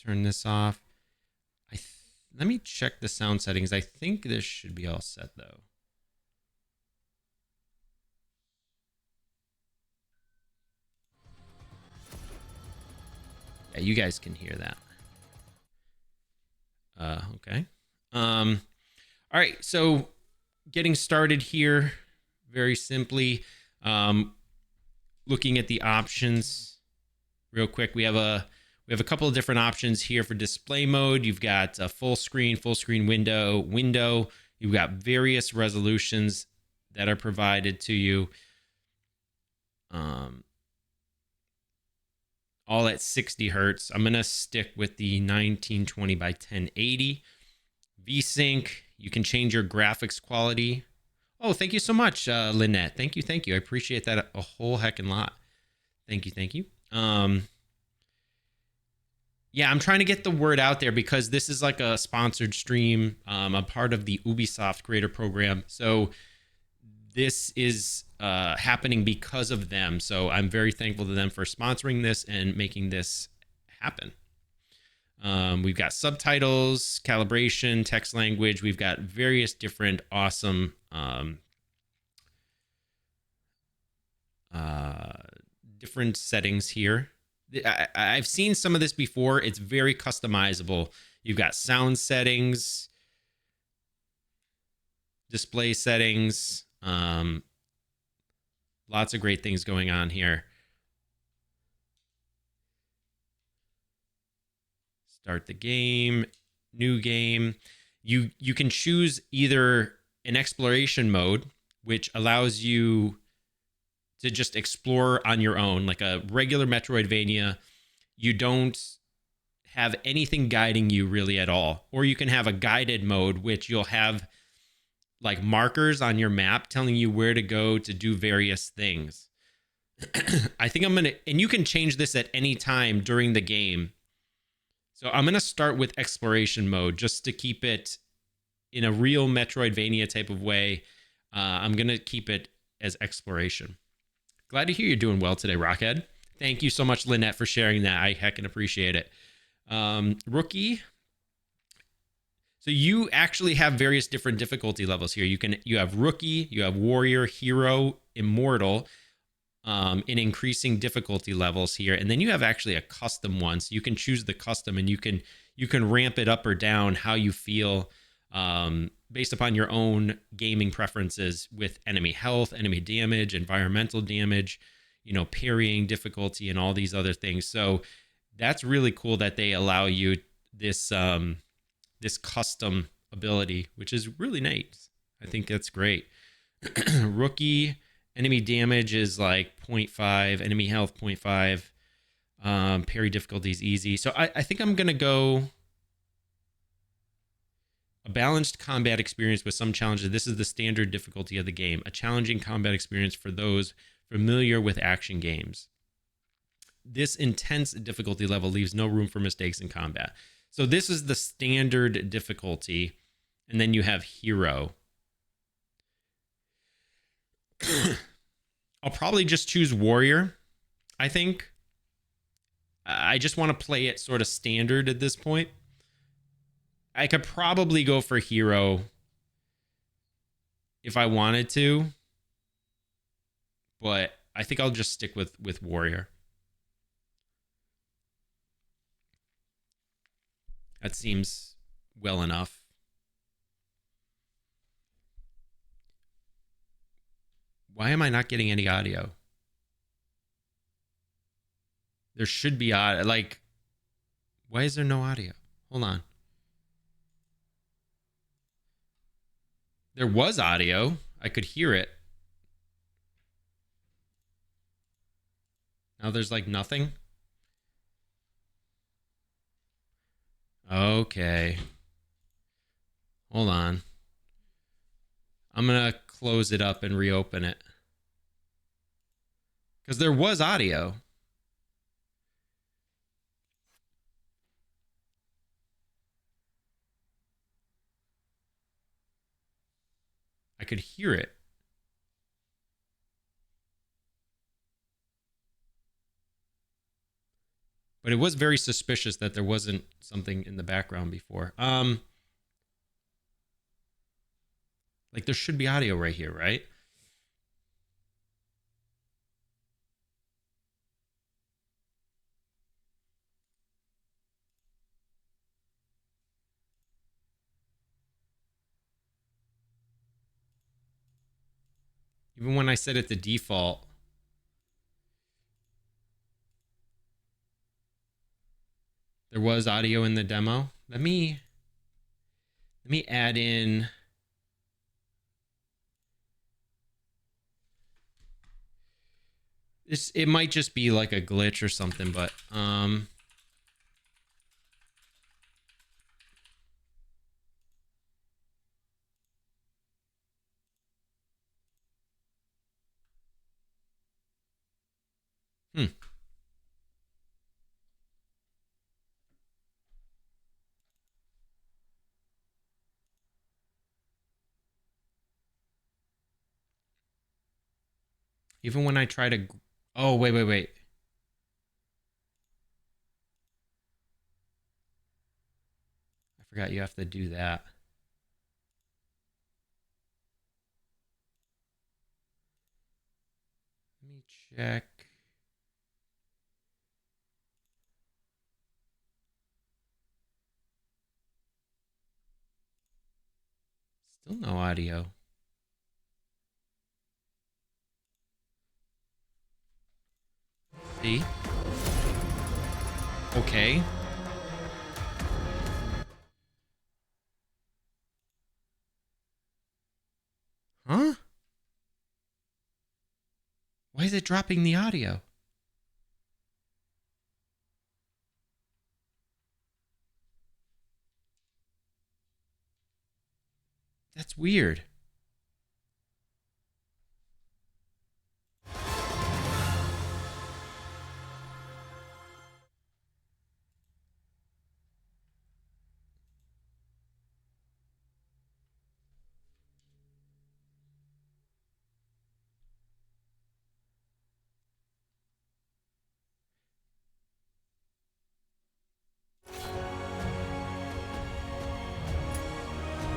turn this off. Let me check the sound settings. I think this should be all set though. Yeah, you guys can hear that. Okay. All right, so getting started here very simply. Looking at the options real quick, we have a couple of different options here for display mode. You've got a full screen window. You've got various resolutions that are provided to you. All at 60 hertz. I'm gonna stick with the 1920 by 1080. VSync. You can change your graphics quality. Oh, thank you so much, Lynette. Thank you. I appreciate that a whole heckin' lot. Thank you. Yeah, I'm trying to get the word out there because this is like a sponsored stream. I'm part of the Ubisoft Creator Program. So this is happening because of them. So I'm very thankful to them for sponsoring this and making this happen. We've got subtitles, calibration, text language. We've got various different awesome different settings here. I've seen some of this before. It's very customizable. You've got sound settings, display settings, lots of great things going on here. Start the game, new game. You can choose either an exploration mode, which allows you to just explore on your own, like a regular Metroidvania. You don't have anything guiding you really at all. Or you can have a guided mode, which you'll have like markers on your map telling you where to go to do various things. I think I'm gonna, and you can change this at any time during the game. So I'm gonna start with exploration mode just to keep it in a real Metroidvania type of way. I'm gonna keep it as exploration. Glad to hear you're doing well today, Rockhead. Thank you so much, Lynette, for sharing that. I heckin' appreciate it. Rookie. So you actually have various different difficulty levels here. You have rookie, you have warrior, hero, immortal, in increasing difficulty levels here, and then you have actually a custom one. So you can choose the custom, and you can ramp it up or down how you feel, based upon your own gaming preferences with enemy health, enemy damage, environmental damage, parrying difficulty, and all these other things. So that's really cool that they allow you this this custom ability, which is really nice. I think that's great. Rookie, enemy damage is like 0.5, enemy health 0.5, parry difficulty is easy. So I think I'm gonna go a balanced combat experience with some challenges. This is the standard difficulty of the game. A challenging combat experience for those familiar with action games. This intense difficulty level leaves no room for mistakes in combat. So this is the standard difficulty. And then you have hero. I'll probably just choose warrior, I think. I just want to play it sort of standard at this point. I could probably go for hero if I wanted to, but I think I'll just stick with warrior. That seems well enough. Why am I not getting any audio? There should be audio. Like, why is there no audio? Hold on. There was audio. I could hear it. Now there's like nothing. Okay. Hold on. I'm going to close it up and reopen it. Because there was audio. I could hear it. But it was very suspicious that there wasn't something in the background before. Like there should be audio right here, right? Even when I set it to default, there was audio in the demo. Let me add in. It might just be like a glitch or something, but even when I try to, oh wait. I forgot you have to do that. Let me check. Still no audio. See? Okay. Huh? Why is it dropping the audio? That's weird.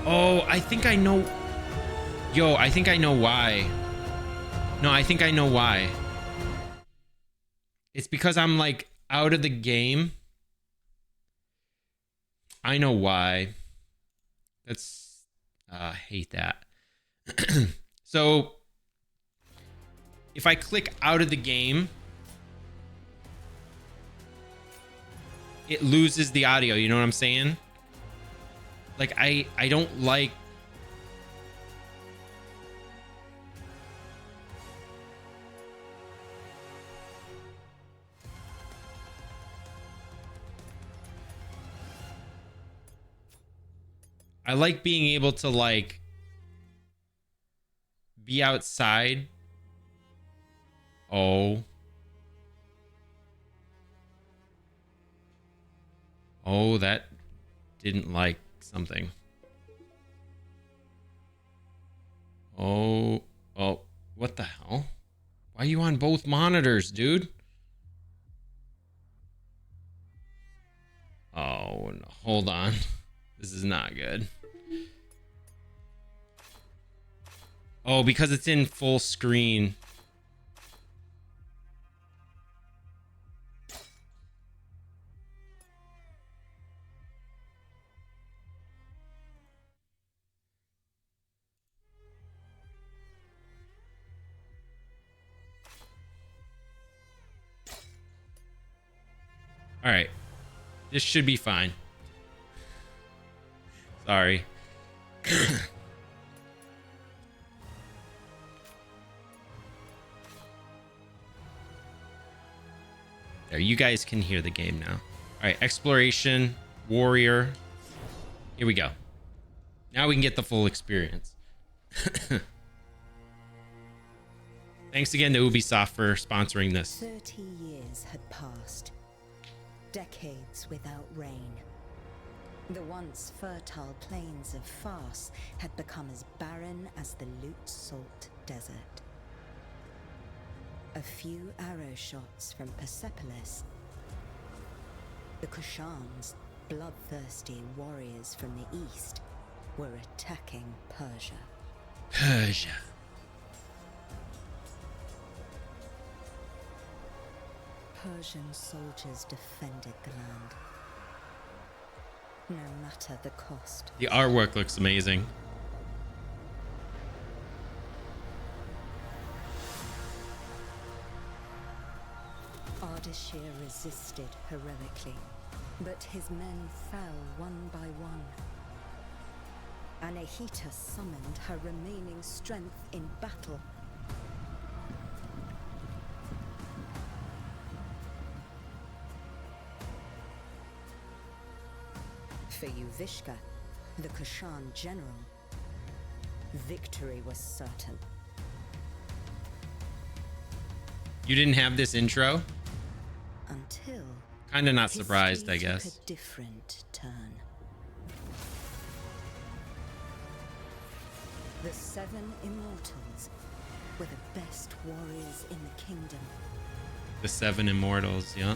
Oh, I think I know. Yo, I think I know why. No, I think I know why. It's because I'm like out of the game. I know why. That's I hate that. So if I click out of the game, it loses the audio, you know what I'm saying? Like I don't like. I like being able to like be outside. Oh. Oh, that didn't like something. Oh. Oh, what the hell? Why are you on both monitors, dude? Oh, no. Hold on. This is not good. Oh, because it's in full screen. All right. This should be fine. Sorry. There, you guys can hear the game now. All right, exploration, warrior. Here we go. Now we can get the full experience. Thanks again to Ubisoft for sponsoring this. 30 years had passed. Decades without rain. The once fertile plains of Fars had become as barren as the Lut Salt Desert. A few arrow shots from Persepolis, The Kushans, bloodthirsty warriors from the east, were attacking Persia. Persia. Persian soldiers defended the land, no matter the cost. The artwork looks amazing. Ardashir resisted heroically, but his men fell one by one. Anahita summoned her remaining strength in battle. For Yuvishka, the Kushan general, victory was certain. You didn't have this intro? Until Kind of not surprised, I history guess. took a different turn. The seven immortals were the best warriors in the kingdom. The seven immortals, yeah.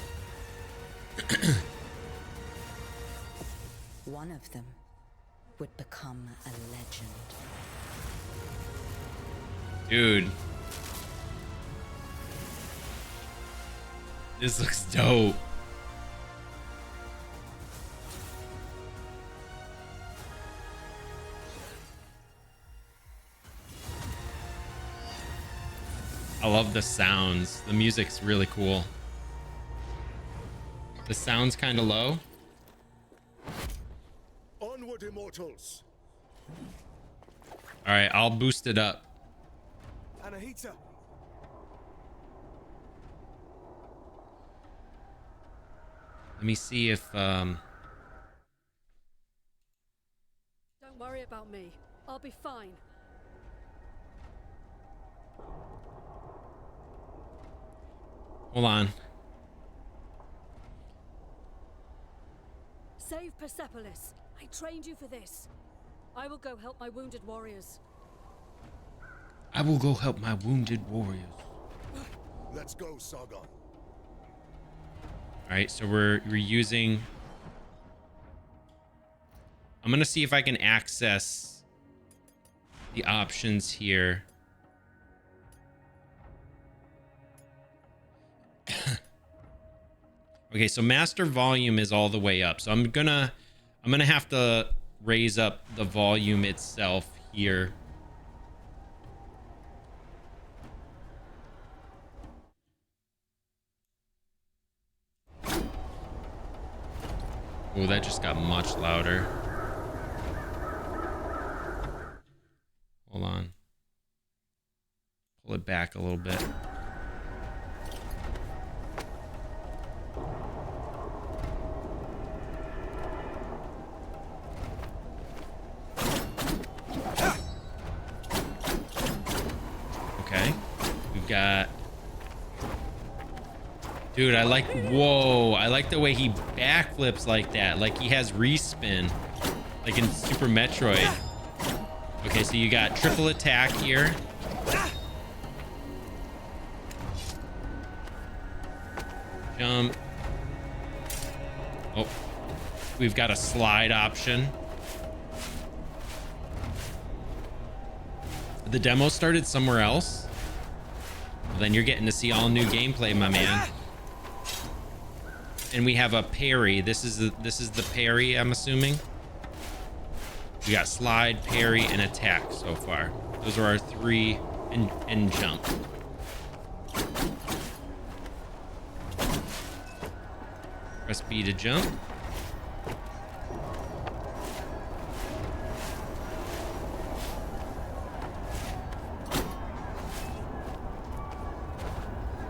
One of them would become a legend. Dude. This looks dope. I love the sounds. The music's really cool. The sound's kind of low. Onward, immortals! All right, I'll boost it up. Anahita! Let me see if Don't worry about me. I'll be fine. hold on. Save Persepolis. I trained you for this. I will go help my wounded warriors. I will go help my wounded warriors. Let's go, Sargon. All right, so we're using. I'm gonna see if I can access the options here. Okay, so master volume is all the way up. So I'm gonna have to raise up the volume itself here. Oh, that just got much louder. Hold on. Pull it back a little bit. Okay. We've got... Dude, I like... Whoa. I like the way he backflips like that. Like he has respin. Like in Super Metroid. Okay, so you got triple attack here. Jump. Oh. We've got a slide option. The demo started somewhere else. Well, then you're getting to see all new gameplay, my man. And we have a parry. This is the parry, I'm assuming. We got slide, parry, and attack so far. Those are our three, and jump. Press B to jump.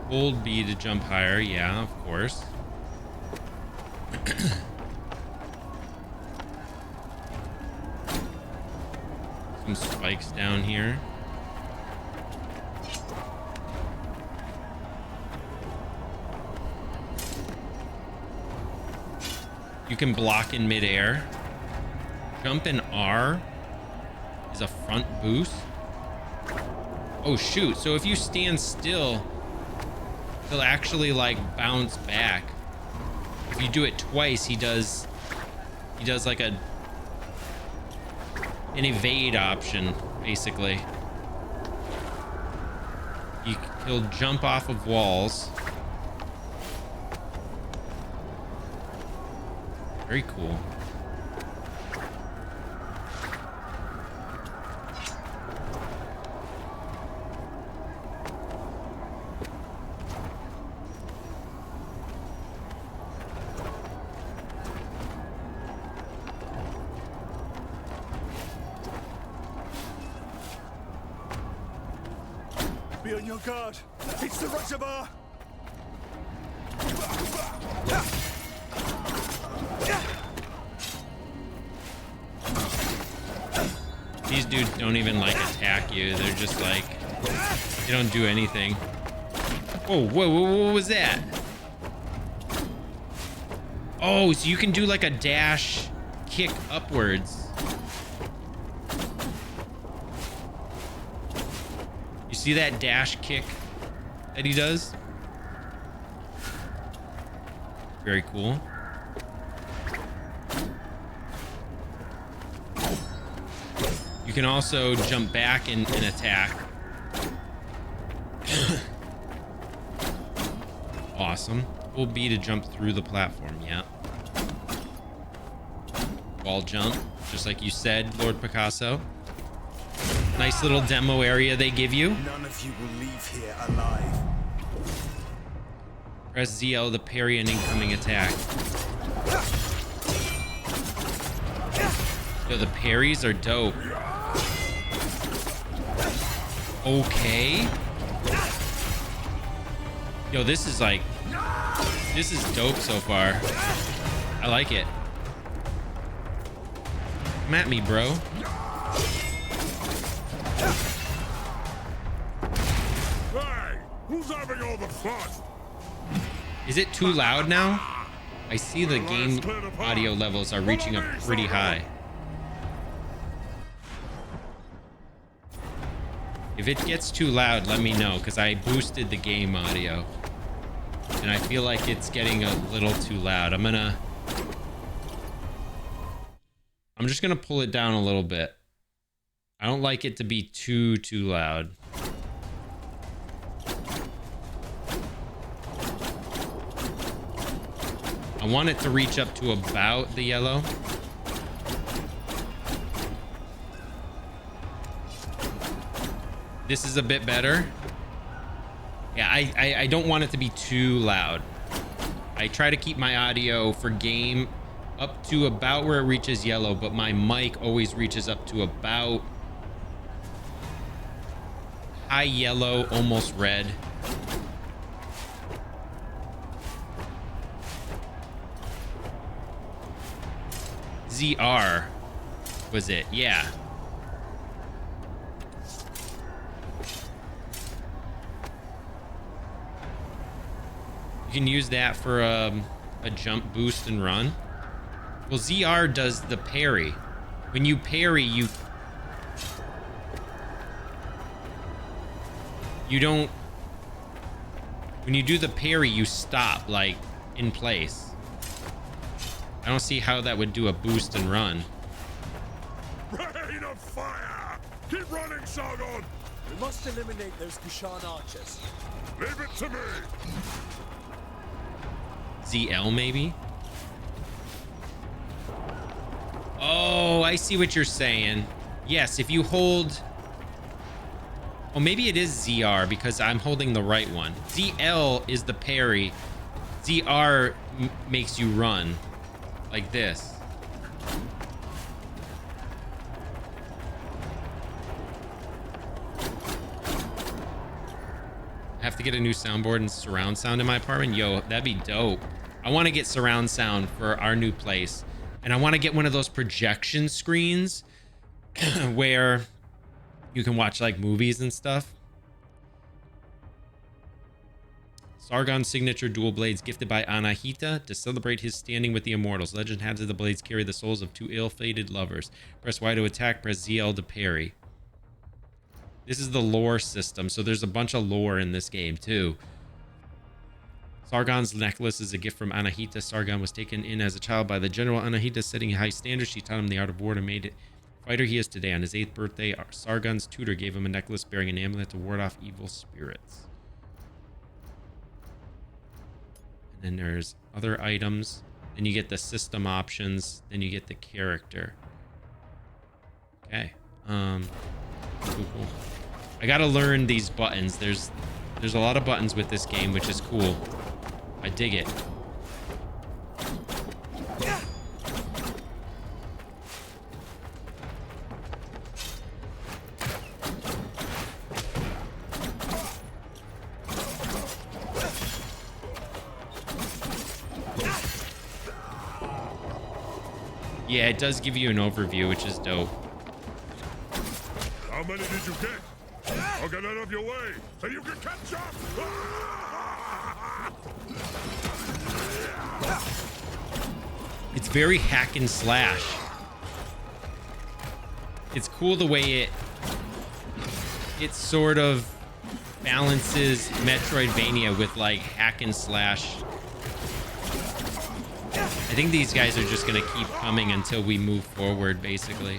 Hold B to jump higher. Yeah, of course. Some spikes down here. You can block in midair. Jump in R is a front boost. Oh shoot, so if you stand still, he'll actually like bounce back. If you do it twice, he does like an evade option, basically. He'll jump off of walls. Very cool. Be on your guard. It's the reservoir. These dudes don't even like attack you. They're just like, they don't do anything. Oh, whoa, what was that? Oh, so you can do like a dash kick upwards. You see that dash kick that he does? Very cool. You can also jump back and attack. Awesome. Will be to jump through the platform, yeah. Wall jump, just like you said, Lord Picasso. Nice little demo area they give you. None of you will leave here alive. Press ZL to parry an incoming attack. Yo, the parries are dope. Okay. Yo, this is dope so far. I like it. Come at me, bro. Hey, who's having all the fun? Is it too loud now? I see the game audio levels are reaching up pretty high. If it gets too loud, let me know, because I boosted the game audio. And I feel like it's getting a little too loud. I'm just gonna pull it down a little bit. I don't like it to be too loud. I want it to reach up to about the yellow. This is a bit better. Yeah, I don't want it to be too loud. I try to keep my audio for game up to about where it reaches yellow, but my mic always reaches up to about high yellow, almost red. ZR was it? Yeah. You can use that for a jump boost and run. Well, ZR does the parry. When you parry, you don't, when you do the parry, you stop like in place. I don't see how that would do a boost and run. Rain of fire! Keep running, Sargon! We must eliminate those Kushan archers. Leave it to me! ZL maybe? Oh, I see what you're saying. Yes, if you hold... Oh, maybe it is ZR because I'm holding the right one. ZL is the parry. ZR makes you run. Like this. I have to get a new soundboard and surround sound in my apartment. Yo, that'd be dope. I want to get surround sound for our new place. And I want to get one of those projection screens where you can watch like movies and stuff. Sargon's signature dual blades gifted by Anahita to celebrate his standing with the immortals. Legend has it the blades carry the souls of two ill-fated lovers. Press Y to attack, press ZL to parry. This is the lore system, so there's a bunch of lore in this game too. Sargon's necklace is a gift from Anahita. Sargon was taken in as a child by the general Anahita, setting high standards. She taught him the art of war and made it the fighter he is today. On his 8th birthday, Sargon's tutor gave him a necklace bearing an amulet to ward off evil spirits. And then there's other items. Then you get the system options. Then you get the character. Okay. Cool. I gotta learn these buttons. There's a lot of buttons with this game, which is cool. I dig it. Yeah, it does give you an overview, which is dope. How many did you get? I'll get out of your way so you can catch up! It's very hack and slash. It's cool the way it sort of balances Metroidvania with like hack and slash. I think these guys are just gonna keep coming until we move forward, basically.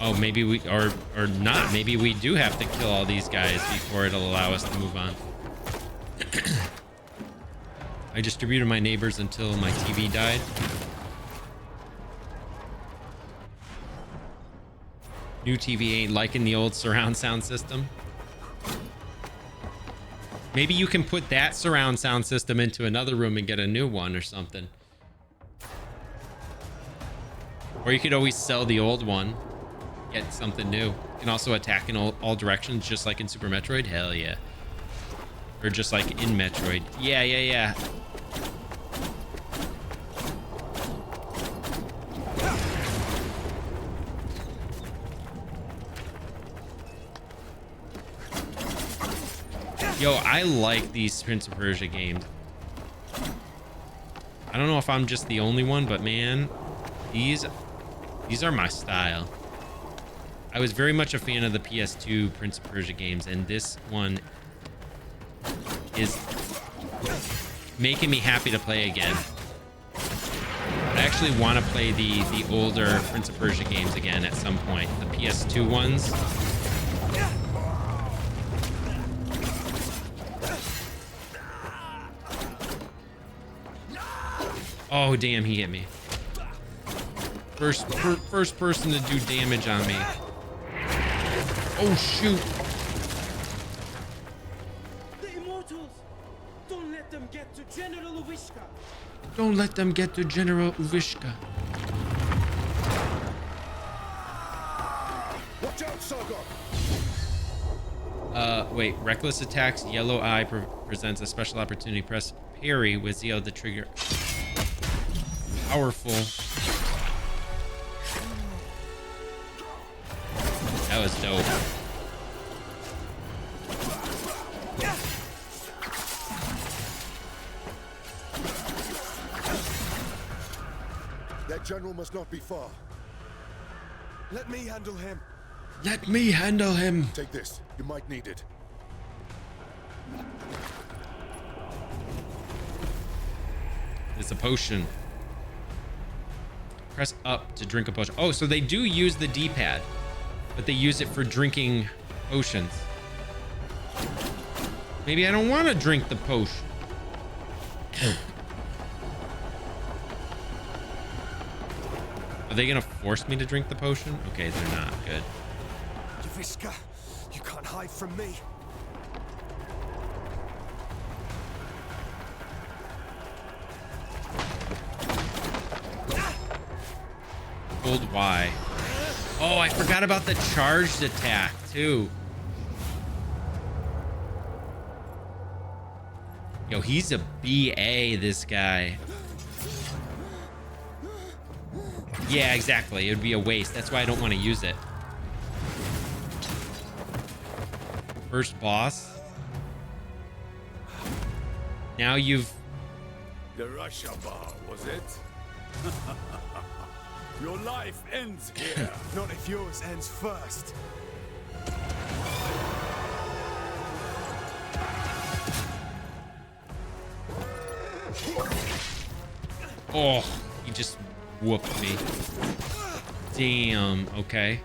Oh, maybe we or not. Maybe we do have to kill all these guys before it'll allow us to move on. I distributed my neighbors until my TV died. New TV ain't liking the old surround sound system. Maybe you can put that surround sound system into another room and get a new one or something. Or you could always sell the old one, get something new. You can also attack in all directions, just like in Super Metroid. Hell yeah. Or just like in Metroid. Yeah. Yo, I like these Prince of Persia games. I don't know if I'm just the only one, but man, these are my style. I was very much a fan of the PS2 Prince of Persia games, and this one is making me happy to play again. I actually want to play the older Prince of Persia games again at some point. The PS2 ones. Oh, damn, he hit me. First person to do damage on me. Oh, shoot. The Immortals! Don't let them get to General Uvishka! Don't let them get to General Uvishka. Watch out, Sargon! Wait. Reckless attacks. Yellow eye presents a special opportunity. Press parry with ZL the trigger. Powerful. That was dope. That general must not be far. Let me handle him. Let me handle him. Take this. You might need it. It's a potion. Press up to drink a potion. Oh, so they do use the D-pad, but they use it for drinking potions. Maybe I don't want to drink the potion. Are they gonna force me to drink the potion? Okay, they're not. Good. Uvishka, you can't hide from me. Hold Y. Oh, I forgot about the charged attack too. Yo, he's a BA, this guy. Yeah, exactly. It would be a waste. That's why I don't want to use it. First boss. Now you've... The Russia bar, was it? Your life ends here. Not if yours ends first. Oh, he just whooped me. Damn, okay.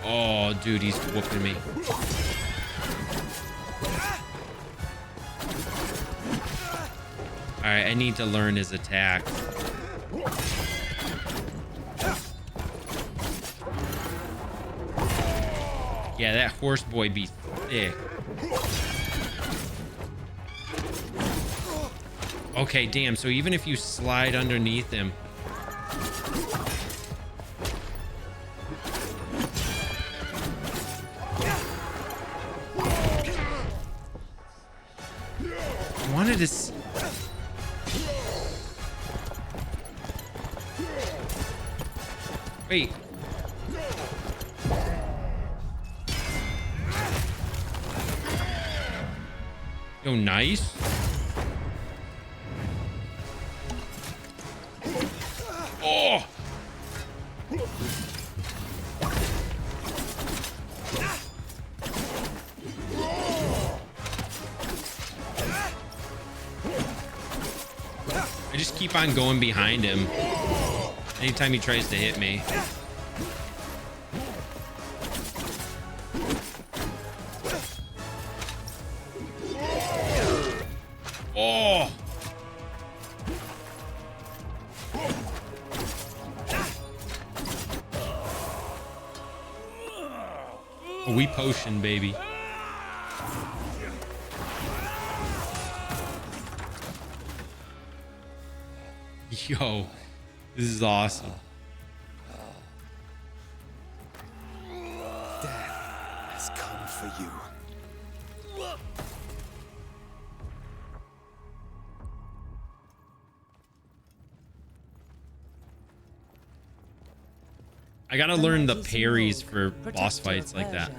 Oh, dude, he's whooping me. Alright, I need to learn his attack. Yeah, that horse boy be thick. Okay, damn, so even if you slide underneath him. I wanted to... Wait. Yo, nice. Oh. I just keep on going behind him anytime he tries to hit me. Oh! A wee potion, baby. Yo, this is awesome. Death has come for you. I gotta learn the parries for boss fights like that.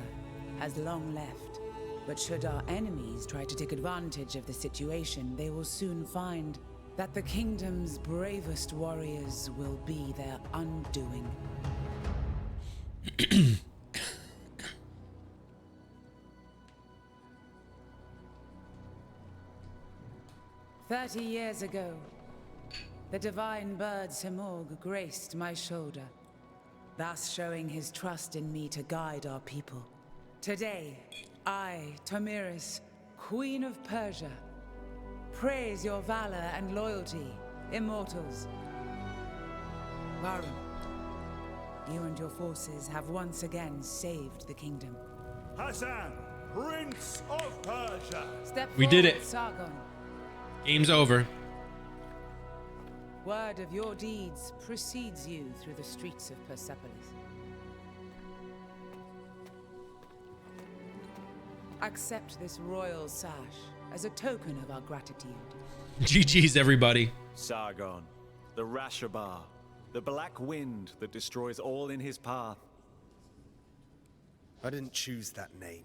Has long left, but should our enemies try to take advantage of the situation, they will soon find that the kingdom's bravest warriors will be their undoing. 30 years ago, the divine bird Simorg graced my shoulder, thus showing his trust in me to guide our people. Today, I, Tomiris, Queen of Persia, praise your valor and loyalty, immortals. Varum, you and your forces have once again saved the kingdom. Hassan, Prince of Persia. Step We did forward, it. Sargon. Game's over. Word of your deeds precedes you through the streets of Persepolis. Accept this royal sash as a token of our gratitude. GG's, everybody. Sargon, the Rashabar, the black wind that destroys all in his path. I didn't choose that name.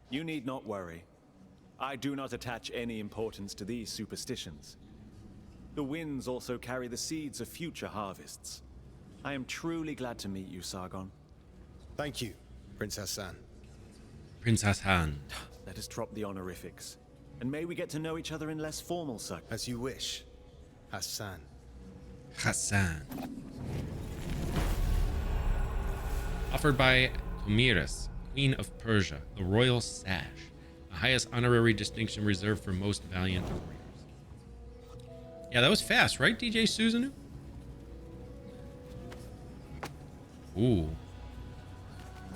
You need not worry. I do not attach any importance to these superstitions. The winds also carry the seeds of future harvests. I am truly glad to meet you, Sargon. Thank you, Prince Hassan. Prince Hassan. Let us drop the honorifics, and may we get to know each other in less formal circles. As you wish, Hassan. Hassan. Offered by Tomiris, Queen of Persia, the Royal Sash, the highest honorary distinction reserved for most valiant warriors. Yeah, that was fast, right, DJ Susanoo? Ooh.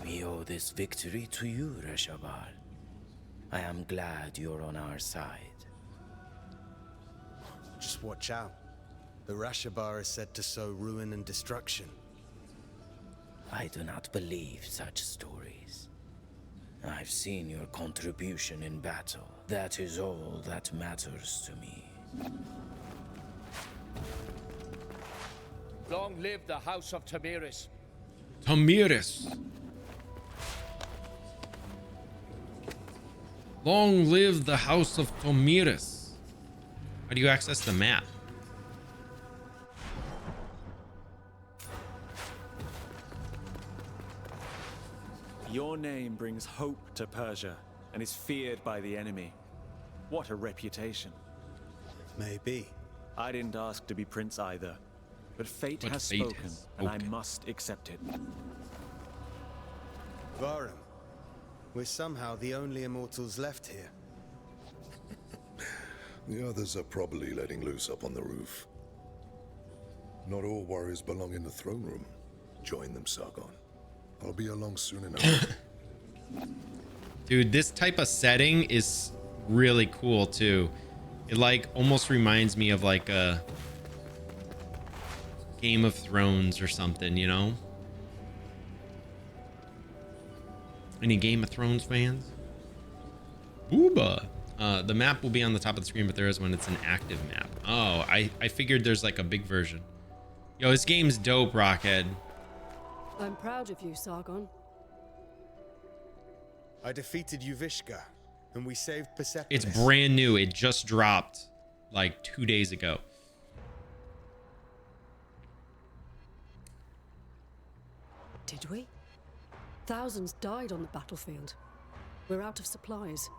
We owe this victory to you, Rashabar. I am glad you're on our side. Just watch out. The Rashabar is said to sow ruin and destruction. I do not believe such stories. I've seen your contribution in battle. That is all that matters to me. Long live the House of Tomiris. Tomiris. Long live the House of Tomiris. How do you access the map? Your name brings hope to Persia and is feared by the enemy. What a reputation. Maybe. I didn't ask to be prince either, but fate But has fate spoken, has and I spoken. must accept it. Varum, we're somehow the only immortals left here. The others are probably letting loose up on the roof. Not all warriors belong in the throne room. Join them, Sargon. I'll be along soon enough. Dude, this type of setting is really cool too. It like almost reminds me of like a Game of Thrones or something, you know? Any Game of Thrones fans? Booba. The map will be on the top of the screen, but there is when it's an active map. Oh, I figured there's like a big version. Yo, this game's dope, Rockhead. I'm proud of you, Sargon. I defeated Yuvishka, and we saved Persepolis. It's brand new. It just dropped like 2 days ago. Did we? Thousands died on the battlefield. We're out of supplies.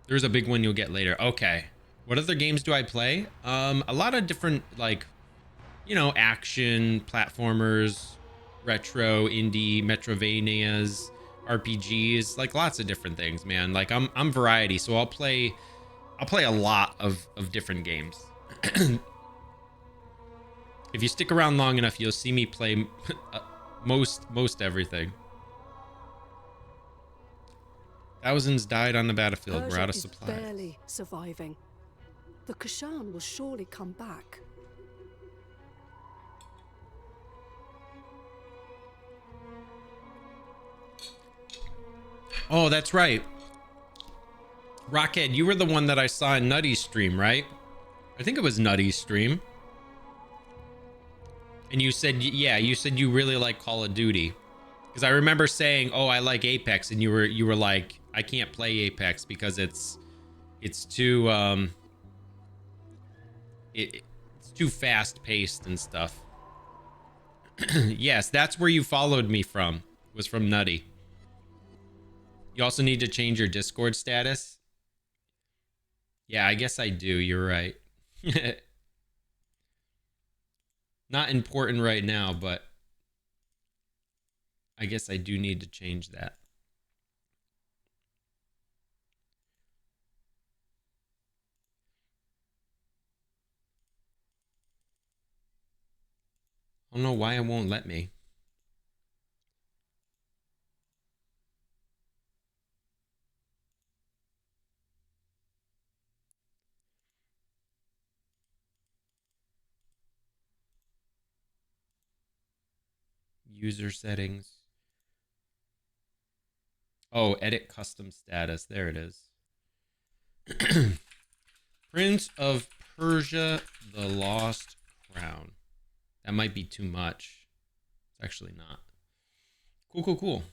There's a big one you'll get later. Okay. What other games do I play? A lot of different, like, you know, action, platformers, retro, indie, Metrovanias, RPGs, like lots of different things, man. Like I'm variety, so I'll play a lot of different games. If you stick around long enough, you'll see me play most everything. Thousands died on the battlefield. We're out of Persia is supplies. barely surviving. The Kashan will surely come back. Oh, that's right. Rockhead, you were the one that I saw in Nutty's stream, right? I think it was Nutty's stream. And you said, yeah, you said you really like Call of Duty. Because I remember saying, oh, I like Apex. And you were like, I can't play Apex because it's too, it's too fast paced and stuff. Yes, that's where you followed me from, was from Nutty. You also need to change your Discord status. Yeah, I guess I do. You're right. Not important right now, but I guess I do need to change that. I don't know why it won't let me. User settings. Oh, edit custom status. There it is. Prince of Persia, the Lost Crown. That might be too much. It's actually not. Cool.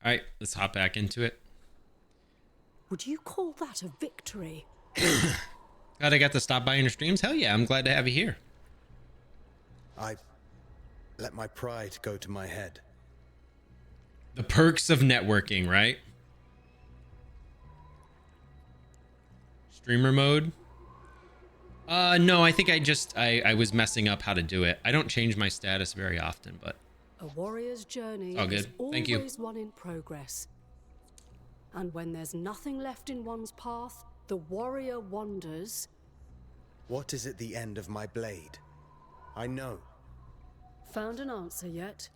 All right, let's hop back into it. Would you call that a victory? Glad I got to stop by in your streams. Hell yeah, I'm glad to have you here. I let my pride go to my head. The perks of networking, right? Streamer mode? No, I think I was messing up how to do it. I don't change my status very often, but A warrior's journey all is good. Thank you. always one in progress. And when there's nothing left in one's path, the warrior wanders. What is at the end of my blade? I know. Found an answer yet?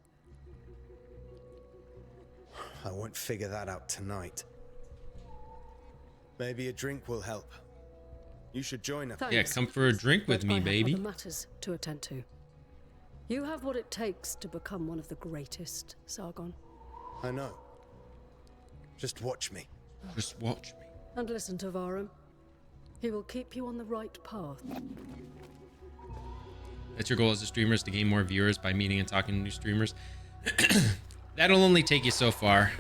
I won't figure that out tonight. Maybe a drink will help. You should join us. Yeah, come for a drink with But me, I have baby. other matters to attend to. You have what it takes to become one of the greatest, Sargon. I know. Just watch me. Just watch me. And listen to Varum. He will keep you on the right path. That's your goal as a streamer, is to gain more viewers by meeting and talking to new streamers. That'll only take you so far.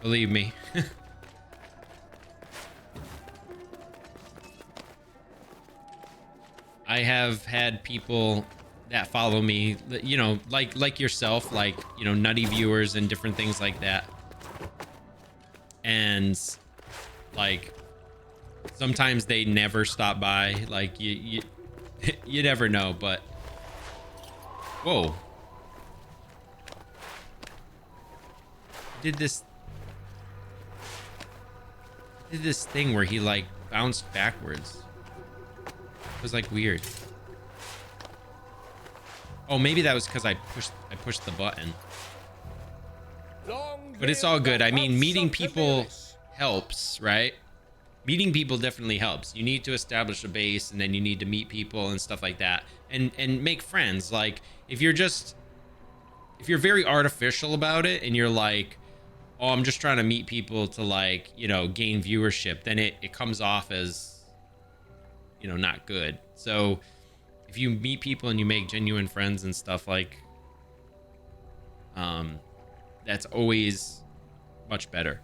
Believe me. I have had people that follow me, you know, like yourself, like, you know, nutty viewers and different things like that. And like sometimes they never stop by. Like you you never know, but whoa. Did this thing where he like bounced backwards. It was like weird. Oh, maybe that was because I pushed the button. But it's all good. I mean, meeting people helps, right? Meeting people definitely helps. You need to establish a base, and then you need to meet people and stuff like that, and make friends. Like if you're very artificial about it and you're like, oh, I'm just trying to meet people to, like, you know, gain viewership, then it comes off as, you know, not good. So if you meet people and you make genuine friends and stuff, like, that's always much better.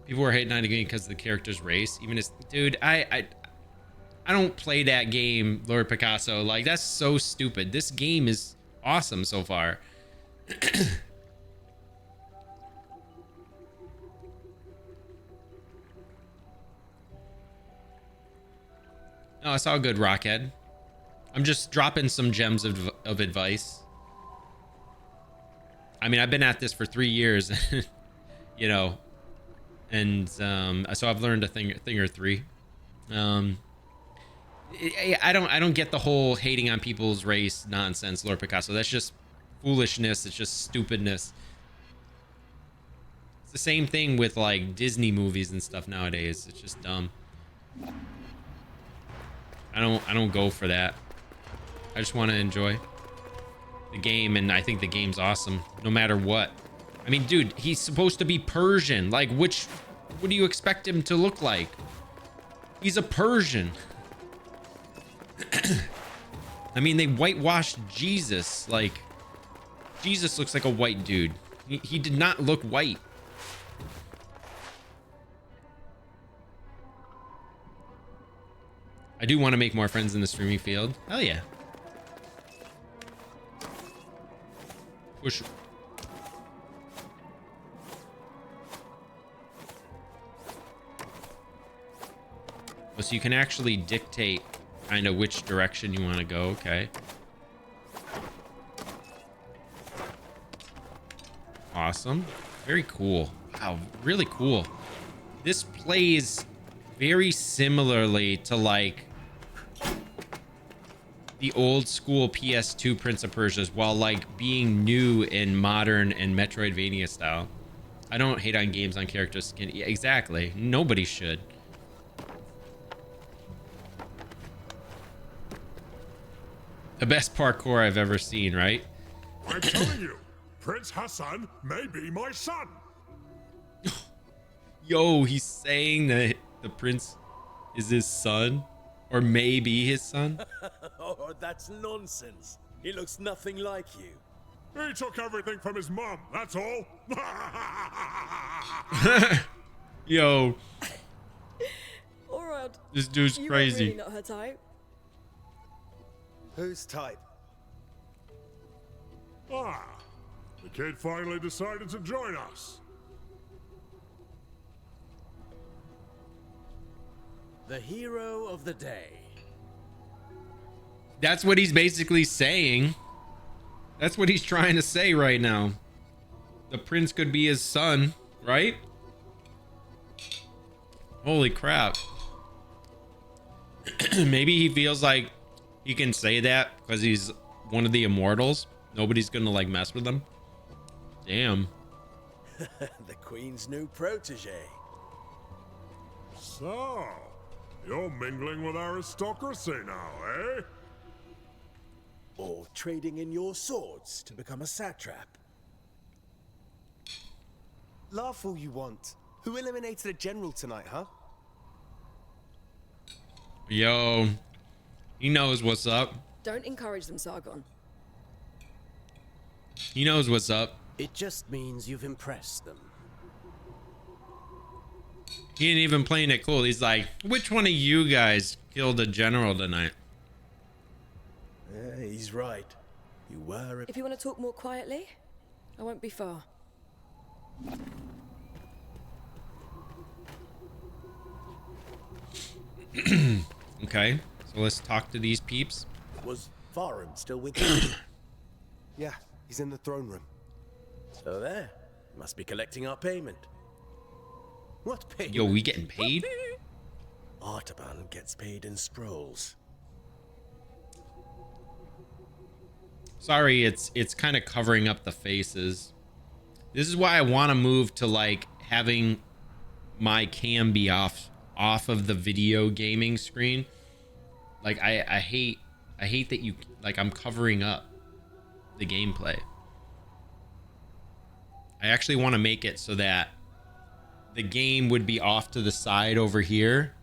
People are hating on the game because of the character's race. Even as, dude, I don't play that game, Lord Picasso. Like, that's so stupid. This game is awesome so far. Oh, it's all good, Rockhead. I'm just dropping some gems of advice. I mean, I've been at this for 3 years, you know, and so I've learned a thing or three. I don't get the whole hating on people's race nonsense, Lord Picasso. That's just foolishness. It's just stupidness. It's the same thing with like Disney movies and stuff nowadays. It's just dumb. I don't go for that. I just want to enjoy the game, and I think the game's awesome no matter what. I mean, dude, he's supposed to be Persian. Like, what do you expect him to look like? He's a Persian. I mean, they whitewashed Jesus. Like, Jesus looks like a white dude. He did not look white. I do want to make more friends in the streaming field. Hell yeah. Push. Oh, so you can actually dictate kind of which direction you want to go. Okay. Awesome. Very cool. Wow, really cool. This plays very similarly to like the old school PS2 Prince of Persia's, while like being new in modern and Metroidvania style. I don't hate on games on character skin. Yeah, exactly. Nobody should. The best parkour I've ever seen, right? I'm telling you, Prince Hassan may be my son. Yo, he's saying that the prince is his son, or maybe his son. Oh, that's nonsense. He looks nothing like you. He took everything from his mom, that's all. Yo, Alright. this dude's You crazy. are really not her type. Whose type? Ah, the kid finally decided to join us. The hero of the day. That's what he's basically saying. That's what he's trying to say right now. The prince could be his son, right? Holy crap. Maybe he feels like he can say that because he's one of the immortals. Nobody's gonna like mess with him. Damn. The Queen's new protege. So, you're mingling with aristocracy now, eh? Or trading in your swords to become a satrap. Laugh all you want. Who eliminated a general tonight, huh? Yo, he knows what's up. Don't encourage them, Sargon. He knows what's up. It just means you've impressed them. He ain't even playing it cool. He's like, which one of you guys killed a general tonight? Yeah, he's right. You were. If you want to talk more quietly, I won't be far. Okay, so let's talk to these peeps. Was Farum still with you? Yeah, he's in the throne room. So there. Must be collecting our payment. What payment? Yo, we getting paid? Artaban gets paid in scrolls. Sorry, it's kind of covering up the faces. This is why I want to move to like having my cam be off of the video gaming screen. Like I hate that you like I'm covering up the gameplay. I actually want to make it so that the game would be off to the side over here.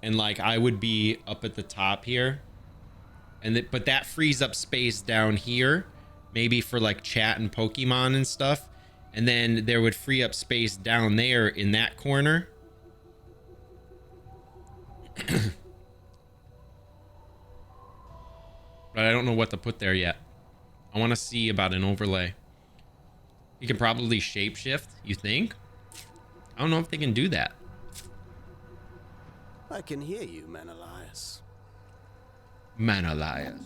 And like I would be up at the top here. But that frees up space down here, maybe for like chat and Pokemon and stuff. And then there would free up space down there in that corner. But I don't know what to put there yet. I want to see about an overlay. You can probably shapeshift, you think? I don't know if they can do that. I can hear you, Menelaus. Menelaus.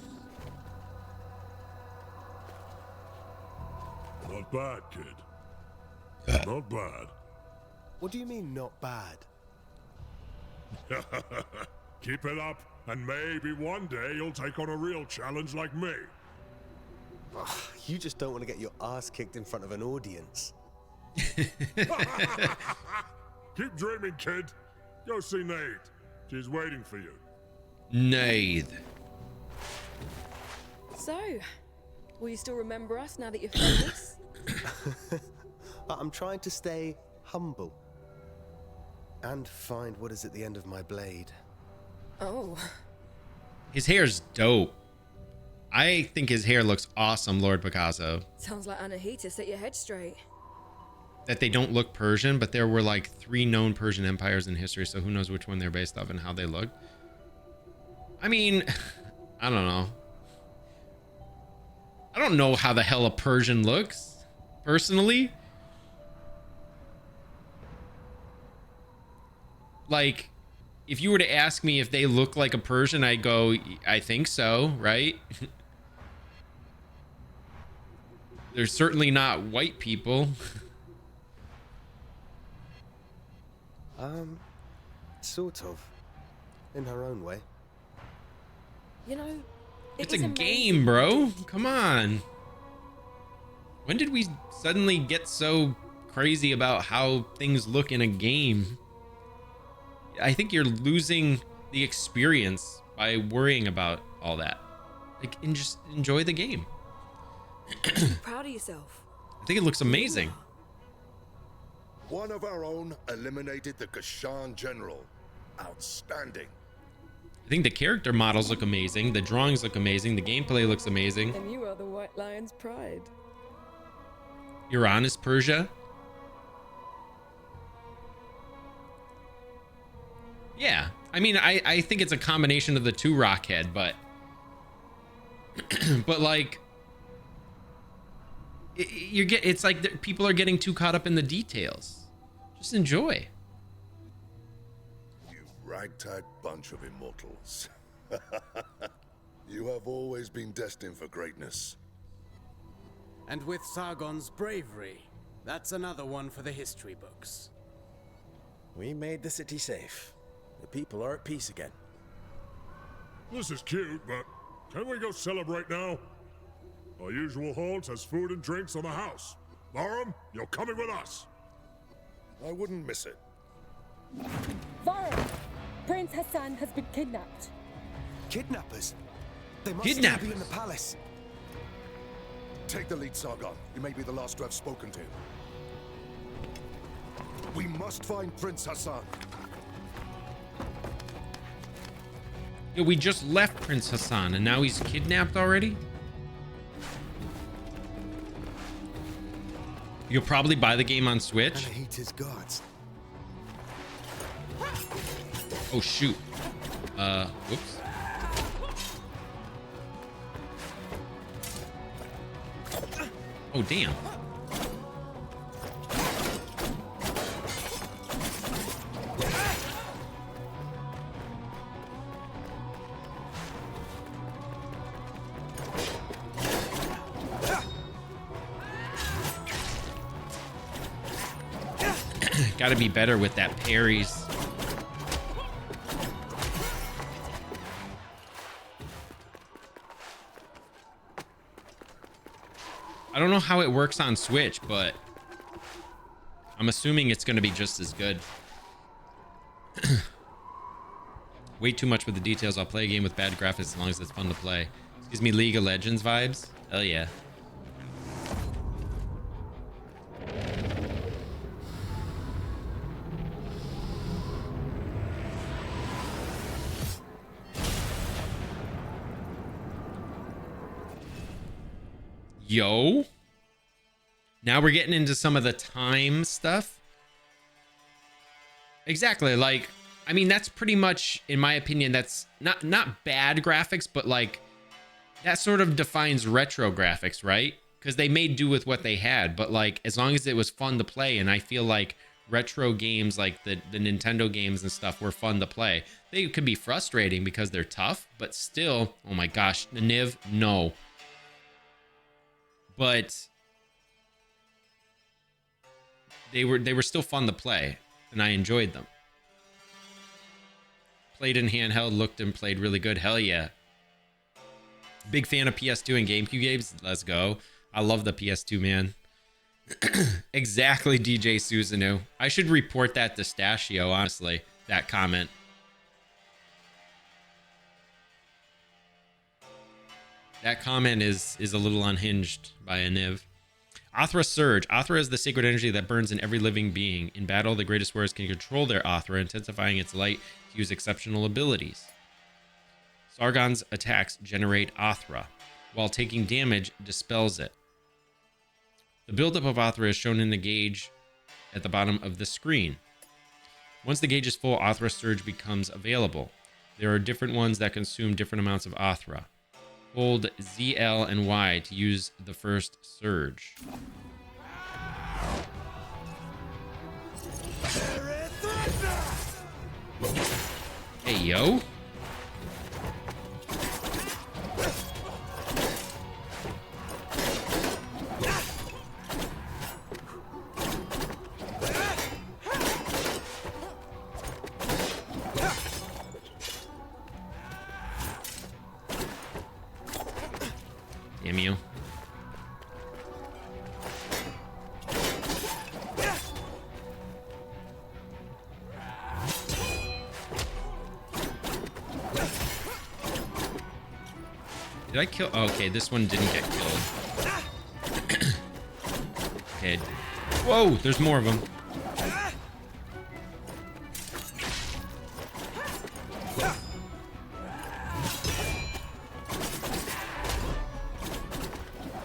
Not bad, kid. Not bad. What do you mean, not bad? Keep it up, and maybe one day you'll take on a real challenge like me. Ugh, you just don't want to get your ass kicked in front of an audience. Keep dreaming, kid. Go see Nade. She's waiting for you. Nade. So, will you still remember us now that you're famous? I'm trying to stay humble. And find what is at the end of my blade. Oh. His hair's dope. I think his hair looks awesome, Lord Picasso. Sounds like Anahita set your head straight. That they don't look Persian, but there were like 3 known Persian empires in history, so who knows which one they're based off and how they look. I mean, I don't know. I don't know how the hell a Persian looks, personally. Like, if you were to ask me if they look like a Persian, I'd go, I think so, right? They're certainly not white people. Sort of. In her own way. You know, It's a game, bro. Come on. When did we suddenly get so crazy about how things look in a game? I think you're losing the experience by worrying about all that. Like, and just enjoy the game. Proud of yourself. I think it looks amazing. One of our own eliminated the Kashan general. Outstanding. I think the character models look amazing. The drawings look amazing. The gameplay looks amazing. And you are the White Lion's pride. Iran is Persia. Yeah, I mean, I think it's a combination of the two, Rockhead, but but like it's like people are getting too caught up in the details. Just enjoy. You ragtag bunch of immortals. You have always been destined for greatness. And with Sargon's bravery, that's another one for the history books. We made the city safe. The people are at peace again. This is cute, but can we go celebrate now? Our usual halt has food and drinks on the house. Varum, you're coming with us. I wouldn't miss it. Varum! Prince Hassan has been kidnapped. Kidnappers? They must still be in the palace. Take the lead, Sargon. You may be the last to have spoken to him. We must find Prince Hassan. Yo, we just left Prince Hassan and now he's kidnapped already? You'll probably buy the game on Switch. Anahita's guards. Oh shoot. Whoops. Oh damn. Gotta be better with that parries. I don't know how it works on Switch, but I'm assuming it's going to be just as good. Way too much with the details. I'll play a game with bad graphics as long as it's fun to play. Gives me League of Legends vibes. Hell yeah. Yo, now we're getting into some of the time stuff. Exactly. Like, I mean, that's pretty much, in my opinion, that's not bad graphics, but like that sort of defines retro graphics, right? Because they made do with what they had, but like as long as it was fun to play, and I feel like retro games like the Nintendo games and stuff were fun to play. They could be frustrating because they're tough, but still, oh my gosh, Niv, no. But they were still fun to play, and I enjoyed them. Played in handheld, looked and played really good. Hell yeah. Big fan of PS2 and GameCube games. Let's go. I love the PS2, man. Exactly, DJ Susanoo. I should report that to Stashio, honestly, that comment. That comment is a little unhinged by a Niv. Athra Surge. Athra is the sacred energy that burns in every living being. In battle, the greatest warriors can control their Athra, intensifying its light to use exceptional abilities. Sargon's attacks generate Athra. While taking damage, dispels it. The buildup of Athra is shown in the gauge at the bottom of the screen. Once the gauge is full, Athra Surge becomes available. There are different ones that consume different amounts of Athra. Hold ZL and Y to use the first surge. Hey, yo. Damn you. Did I kill? Oh, okay, this one didn't get killed. Okay. Whoa, there's more of them.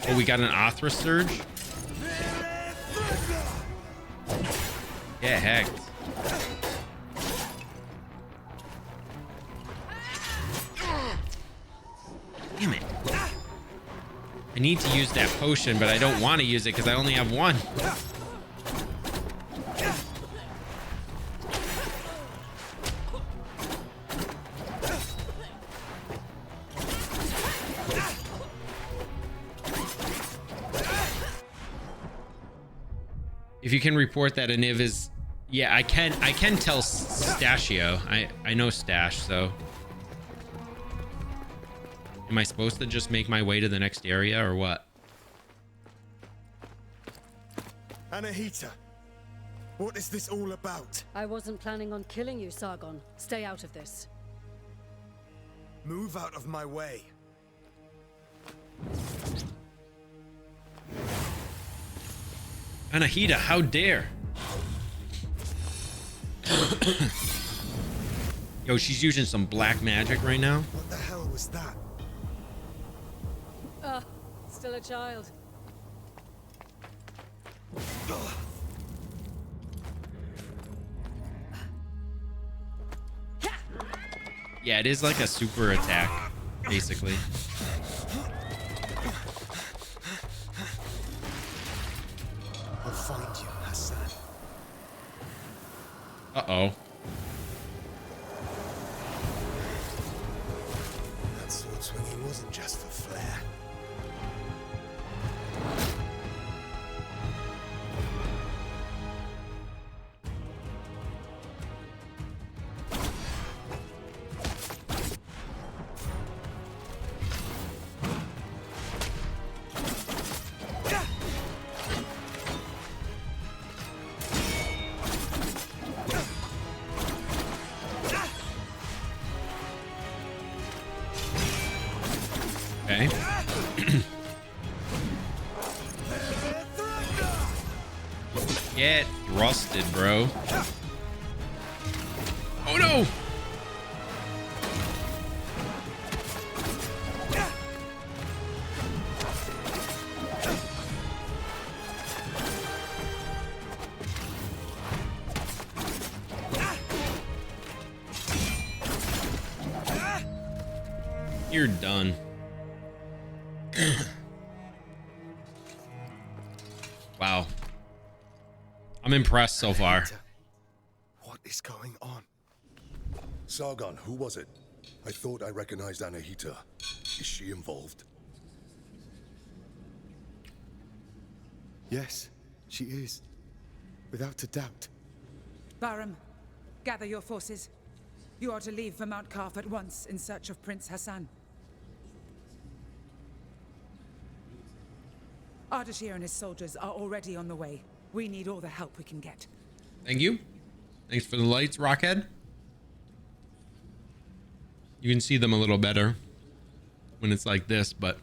Oh, we got an Athra Surge? Get hacked. Damn it. I need to use that potion, but I don't want to use it because I only have one. If you can report that a Niv is... Yeah, I can tell Stashio. I know Stash, so... Am I supposed to just make my way to the next area or what? Anahita, what is this all about? I wasn't planning on killing you, Sargon. Stay out of this. Move out of my way. Anahita, how dare? Yo, she's using some black magic right now. What the hell was that? Still a child. Yeah, it is like a super attack, basically. I'll find you, Hassan. Uh-oh. That sword swinging wasn't just for flair. Okay. Get thrusted, bro. Oh no! You're done. Wow. I'm impressed so far. What is going on? Sargon, who was it? I thought I recognized Anahita. Is she involved? Yes, she is. Without a doubt. Baram, gather your forces. You are to leave for Mount Karth at once in search of Prince Hassan. Ardashir and his soldiers are already on the way. We need all the help we can get. Thank you. Thanks for the lights, Rockhead. You can see them a little better when it's like this, but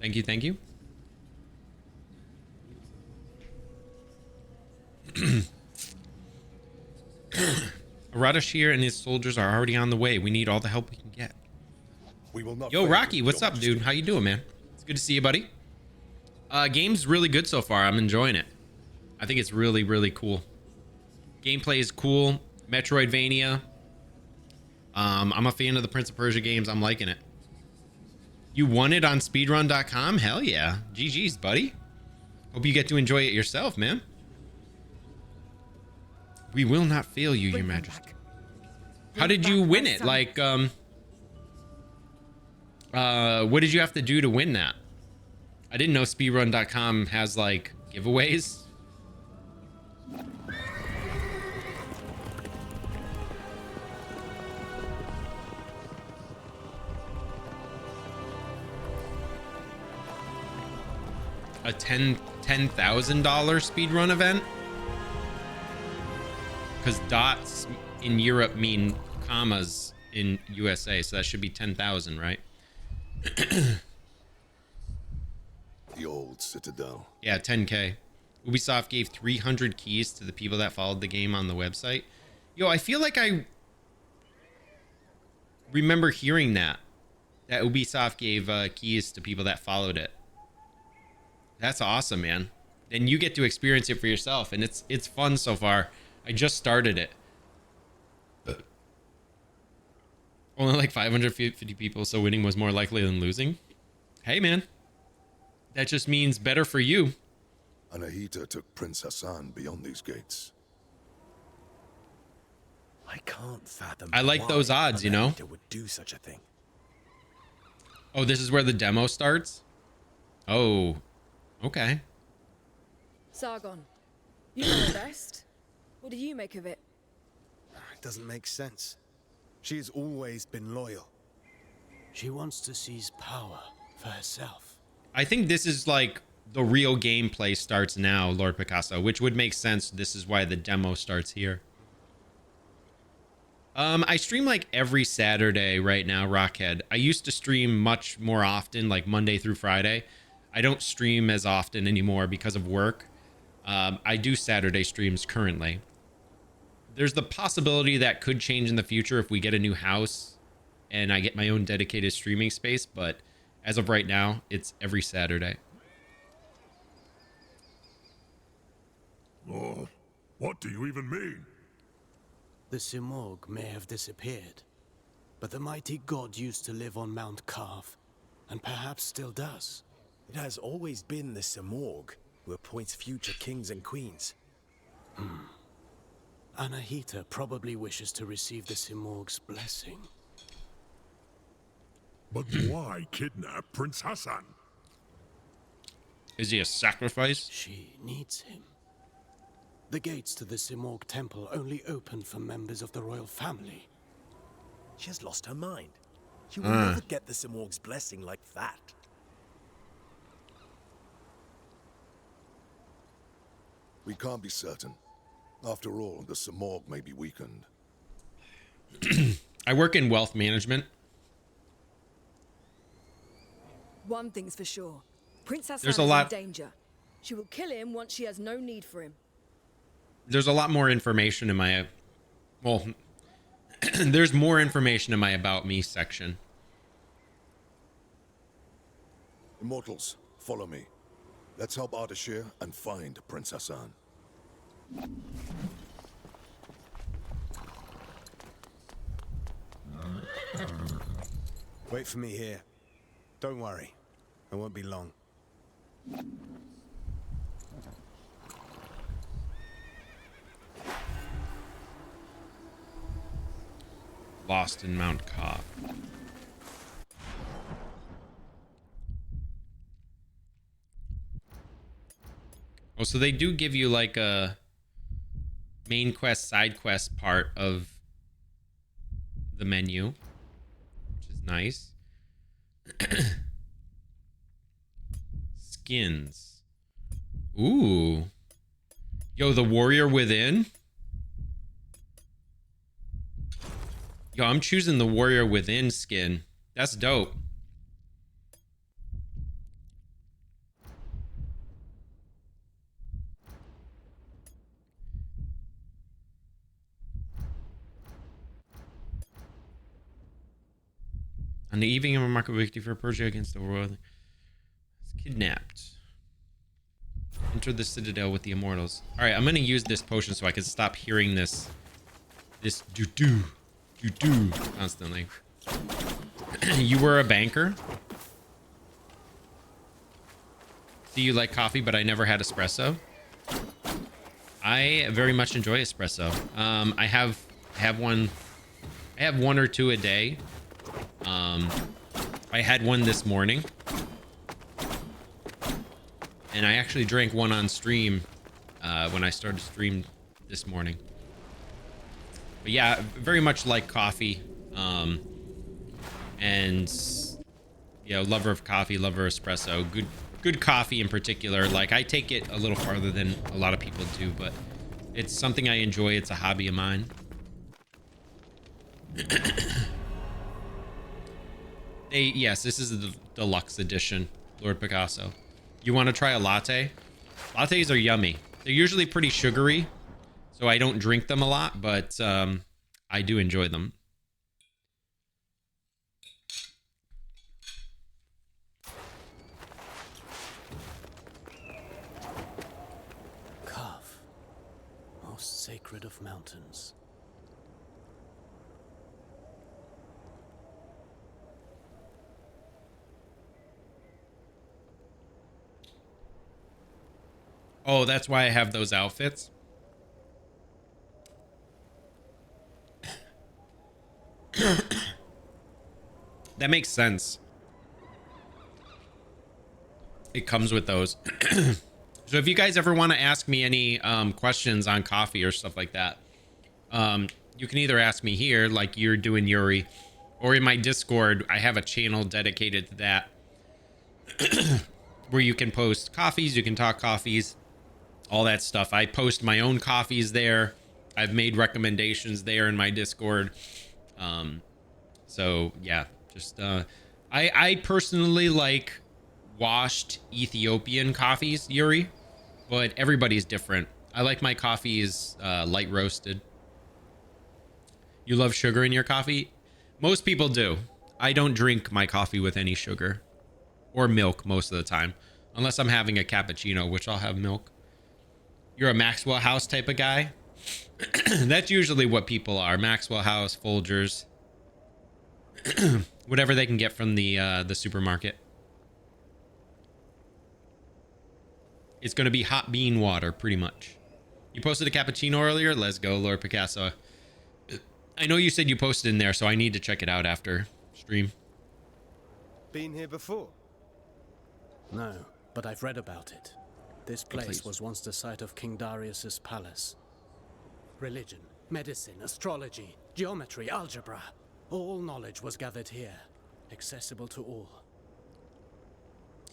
thank you, thank you. Ardashir and his soldiers are already on the way. We need all the help we can get. We will not. Yo, Rocky, what's up, dude? How you doing, man? It's good to see you, buddy. Game's really good so far. I'm enjoying it. I think it's really, really cool. Gameplay is cool. Metroidvania. I'm a fan of the Prince of Persia games. I'm liking it. You won it on speedrun.com? Hell yeah. GG's, buddy. Hope you get to enjoy it yourself, man. We will not fail you, Your Majesty. How did you win it? Like, what did you have to do to win that? I didn't know speedrun.com has like giveaways. A $10,000 speedrun event? Because dots in Europe mean commas in USA, so that should be 10,000, right? The old Citadel. Yeah, 10K. Ubisoft gave 300 keys to the people that followed the game on the website. Yo, I feel like I remember hearing that Ubisoft gave keys to people that followed it. That's awesome, man. And you get to experience it for yourself, and it's fun so far. I just started it. Only like 550 people, so winning was more likely than losing. Hey, man. That just means better for you. Anahita took Prince Hassan beyond these gates. I can't fathom. I like those odds, you know? Would do such a thing. Oh, this is where the demo starts? Oh, okay. Sargon, you know the best. What do you make of it? It doesn't make sense. She has always been loyal. She wants to seize power for herself. I think this is like the real gameplay starts now, Lord Picasso, which would make sense. This is why the demo starts here. I stream like every Saturday right now, Rockhead. I used to stream much more often, like Monday through Friday. I don't stream as often anymore because of work. I do Saturday streams currently. There's the possibility that could change in the future if we get a new house and I get my own dedicated streaming space, but as of right now, it's every Saturday. Oh, what do you even mean? The Simorg may have disappeared, but the mighty god used to live on Mount Carve, and perhaps still does. It has always been the Simorg who appoints future kings and queens. Anahita probably wishes to receive the Simorg's blessing. But why kidnap Prince Hassan? Is he a sacrifice? She needs him. The gates to the Simorg temple only open for members of the royal family. She has lost her mind. She will never get the Simorg's blessing like that. We can't be certain. After all, the Simorg may be weakened. I work in wealth management. One thing's for sure. Princess There's Anne a is lot- in danger. She will kill him once she has no need for him. There's a lot more information in my... Well, there's more information in my About Me section. Immortals, follow me. Let's help Ardashir and find Prince Hassan. Wait for me here. Don't worry. I won't be long. Lost in Mount Cobb. Oh, so they do give you like a main quest, side quest part of the menu, which is nice. Skins. Ooh. Yo, the Warrior Within? Yo, I'm choosing the Warrior Within skin. That's dope. On the evening of a remarkable victory for Persia against the world, is kidnapped. Enter the Citadel with the Immortals. All right, I'm gonna use this potion so I can stop hearing this do-do constantly. You were a banker? Do you like coffee, but I never had espresso? I very much enjoy espresso. I have one or two a day. I had one this morning. And I actually drank one on stream when I started stream this morning. But yeah, very much like coffee. And yeah, lover of coffee, lover of espresso. Good coffee in particular. Like, I take it a little farther than a lot of people do, but it's something I enjoy. It's a hobby of mine. Yes, this is the deluxe edition, Lord Picasso. You want to try a latte? Lattes are yummy. They're usually pretty sugary, so I don't drink them a lot, but I do enjoy them. Carve, most sacred of mountains. Oh, that's why I have those outfits. That makes sense. It comes with those. So if you guys ever want to ask me any questions on coffee or stuff like that, you can either ask me here, like you're doing, Yuri, or in my Discord. I have a channel dedicated to that. where you can post coffees, you can talk coffees, all that stuff. I post my own coffees there. I've made recommendations there in my Discord. So yeah, just I personally like washed Ethiopian coffees, Yuri, but everybody's different. I like my coffees light roasted. You love sugar in your coffee? Most people do. I don't drink my coffee with any sugar or milk most of the time, unless I'm having a cappuccino, which I'll have milk. You're a Maxwell House type of guy? That's usually what people are. Maxwell House, Folgers, whatever they can get from the supermarket. It's going to be hot bean water, pretty much. You posted a cappuccino earlier? Let's go, Lord Picasso. I know you said you posted in there, so I need to check it out after stream. Been here before? No, but I've read about it. This place was once the site of King Darius's palace. Religion, medicine, astrology, geometry, algebra. All knowledge was gathered here, accessible to all.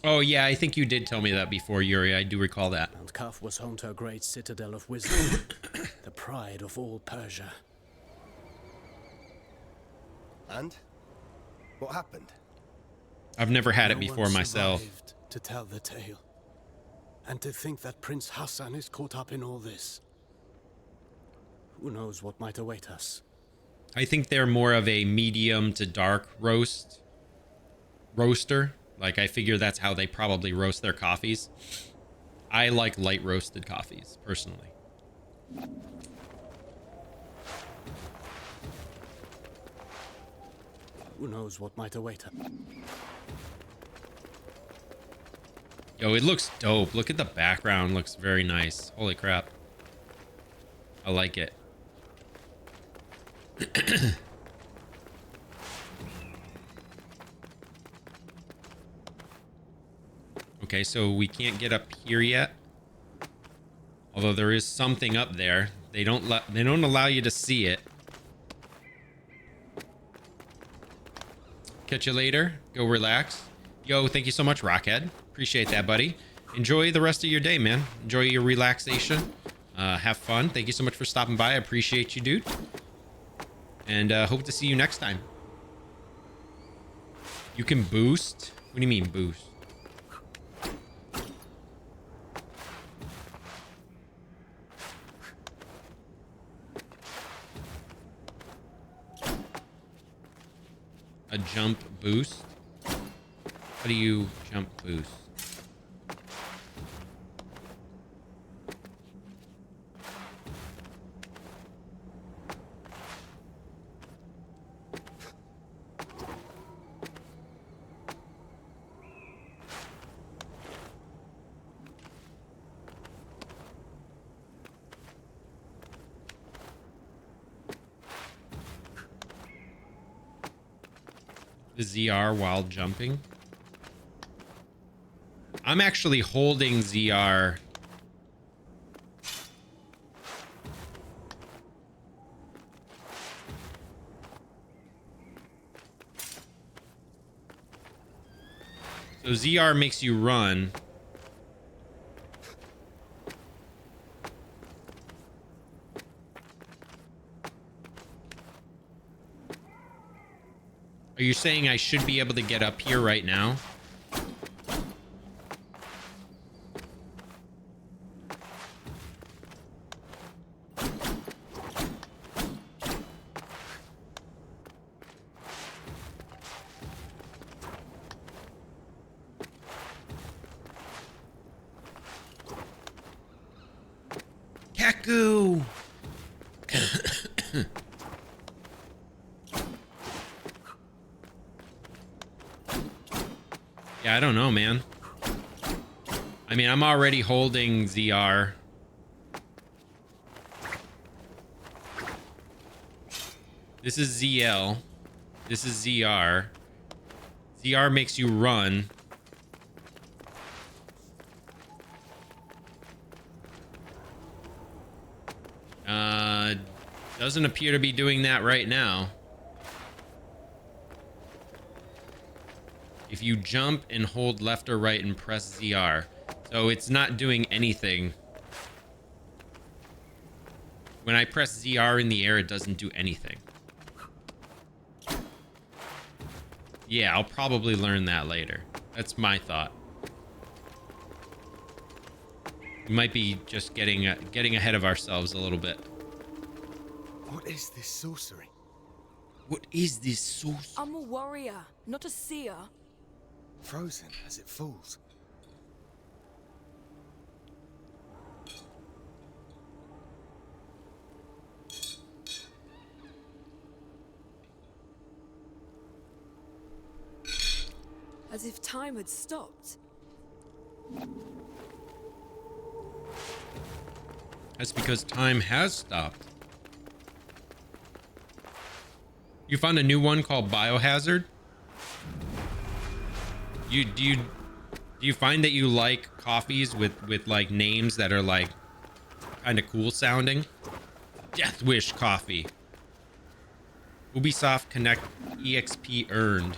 Oh yeah, I think you did tell me that before, Yuri. I do recall that. Mount Kaf was home to a great citadel of wisdom, the pride of all Persia. And? What happened? I've never had it before myself. To tell the tale. And to think that Prince Hassan is caught up in all this. Who knows what might await us? I think they're more of a medium to dark roaster. Like, I figure that's how they probably roast their coffees. I like light roasted coffees, personally. Who knows what might await us? Yo, it looks dope. Look at the background. Looks very nice. Holy crap. I like it. Okay, so we can't get up here yet. Although there is something up there. They don't allow you to see it. Catch you later. Go relax. Yo, thank you so much, Rockhead. Appreciate that, buddy. Enjoy the rest of your day, man. Enjoy your relaxation. Have fun. Thank you so much for stopping by. I appreciate you, dude. And hope to see you next time. You can boost? What do you mean boost? A jump boost? How do you jump boost? The ZR while jumping. I'm actually holding ZR. So ZR makes you run. Are you saying I should be able to get up here right now? Kaku! Yeah, I don't know, man. I mean, I'm already holding ZR. This is ZL. This is ZR. ZR makes you run. Doesn't appear to be doing that right now. if you jump and hold left or right and press ZR. So it's not doing anything. When I press ZR in the air, it doesn't do anything. Yeah, I'll probably learn that later. That's my thought. We might be just getting ahead of ourselves a little bit. What is this sorcery? What is this sorcery? I'm a warrior, not a seer. Frozen as it falls. As if time had stopped. That's because time has stopped. You found a new one called Biohazard? Do you find that you like coffees with like names that are like kind of cool sounding? Death Wish coffee. Ubisoft Connect EXP earned.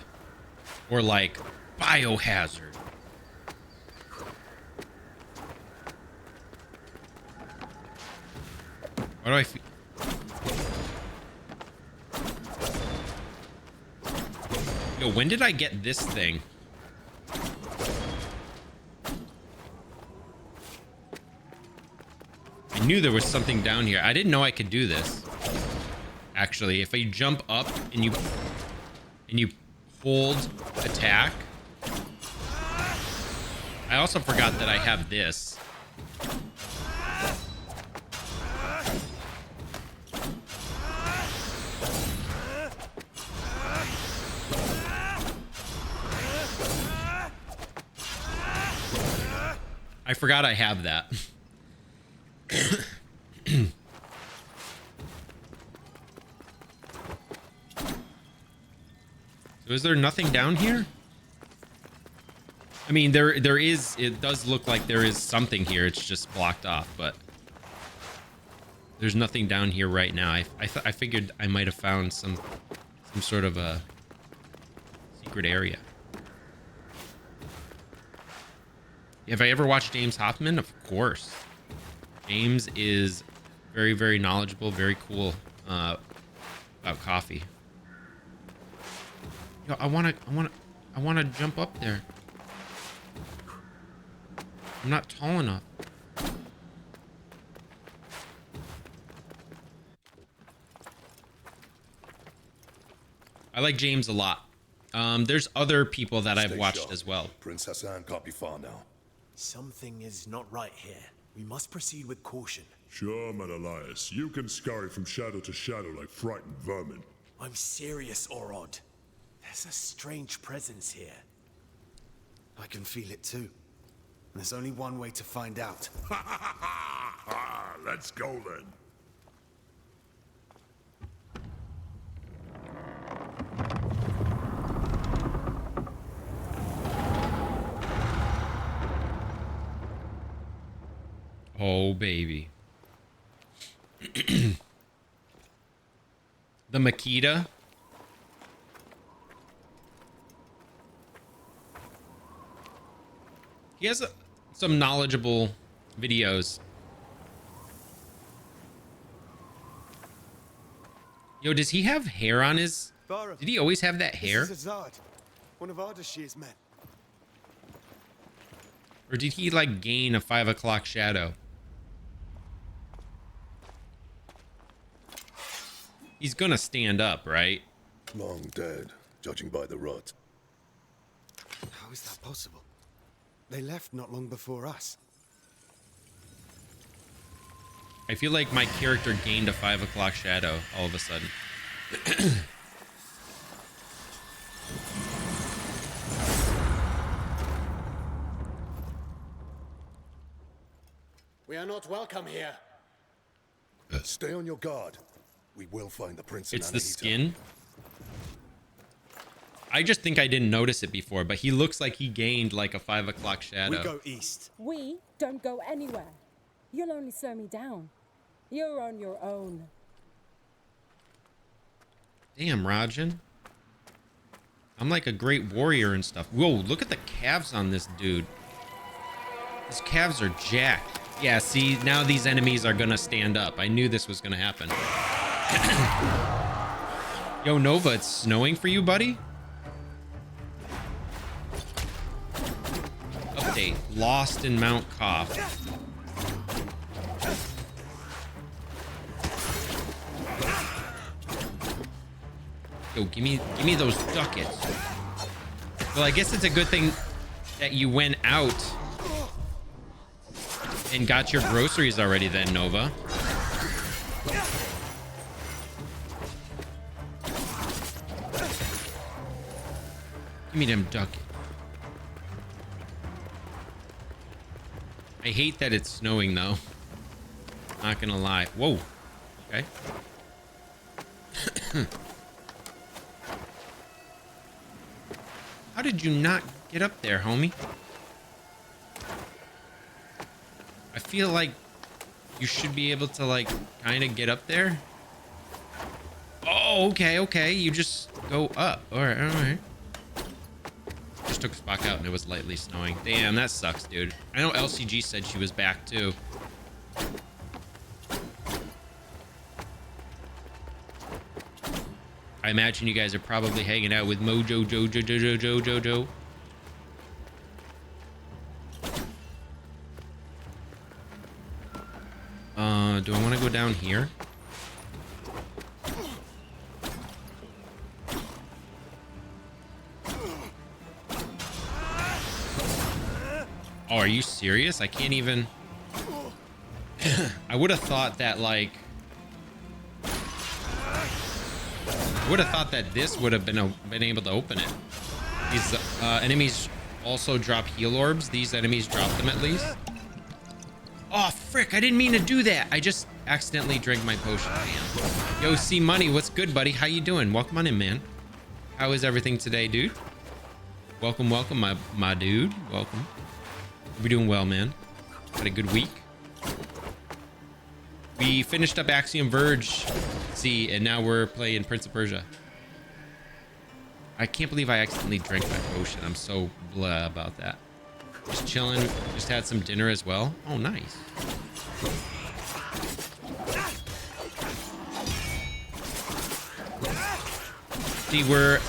Or like Biohazard. Why do I feel? Yo, when did I get this thing? I knew there was something down here. I didn't know I could do this. Actually, if you jump up and you hold attack. I also forgot that I have this. I forgot I have that. So is there nothing down here? I mean, there is, it does look like there is something here. It's just blocked off, but there's nothing down here right now. I figured I might have found some sort of a secret area. Have I ever watched James Hoffman? Of course. James is very, very knowledgeable, very cool about coffee. Yo, I wanna jump up there. I'm not tall enough. I like James a lot. There's other people that I've watched sharp. as well. Prince Hassan can't be far now. Something is not right here. We must proceed with caution. Sure, Menelaus. You can scurry from shadow to shadow like frightened vermin. I'm serious, Orod. There's a strange presence here. I can feel it too. There's only one way to find out. Let's go then. Oh, baby. The Makita. He has some knowledgeable videos. Yo, does he have hair on his... Did he always have that hair? This is Azad, one of Ardashir's men. Or did he, like, gain a 5 o'clock shadow? He's gonna stand up, right? Long dead, judging by the rot. How is that possible? They left not long before us. I feel like my character gained a 5 o'clock shadow all of a sudden. We are not welcome here. Stay on your guard. We will find the prince. It's the skin. I just think I didn't notice it before, but he looks like he gained like a 5 o'clock shadow. We go east. We don't go anywhere. You'll only slow me down. You're on your own. Damn, Rajan. I'm like a great warrior and stuff. Whoa, look at the calves on this dude. His calves are jacked. Yeah, see, now these enemies are gonna stand up. I knew this was gonna happen. Yo, Nova, it's snowing for you, buddy? Update. Lost in Mount Koth. Yo, give me those ducats. Well, I guess it's a good thing that you went out and got your groceries already then, Nova. Give me them ducats. I hate that it's snowing though. Not gonna lie. Whoa. Okay. How did you not get up there, homie? I feel like you should be able to, like, kind of get up there. Oh, okay. You just go up. All right. Just took Spock out and it was lightly snowing. Damn, that sucks, dude. I know LCG said she was back, too. I imagine you guys are probably hanging out with Mojo Jojo. Do I want to go down here? Oh, are you serious? I can't even... I would have thought that, like... I would have thought that this would have been able to open it. These enemies also drop heal orbs. These enemies drop them at least. Oh, frick. I didn't mean to do that. I just accidentally drank my potion. Damn. Yo, C Money, what's good, buddy? How you doing? Welcome on in, man. How is everything today, dude? Welcome, my dude. Welcome. Hope you're doing well, man. Had a good week. We finished up Axiom Verge, see, and now we're playing Prince of Persia. I can't believe I accidentally drank my potion. I'm so blah about that. Just chilling. Just had some dinner as well. Oh, nice. See, we're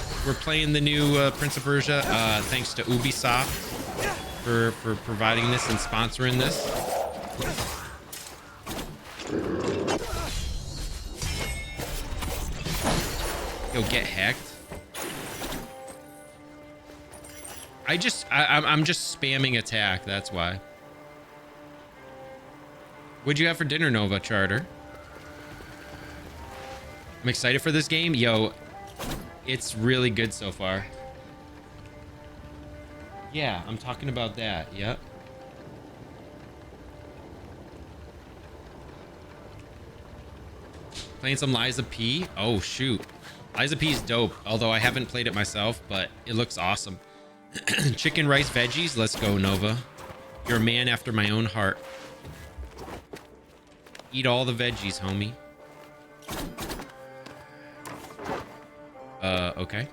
playing the new Prince of Persia. Thanks to Ubisoft for providing this and sponsoring this. Yo, get hacked. I'm just spamming attack, that's why. What'd you have for dinner, Nova Charter? I'm excited for this game. Yo, it's really good so far. Yeah, I'm talking about that. Yep. Playing some Liza P. Oh, shoot. Liza P is dope, although I haven't played it myself, but it looks awesome. Chicken, rice, veggies. Let's go, Nova. You're a man after my own heart. Eat all the veggies, homie. Okay.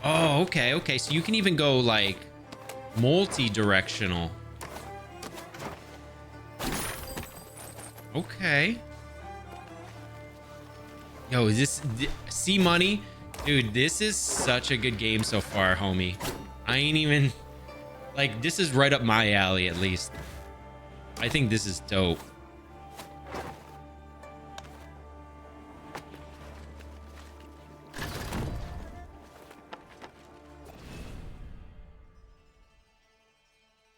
Oh, okay. So you can even go, like, multi-directional. Okay. Yo, is this C Money? Dude, this is such a good game so far, homie. I ain't even... Like, this is right up my alley, at least. I think this is dope.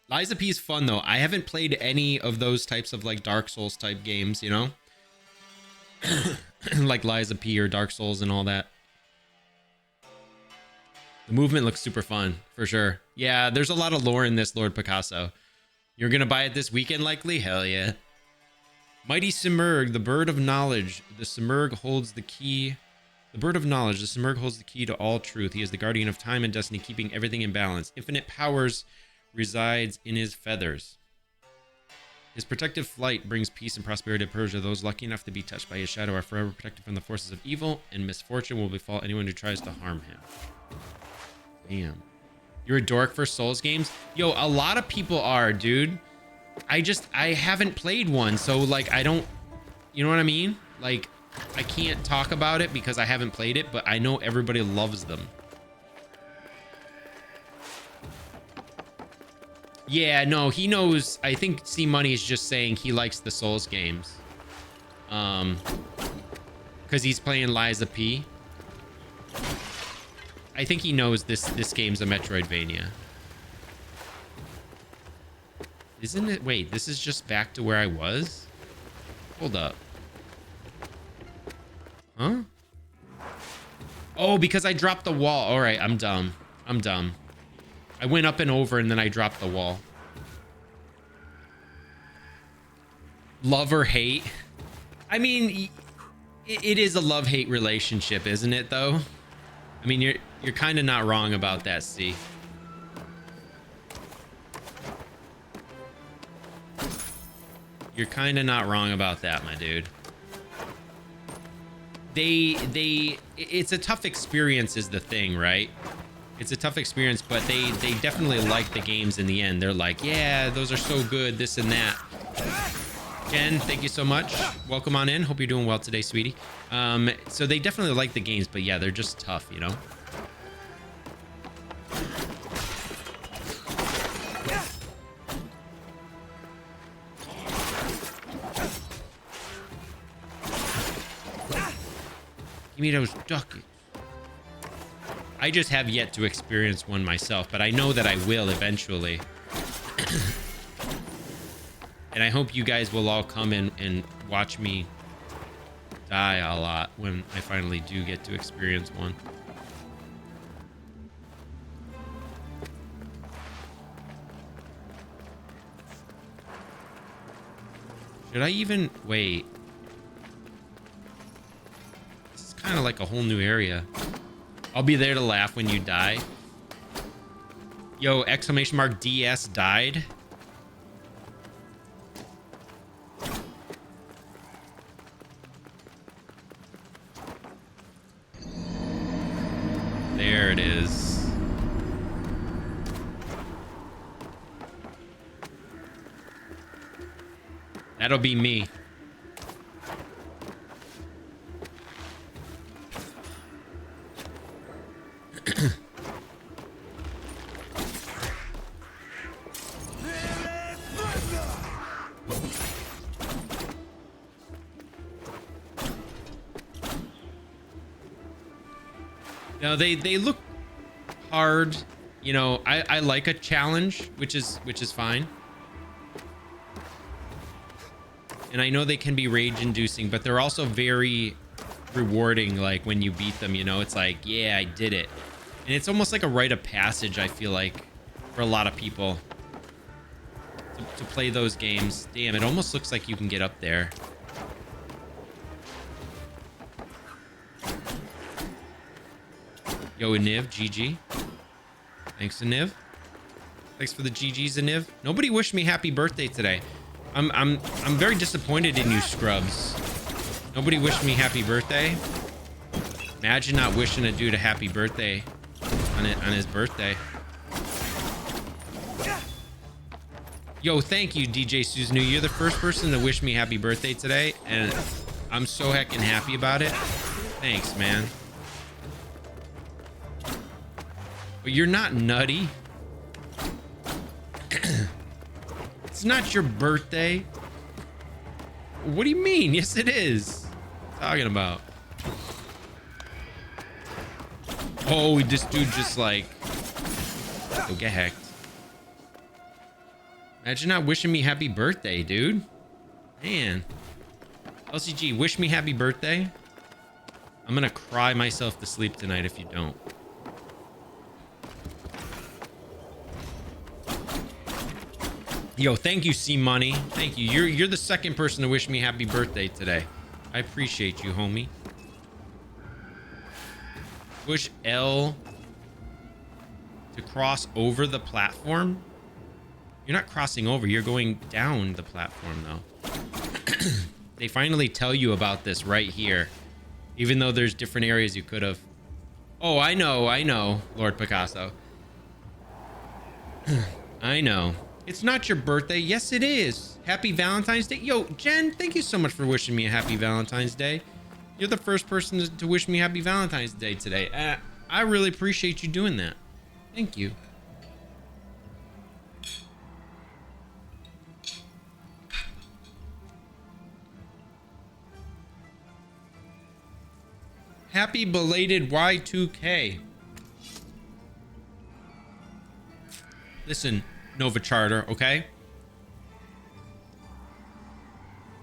Liza P is fun, though. I haven't played any of those types of, like, Dark Souls type games, you know? Like Liza P or Dark Souls and all that. The movement looks super fun, for sure. Yeah, there's a lot of lore in this, Lord Picasso. You're gonna buy it this weekend, likely? Hell yeah. Mighty Simurgh, the bird of knowledge. The Simurgh holds the key. The bird of knowledge. The Simurgh holds the key to all truth. He is the guardian of time and destiny, keeping everything in balance. Infinite powers resides in his feathers. His protective flight brings peace and prosperity to Persia. Those lucky enough to be touched by his shadow are forever protected from the forces of evil, and misfortune will befall anyone who tries to harm him. Damn. You're a dork for Souls games? Yo, a lot of people are, dude. I haven't played one, so like I don't, you know what I mean? Like I can't talk about it because I haven't played it, but I know everybody loves them. Yeah, no, he knows. I think C Money is just saying he likes the Souls games. Because he's playing Liza P. I think he knows this game's a Metroidvania. Isn't it? Wait, this is just back to where I was? Hold up. Huh? Oh, because I dropped the wall. All right, I'm dumb. I'm dumb. I went up and over and then I dropped the wall. Love or hate? I mean, it is a love-hate relationship, isn't it though? I mean, you're kind of not wrong about that, C. You're kind of not wrong about that, my dude. It's a tough experience is the thing, right? It's a tough experience, but they definitely like the games in the end. They're like, yeah, those are so good, this and that. Jen, thank you so much. Welcome on in. Hope you're doing well today, sweetie. So they definitely like the games, but yeah, they're just tough, you know? Give me those ducats. I just have yet to experience one myself, but I know that I will eventually. And I hope you guys will all come in and watch me die a lot when I finally do get to experience one. Should I even wait? This is kind of like a whole new area. I'll be there to laugh when you die. Yo, exclamation mark DS died. There it is. That'll be me. No, they look hard. You know, I like a challenge, which is fine. And I know they can be rage inducing, but they're also very rewarding. Like when you beat them, you know, it's like, yeah, I did it. And it's almost like a rite of passage, I feel like, for a lot of people to play those games. Damn, it almost looks like you can get up there. Yo, Niv, GG. Thanks to Niv. Thanks for the GGs, Niv. Nobody wished me happy birthday today. I'm very disappointed in you, scrubs. Nobody wished me happy birthday. Imagine not wishing a dude a happy birthday on his birthday. Yo, thank you, DJ Suznu. You're the first person to wish me happy birthday today, and I'm so heckin' happy about it. Thanks, man. But you're not nutty. It's not your birthday. What do you mean? Yes, it is. What are you talking about? Oh, this dude just like... Oh, get hacked. Imagine not wishing me happy birthday, dude. Man. LCG, wish me happy birthday. I'm gonna cry myself to sleep tonight if you don't. Yo, thank you, C Money. Thank you. You're the second person to wish me happy birthday today. I appreciate you, homie. Push L to cross over the platform. You're not crossing over. You're going down the platform, though. They finally tell you about this right here. Even though there's different areas you could have. Oh, I know, Lord Picasso. I know. It's not your birthday. Yes, it is. Happy Valentine's Day. Yo, Jen, thank you so much for wishing me a happy Valentine's Day. You're the first person to wish me happy Valentine's Day today. I really appreciate you doing that. Thank you. Happy belated Y2K. Listen, Nova Charter, okay?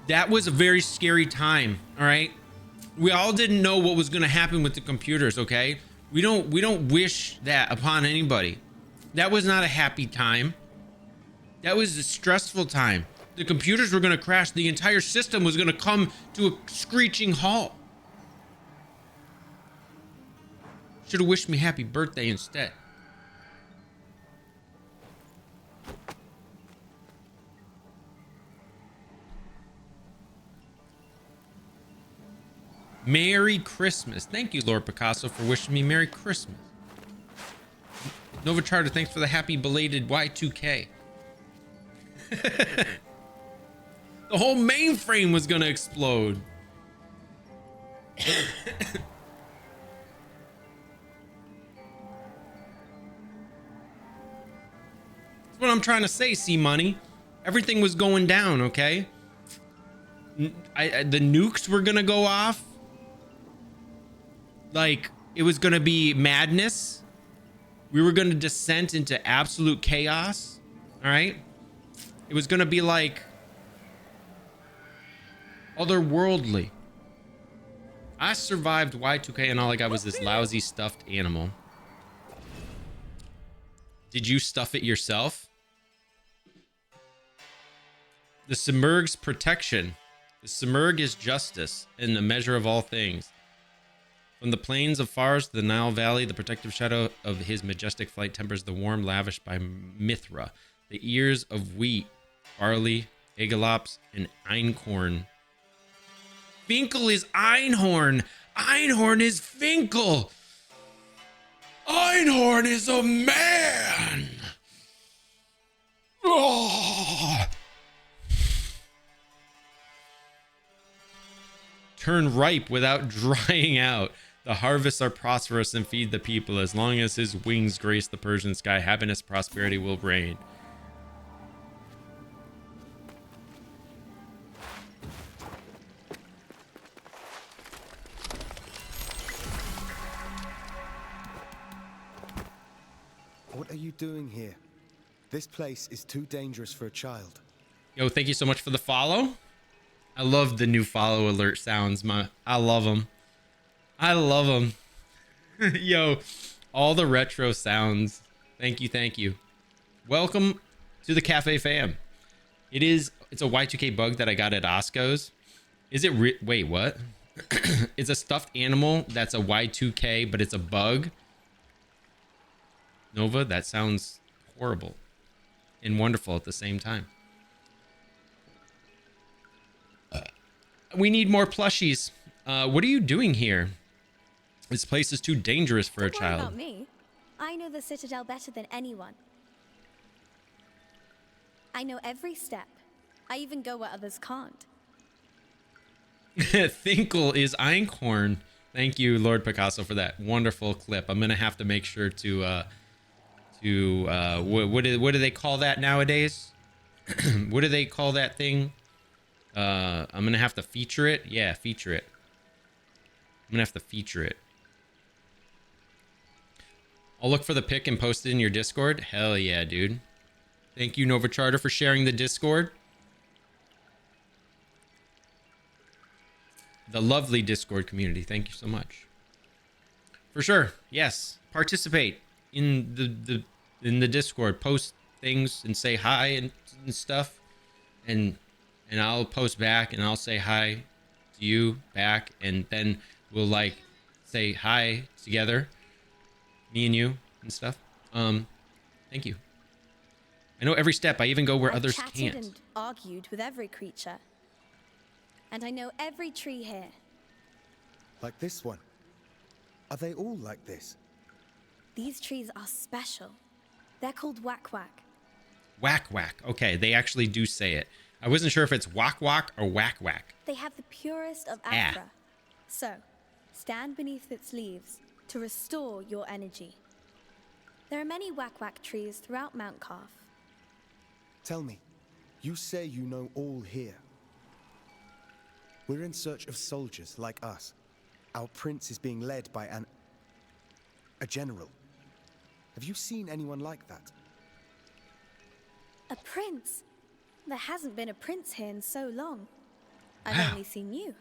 That was a very scary time, all right? We all didn't know what was going to happen with the computers, okay? We don't wish that upon anybody. That was not a happy time. That was a stressful time. The computers were going to crash. The entire system was going to come to a screeching halt. Should have wished me happy birthday instead. Merry Christmas. Thank you, Lord Picasso, for wishing me Merry Christmas. Nova Charter, thanks for the happy belated Y2K. The whole mainframe was gonna explode. That's what I'm trying to say, C-Money. Everything was going down, okay? The nukes were gonna go off. Like, it was gonna be madness. We were gonna descend into absolute chaos. All right? It was gonna be like otherworldly. I survived Y2K and all I got was this lousy stuffed animal. Did you stuff it yourself? The Simurg's protection. The Simurg is justice and the measure of all things. From the plains of Fars to the Nile Valley, the protective shadow of his majestic flight tempers the warm lavished by Mithra. The ears of wheat, barley, egalops, and einkorn. Finkel is Einhorn. Einhorn is Finkel. Einhorn is a man. Oh. Turn ripe without drying out. The harvests are prosperous and feed the people. As long as his wings grace the Persian sky, happiness, prosperity will reign. What are you doing here? This place is too dangerous for a child. Yo, thank you so much for the follow. I love the new follow alert sounds. I love them. I love them. Yo, all the retro sounds. Thank you, thank you. Welcome to the Cafe Fam. It's a Y2K bug that I got at Osco's. Is it wait, what? It's a stuffed animal that's a Y2K, but it's a bug. Nova, that sounds horrible and wonderful at the same time. We need more plushies. What are you doing here? This place is too dangerous for a Don't worry child. about me. I know the Citadel better than anyone. I know every step. I even go where others can't. Finkel is Einkorn. Thank you, Lord Picasso, for that wonderful clip. I'm gonna have to make sure to what do they call that nowadays? What do they call that thing? I'm gonna have to feature it. Yeah, feature it. I'm gonna have to feature it. I'll look for the pic and post it in your Discord. Hell yeah, dude. Thank you, Nova Charter, for sharing the Discord. The lovely Discord community. Thank you so much. For sure. Yes. Participate in the Discord. Post things and say hi and stuff. And I'll post back and I'll say hi to you back, and then we'll like say hi together, me and you and stuff. Thank you. I know every step. I even go where I've others chatted can't. and argued with every creature. And I know every tree here. Like this one. Are they all like this? These trees are special. They're called Whack Whack. Whack Whack. Okay, they actually do say it. I wasn't sure if it's Whack Whack or Whack Whack. They have the purest of Ah. Afra. So, stand beneath its leaves to restore your energy. There are many Whack Whack trees throughout Mount Calf. Tell me, you say you know all here. We're in search of soldiers like us. Our prince is being led by a general. Have you seen anyone like that? A prince? There hasn't been a prince here in so long. I've Wow. only seen you.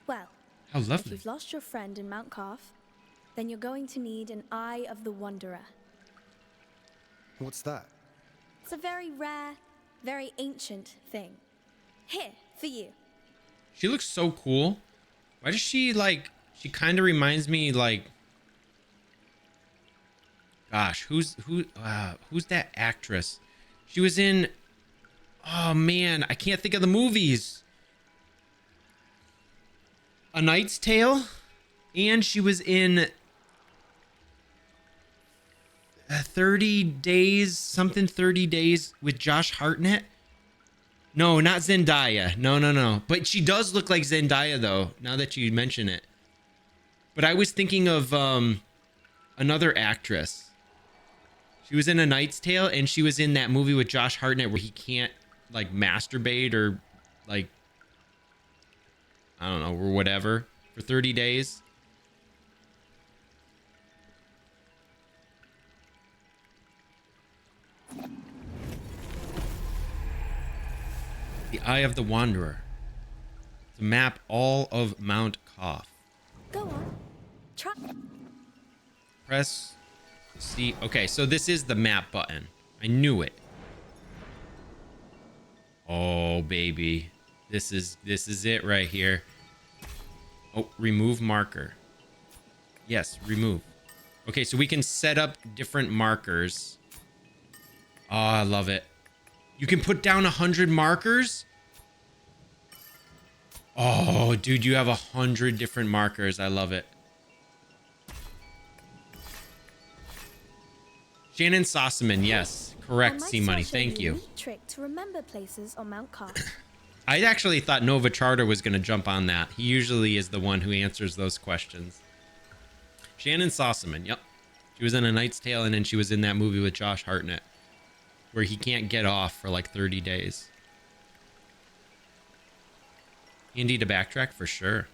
Well, How if lovely. you've lost your friend in Mount Calf, then you're going to need an Eye of the Wanderer. What's that? It's a very rare, very ancient thing. Here, for you. She looks so cool. Why does she like, she kind of reminds me like, gosh, who's that actress? She was in, oh man, I can't think of the movies. A Knight's Tale, and she was in 30 Days, something 30 Days with Josh Hartnett. No, not Zendaya. No. But she does look like Zendaya though, now that you mention it. But I was thinking of another actress. She was in A Knight's Tale, and she was in that movie with Josh Hartnett where he can't like masturbate or like, I don't know, or whatever for 30 days. The Eye of the Wanderer. To map all of Mount Calf. Go on. Try. Press C. Okay, so this is the map button. I knew it. Oh, baby. This is it right here. Oh, remove marker. Yes, remove. Okay, so we can set up different markers. Oh, I love it. You can put down 100 markers? Oh, dude, you have 100 different markers. I love it. Shannon Sossaman, yes. Correct, C Money. Thank you. Trick to remember places on Mount Calf. I actually thought Nova Charter was going to jump on that. He usually is the one who answers those questions. Shannon Sossaman, yep. She was in A Knight's Tale, and then she was in that movie with Josh Hartnett where he can't get off for like 30 days. Handy to backtrack for sure.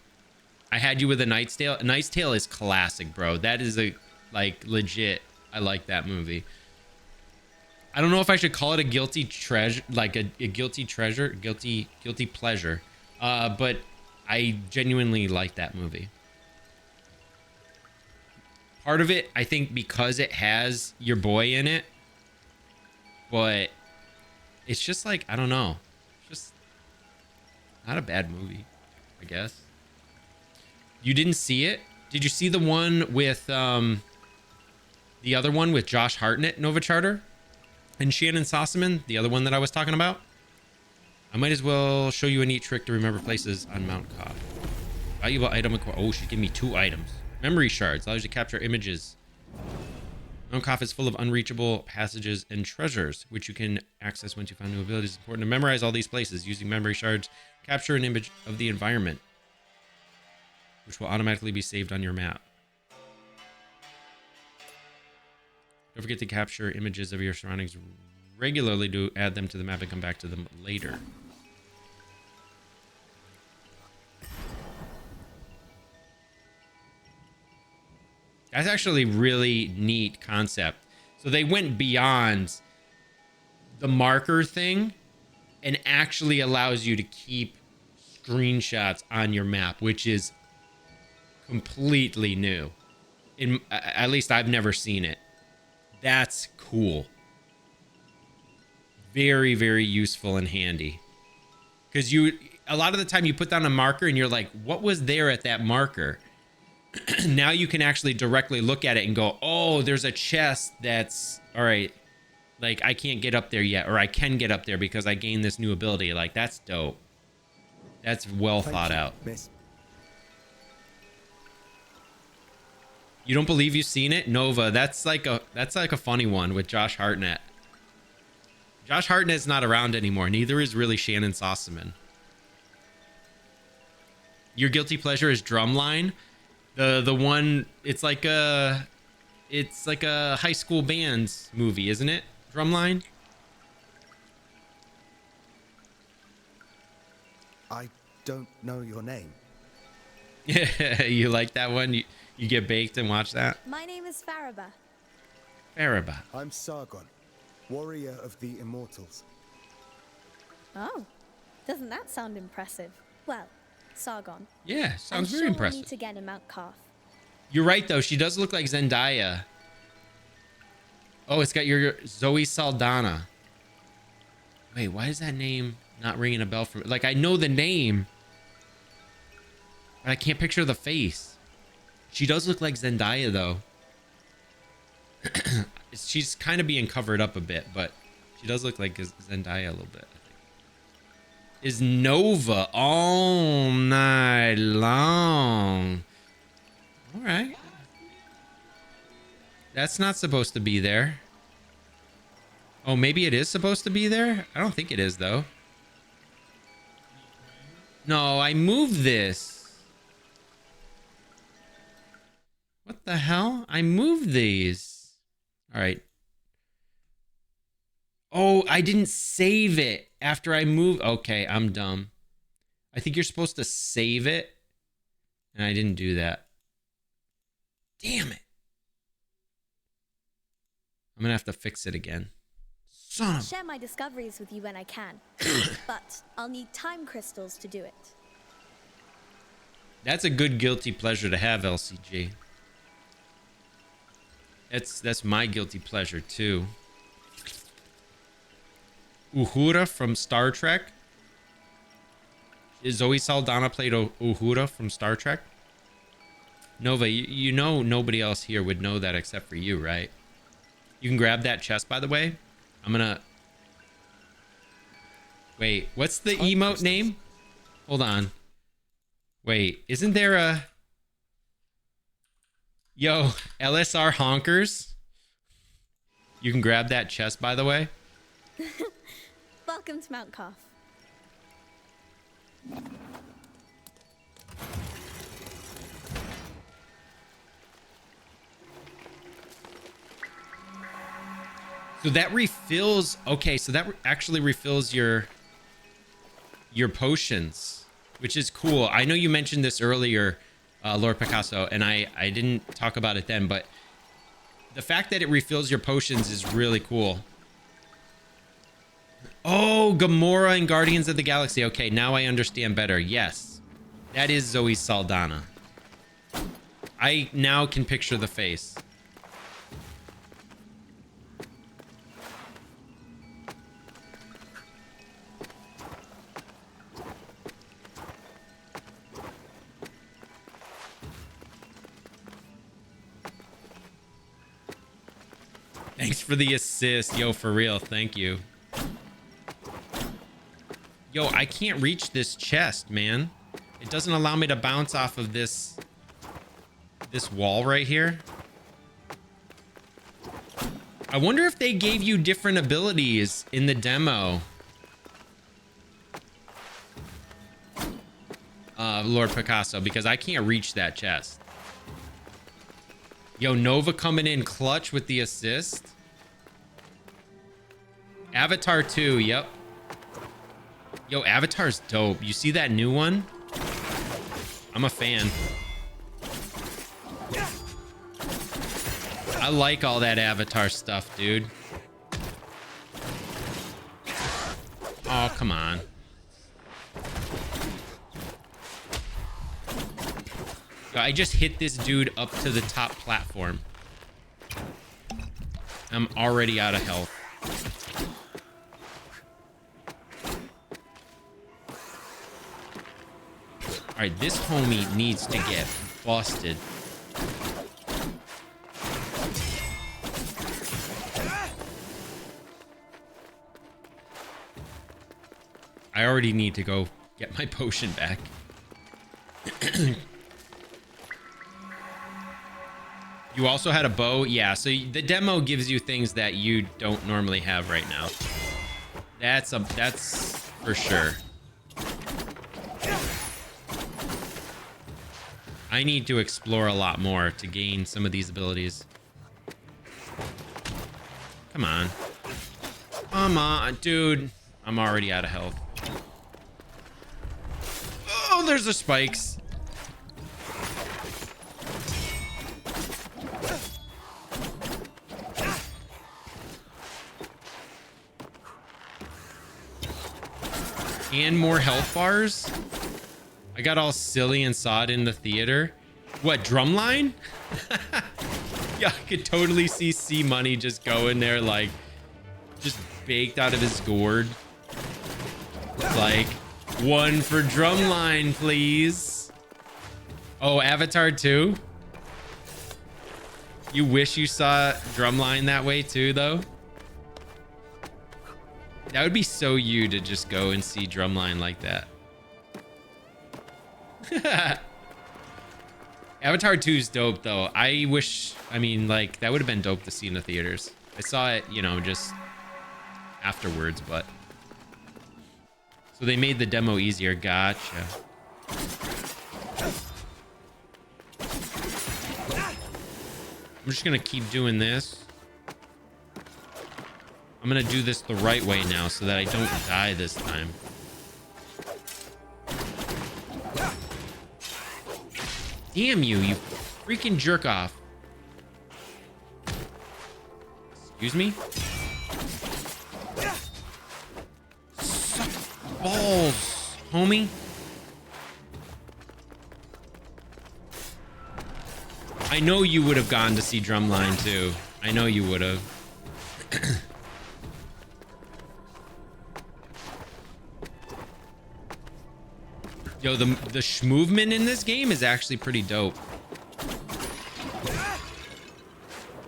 I had you with A Knight's Tale. A Knight's Tale is classic, bro. That is a like legit. I like that movie. I don't know if I should call it a guilty treasure, like a guilty treasure, guilty pleasure. But I genuinely like that movie. Part of it, I think, because it has your boy in it. But it's just like, I don't know. It's just not a bad movie, I guess. You didn't see it? Did you see the one with the other one with Josh Hartnett, Nova Charter? And Shannon Sossaman, the other one that I was talking about? I might as well show you a neat trick to remember places on Mount Calf. Valuable item. Oh, she's giving me 2 items. Memory shards. Allows you to capture images. Mount Calf is full of unreachable passages and treasures, which you can access once you find new abilities. It's important to memorize all these places. Using memory shards, capture an image of the environment, which will automatically be saved on your map. Don't forget to capture images of your surroundings regularly to add them to the map and come back to them later. That's actually really neat concept. So they went beyond the marker thing and actually allows you to keep screenshots on your map, which is completely new. At least I've never seen it. That's cool. Very, very useful and handy. Because a lot of the time you put down a marker and you're like, what was there at that marker? Now you can actually directly look at it and go, oh, there's a chest that's, all right, Like, I can't get up there yet, or I can get up there because I gained this new ability. Like, that's dope. That's well thought out. Miss. You don't believe you've seen it? Nova, that's like a funny one with Josh Hartnett. Josh Hartnett's not around anymore. Neither is really Shannon Sossaman. Your guilty pleasure is Drumline. The one, it's like a high school bands movie, isn't it? Drumline? I don't know your name. Yeah, you like that one? You get baked and watch that? My name is Faraba. Faraba. I'm Sargon, warrior of the Immortals. Oh, doesn't that sound impressive? Well, Sargon. Yeah, sounds very We'll impressive. meet again in Mount Carth. You're right, though. She does look like Zendaya. Oh, it's got your Zoe Saldana. Wait, why is that name not ringing a bell for me? Like, I know the name, but I can't picture the face. She does look like Zendaya, though. She's kind of being covered up a bit, but she does look like Zendaya a little bit, I think. Is Nova all night long. All right. That's not supposed to be there. Oh, maybe it is supposed to be there? I don't think it is, though. No, I moved this. What the hell? I moved these. All right. Oh, I didn't save it after I moved. Okay, I'm dumb. I think you're supposed to save it, and I didn't do that. Damn it. I'm gonna have to fix it again. Son I'll of... share my discoveries with you when I can, but I'll need time crystals to do it. That's a good guilty pleasure to have, LCG. That's my guilty pleasure too. Uhura from Star Trek. Is Zoe Saldana played Uhura from Star Trek? Nova, you know nobody else here would know that except for you, right? You can grab that chest, by the way. I'm gonna... Wait, what's the emote name? Hold on. Wait, isn't there a... Yo, LSR Honkers? You can grab that chest, by the way. Welcome to Mount Carth. So that refills... Okay, so that actually refills your potions, which is cool. I know you mentioned this earlier, Lord Picasso, and I didn't talk about it then, but the fact that it refills your potions is really cool. Oh, Gamora and Guardians of the Galaxy. Okay, now I understand better. Yes, that is Zoe Saldana. I now can picture the face. Thanks for the assist. Yo, for real. Thank you. Yo, I can't reach this chest, man. It doesn't allow me to bounce off of this wall right here. I wonder if they gave you different abilities in the demo. Lord Picasso, because I can't reach that chest. Yo, Nova coming in clutch with the assist. Avatar 2, yep. Yo, Avatar's dope. You see that new one? I'm a fan. I like all that Avatar stuff, dude. Oh, come on. Yo, I just hit this dude up to the top platform. I'm already out of health. All right, this homie needs to get busted. I already need to go get my potion back. You also had a bow? Yeah, so the demo gives you things that you don't normally have right now. That's for sure. I need to explore a lot more to gain some of these abilities. Come on. Come on, dude. I'm already out of health. Oh, there's the spikes. And more health bars. I got all silly and saw it in the theater. What, drumline? Yeah, I could totally see C-Money just going there like just baked out of his gourd. Like, one for drumline, please. Oh, Avatar 2? You wish you saw drumline that way too, though? That would be so you to just go and see drumline like that. Avatar 2 is dope, though. I mean, like, that would have been dope to see in the theaters. I saw it, you know, just afterwards, but... So they made the demo easier. Gotcha. I'm just gonna keep doing this. I'm gonna do this the right way now so that I don't die this time. Damn you, you freaking jerk off. Excuse me? Suck balls, homie. I know you would have gone to see drumline too. I know you would have. Yo, the movement in this game is actually pretty dope.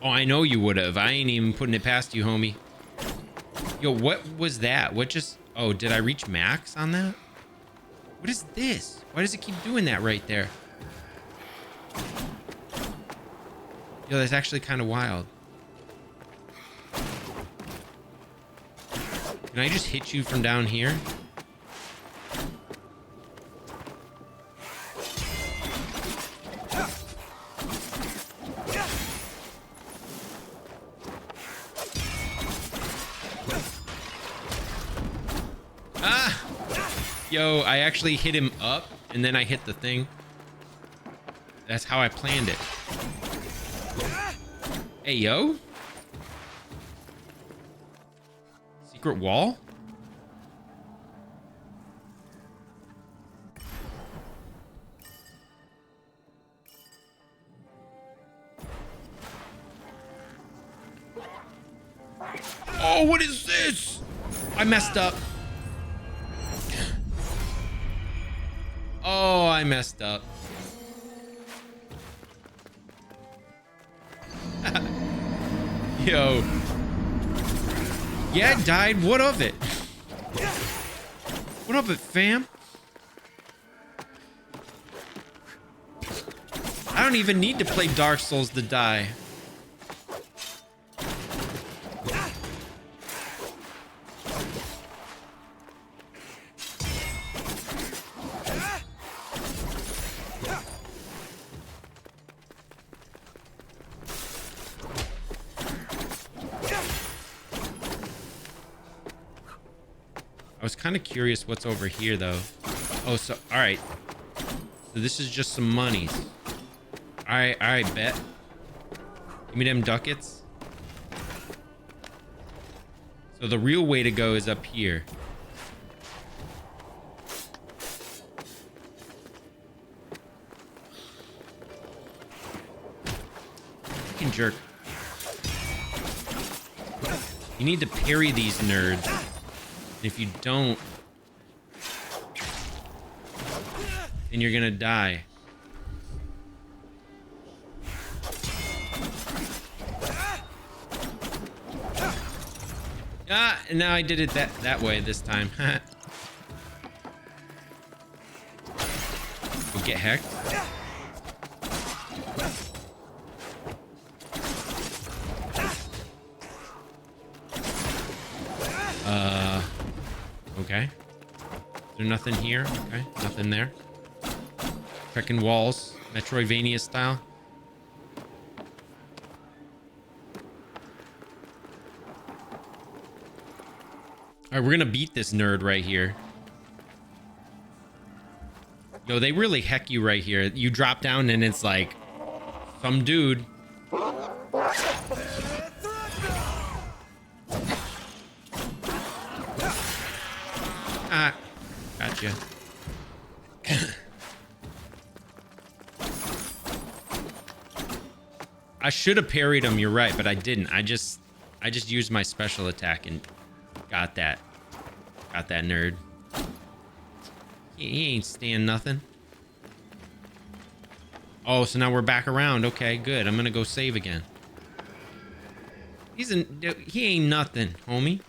Oh, I know you would have. I ain't even putting it past you, homie. Yo, what was that? What just... Oh, did I reach max on that? What is this? Why does it keep doing that right there? Yo, that's actually kind of wild. Can I just hit you from down here? Yo, I actually hit him up and then I hit the thing. That's how I planned it. Hey, yo. Secret wall? Oh, what is this? I messed up. Oh, I messed up. Yo. Yeah, it died. What of it? What of it, fam? I don't even need to play Dark Souls to die. I was kind of curious what's over here, though. Oh, so, all right. So this is just some monies. All right, bet. Give me them ducats. So the real way to go is up here. Fucking jerk. You need to parry these nerds. If you don't, then you're gonna die. Ah, and now I did it that way this time. Go get hecked. Okay. Is there nothing here? Okay, nothing there. Checking walls, Metroidvania style. All right, we're gonna beat this nerd right here. Yo, they really heck you right here. You drop down and it's like some dude. Ah, gotcha. I should have parried him, you're right, but I didn't. I just used my special attack and got that nerd. He ain't staying nothing. Oh, so now we're back around. Okay, good. I'm gonna go save again. He ain't nothing, homie.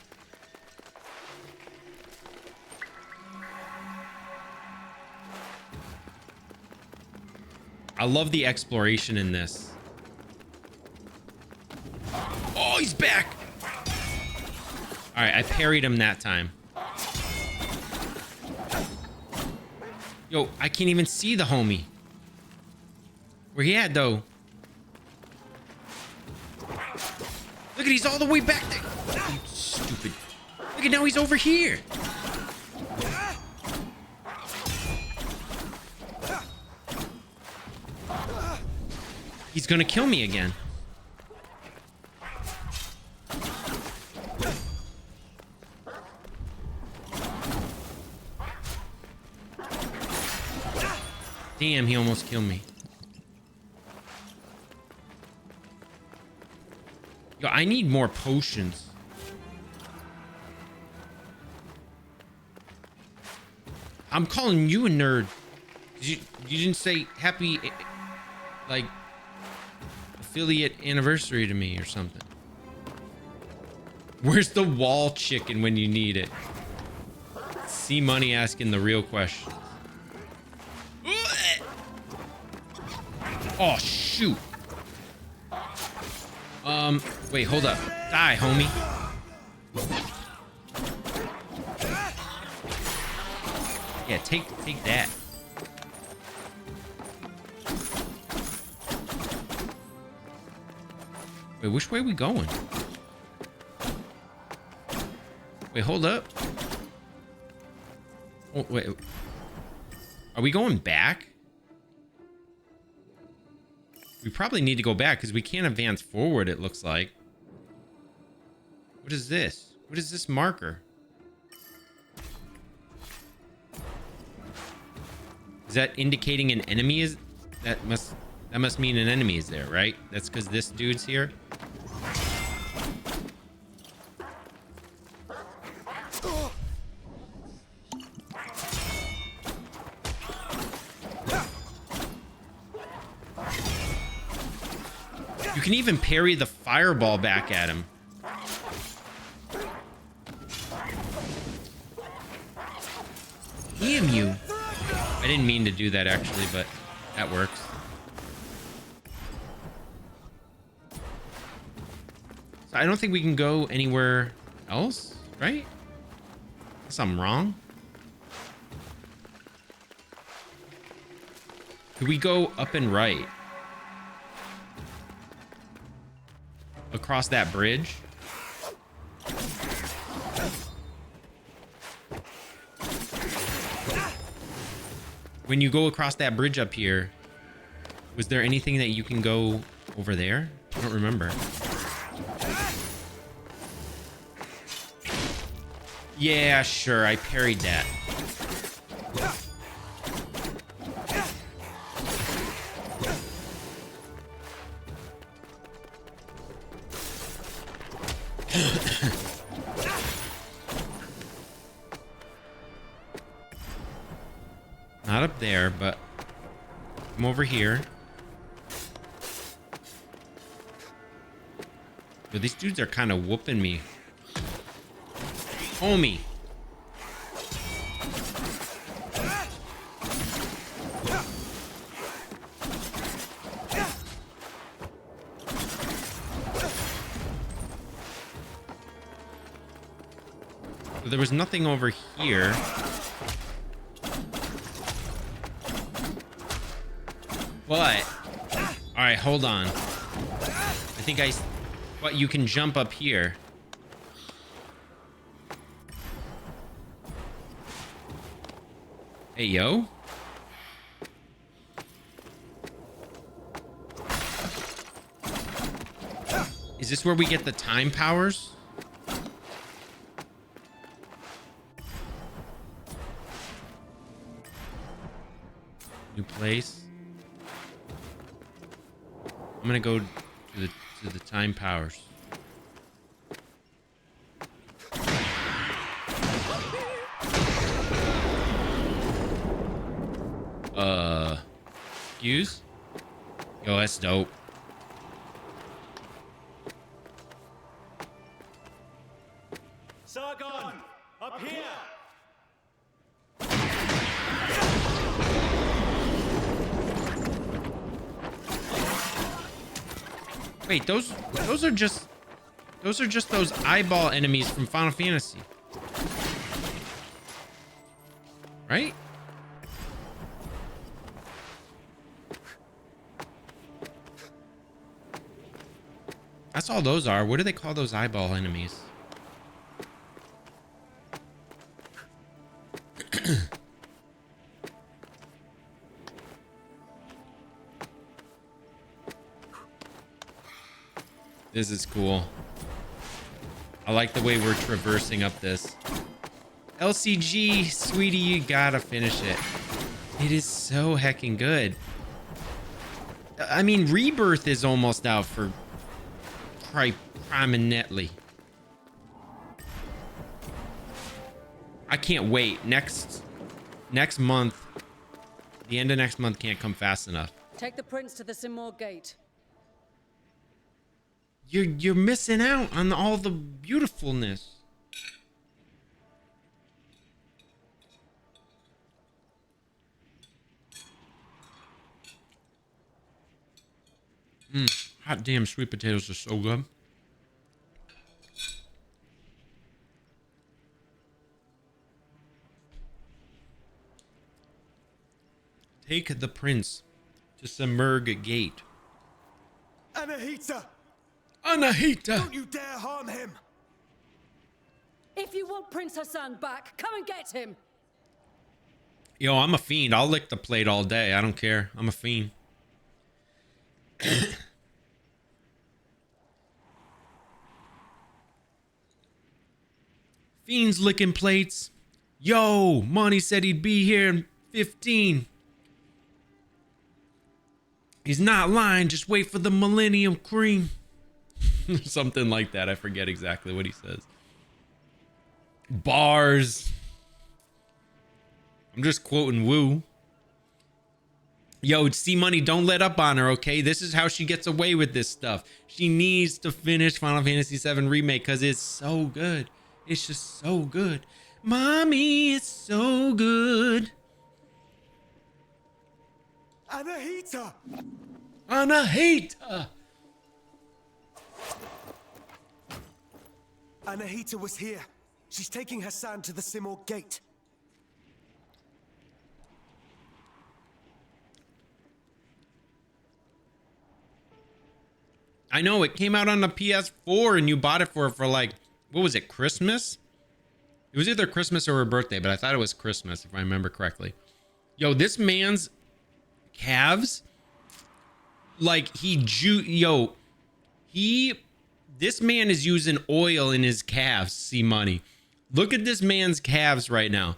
I love the exploration in this. Oh, he's back. All right, I parried him that time. Yo, I can't even see the homie. Where he at, though? Look at, he's all the way back there. You stupid. Look at, now he's over here. He's gonna kill me again. Damn, he almost killed me. Yo, I need more potions. I'm calling you a nerd. You didn't say happy, like, affiliate anniversary to me or something. Where's the wall chicken when you need it? See money asking the real question. Oh, shoot. Wait, hold up. Die, homie. Yeah, take that. Wait, which way are we going? Wait, hold up. Oh, wait. Are we going back? We probably need to go back because we can't advance forward, it looks like. What is this? What is this marker? Is that indicating an enemy is... That must mean an enemy is there, right? That's because this dude's here. You can even parry the fireball back at him. Damn you. I didn't mean to do that actually, but that works. So I don't think we can go anywhere else, right? Unless I'm wrong. Could we go up and right? Across that bridge? When you go across that bridge up here, was there anything that you can go over there? I don't remember. Yeah, sure, I parried that. Not up there, but I'm over here. But these dudes are kind of whooping me. So there was nothing over here. But, all right, hold on. I think but you can jump up here. Hey, yo. Is this where we get the time powers? New place. I'm gonna go to the time powers. Excuse? Yo, that's dope. Sargon, up here. Wait, those are just those eyeball enemies from Final Fantasy. Right? That's all those are. What do they call those eyeball enemies? This is cool. I like the way we're traversing up this. LCG, sweetie, you gotta finish it. It is so heckin' good. I mean, Rebirth is almost out for prominently. I can't wait. Next month, the end of next month can't come fast enough. Take the prince to the Simor Gate. You're missing out on all the beautifulness. Hot damn, sweet potatoes are so good. Take the prince to Simurg Gate. Anahita! Anahita! Don't you dare harm him! If you want Prince Hassan back, come and get him. Yo, I'm a fiend. I'll lick the plate all day. I don't care. I'm a fiend. Fiends licking plates. Yo, Monty said he'd be here in 15. He's not lying. Just wait for the Millennium Cream. Something like that. I forget exactly what he says. Bars. I'm just quoting Woo. Yo, C Money, don't let up on her, okay? This is how she gets away with this stuff. She needs to finish Final Fantasy VII Remake because it's so good. It's just so good. Mommy, it's so good. Anahita! Anahita! Anahita was here. She's taking Hassan to the Simor Gate. I know, it came out on the PS4 and you bought it for like, what was it, Christmas? It was either Christmas or her birthday, but I thought it was Christmas, if I remember correctly. Yo, this man's calves, like this man is using oil in his calves, see money. Look at this man's calves right now.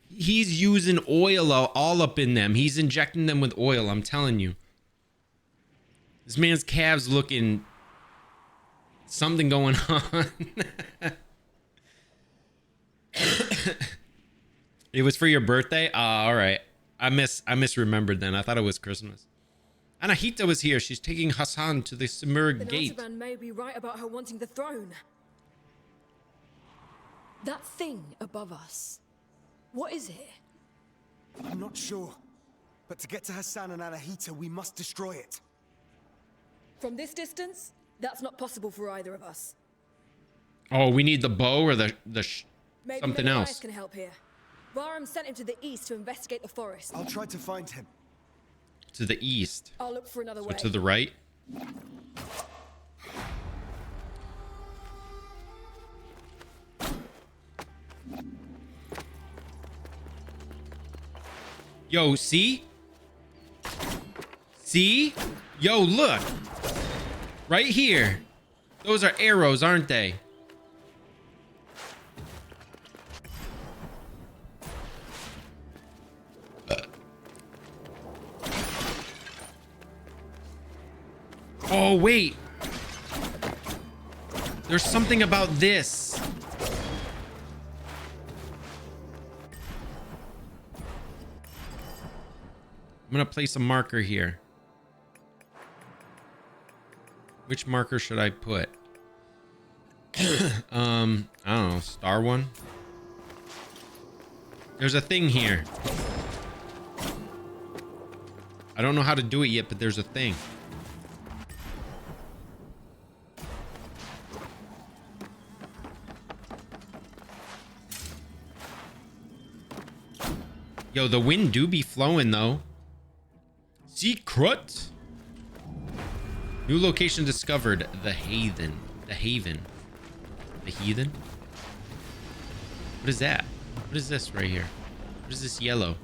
He's using oil all up in them. He's injecting them with oil, I'm telling you. This man's calves looking something going on. It was for your birthday? All right. I misremembered then. I thought it was Christmas. Anahita was here. She's taking Hassan to the Simurg Gate. The may be right about her wanting the throne. That thing above us. What is it? I'm not sure. But to get to Hassan and Anahita, we must destroy it. From this distance, that's not possible for either of us. Oh, we need the bow or Maybe something Menelaus else. can help here. Varum sent him to the east to investigate the forest. I'll try to find him. To the east. I'll look for another So way. to the right. Yo, see? See? Yo, look. Right here. Those are arrows, aren't they? Oh, wait. There's something about this. I'm gonna place a marker here. Which marker should I put? I don't know, star one? There's a thing here. I don't know how to do it yet, but there's a thing. Yo, the wind do be flowing though. Secret. New location discovered. The Haven. The Haven. The Heathen? What is that? What is this right here? What is this yellow?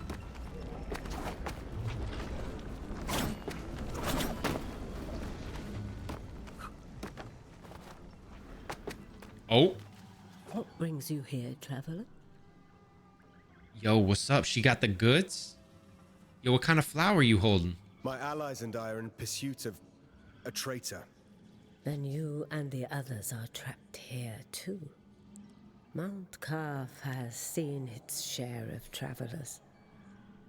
Oh. What brings you here, traveler? Yo, what's up? She got the goods? Yo, what kind of flower you holding? My allies and I are in pursuit of a traitor. Then you and the others are trapped here too. Mount Carf has seen its share of travelers.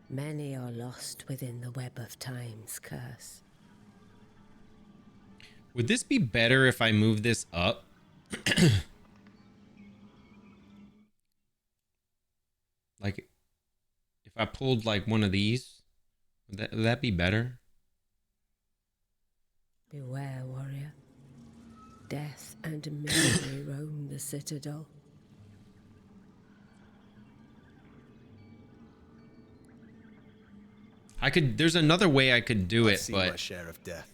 Many are lost within the web of time's curse. Would this be better if I move this up? Like, if I pulled like one of these, would that be better? Beware, warrior. Death and misery roam the citadel. There's another way I could do I've it, seen but my share of death.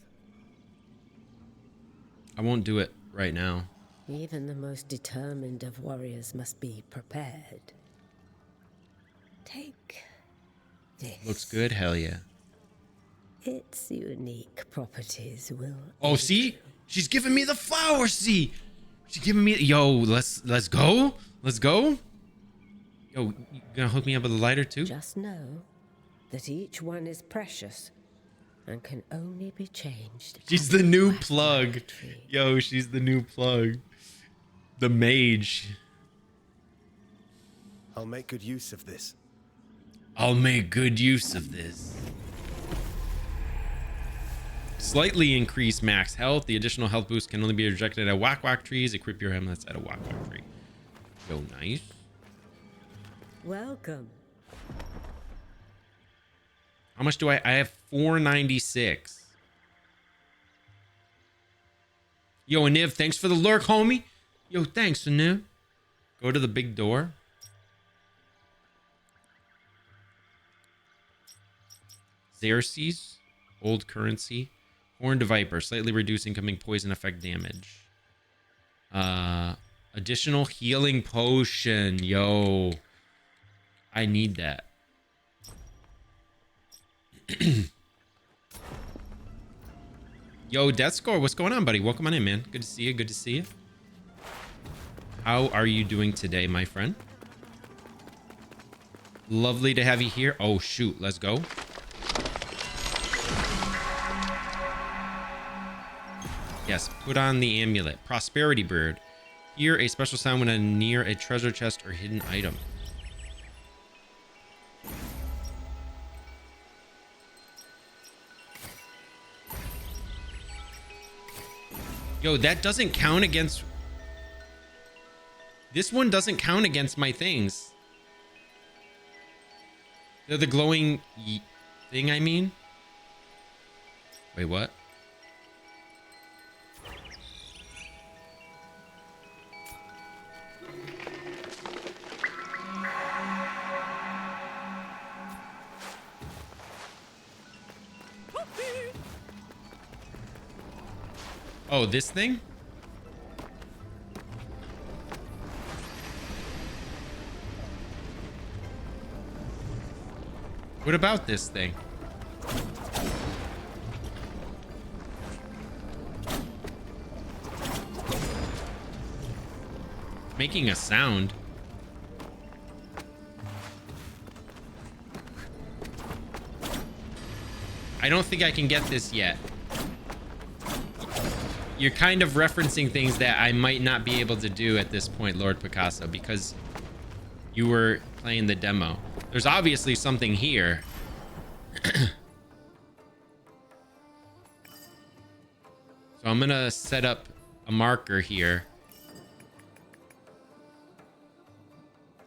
I won't do it right now. Even the most determined of warriors must be prepared. Take this. Looks good, hell yeah. Its unique properties will. Oh, see? She's giving me the flower, see? She's giving me, yo, let's go. Let's go. Yo, you gonna hook me up with a lighter too? Just know that each one is precious and can only be changed. She's the new plug. Yo, she's the new plug. The mage. I'll make good use of this. I'll make good use of this. Slightly increase max health. The additional health boost can only be rejected at whack trees. Equip your helmets at a whack tree. Yo, nice. Welcome. How much do I have 496. Yo, Aniv, thanks for the lurk, homie. Yo, thanks, Aniv. Go to the big door. Xerxes, old currency. Horned Viper, slightly reduce incoming poison effect damage. Additional healing potion. Yo, I need that. Yo, Death Score, what's going on, buddy? Welcome on in, man. Good to see you. Good to see you. How are you doing today, my friend? Lovely to have you here. Oh, shoot. Let's go. Yes, put on the amulet. Prosperity Bird. Hear a special sound when near a treasure chest or hidden item. Yo, that doesn't count against... This one doesn't count against my things. They're the glowing thing, I mean. Wait, what? Oh, this thing? What about this thing? Making a sound. I don't think I can get this yet. You're kind of referencing things that I might not be able to do at this point, Lord Picasso, because you were playing the demo. There's obviously something here. So I'm gonna set up a marker here.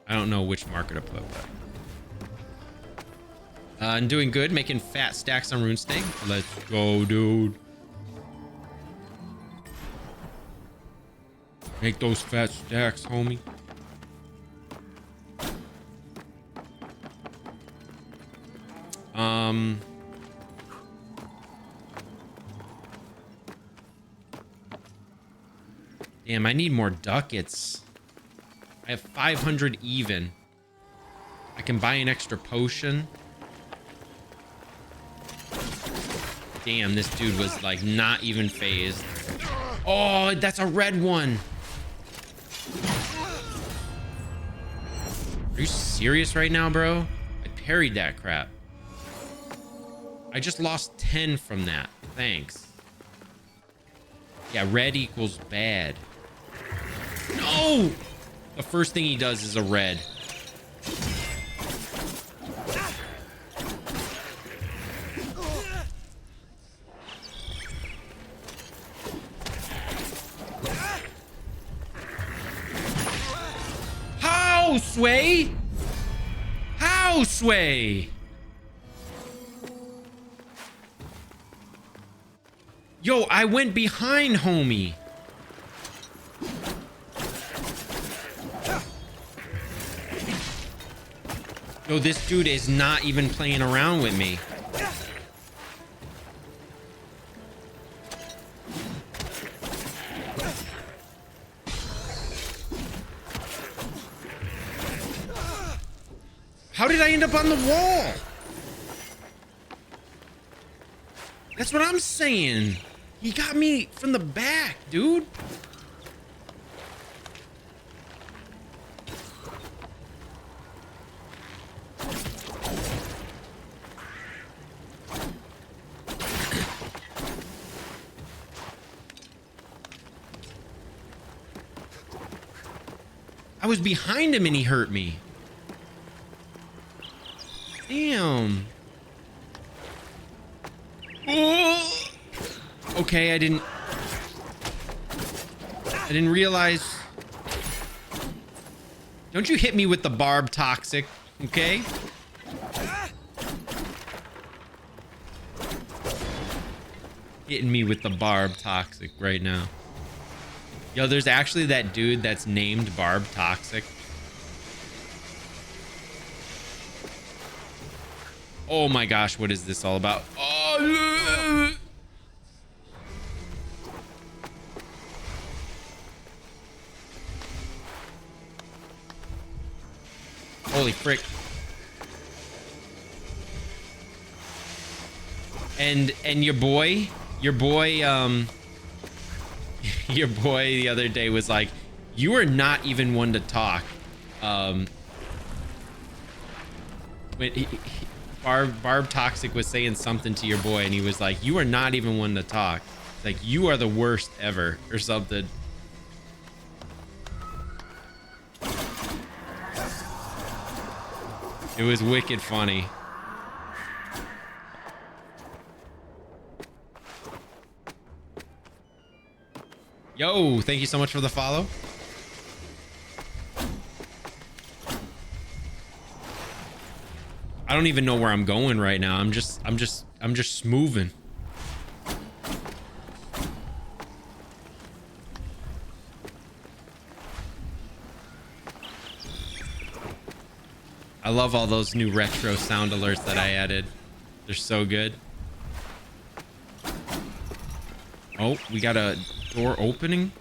I don't know which marker to put, but I'm doing good, making fat stacks on RuneStake. Let's go, dude. Make those fat stacks, homie. Damn, I need more ducats. I have 500 even. I can buy an extra potion. Damn, this dude was like not even phased. Oh, that's a red one. Are you serious right now, bro? I parried that crap. I just lost 10 from that. Thanks. Yeah, red equals bad. No! The first thing he does is a red. How, Sway? How, Sway? Yo, I went behind, homie. Yo, this dude is not even playing around with me. How did I end up on the wall? That's what I'm saying. He got me from the back, dude. I was behind him and he hurt me. Damn. Oh. Okay, I didn't realize. Don't you hit me with the barb toxic, okay? Hitting me with the barb toxic right now. Yo, there's actually that dude that's named Barb Toxic. Oh my gosh, what is this all about? Oh, holy frick. And your boy your boy the other day was like, you are not even one to talk. When Barb Toxic was saying something to your boy and he was like, you are not even one to talk. Like, you are the worst ever or something. It was wicked funny. Yo, thank you so much for the follow. I don't even know where I'm going right now. I'm just moving. I love all those new retro sound alerts that I added. They're so good. Oh, we got a door opening.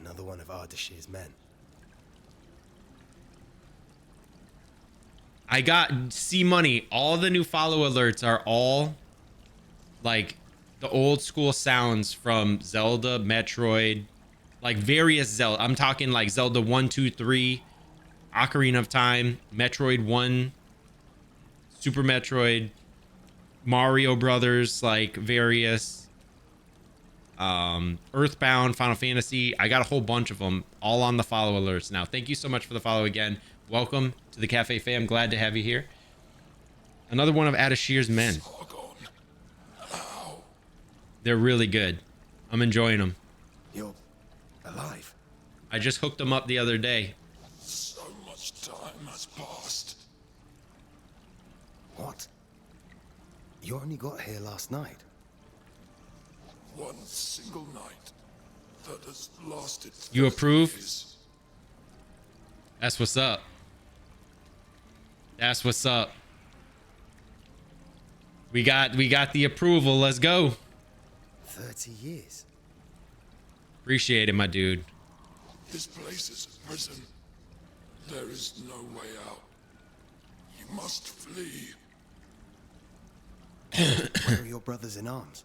Another one of Ardashir's men. I got C money. All the new follow alerts are all like the old school sounds from Zelda, Metroid, like various Zelda. I'm talking like Zelda 1, 2, 3, Ocarina of Time, Metroid 1, Super Metroid, Mario Brothers, like various Earthbound, Final Fantasy. I got a whole bunch of them all on the follow alerts now. Thank you so much for the follow again. Welcome to the Cafe fam. Glad to have you here. Another one of Adashir's men. They're really good. I'm enjoying them. You're alive. I just hooked them up the other day. So much time has passed. What? You only got here last night. One single night that has lasted. You approve? Years. That's what's up. That's what's up. We got the approval. Let's go. 30 years. Appreciate it, my dude. This place is a prison. There is no way out. You must flee. Where are your brothers in arms?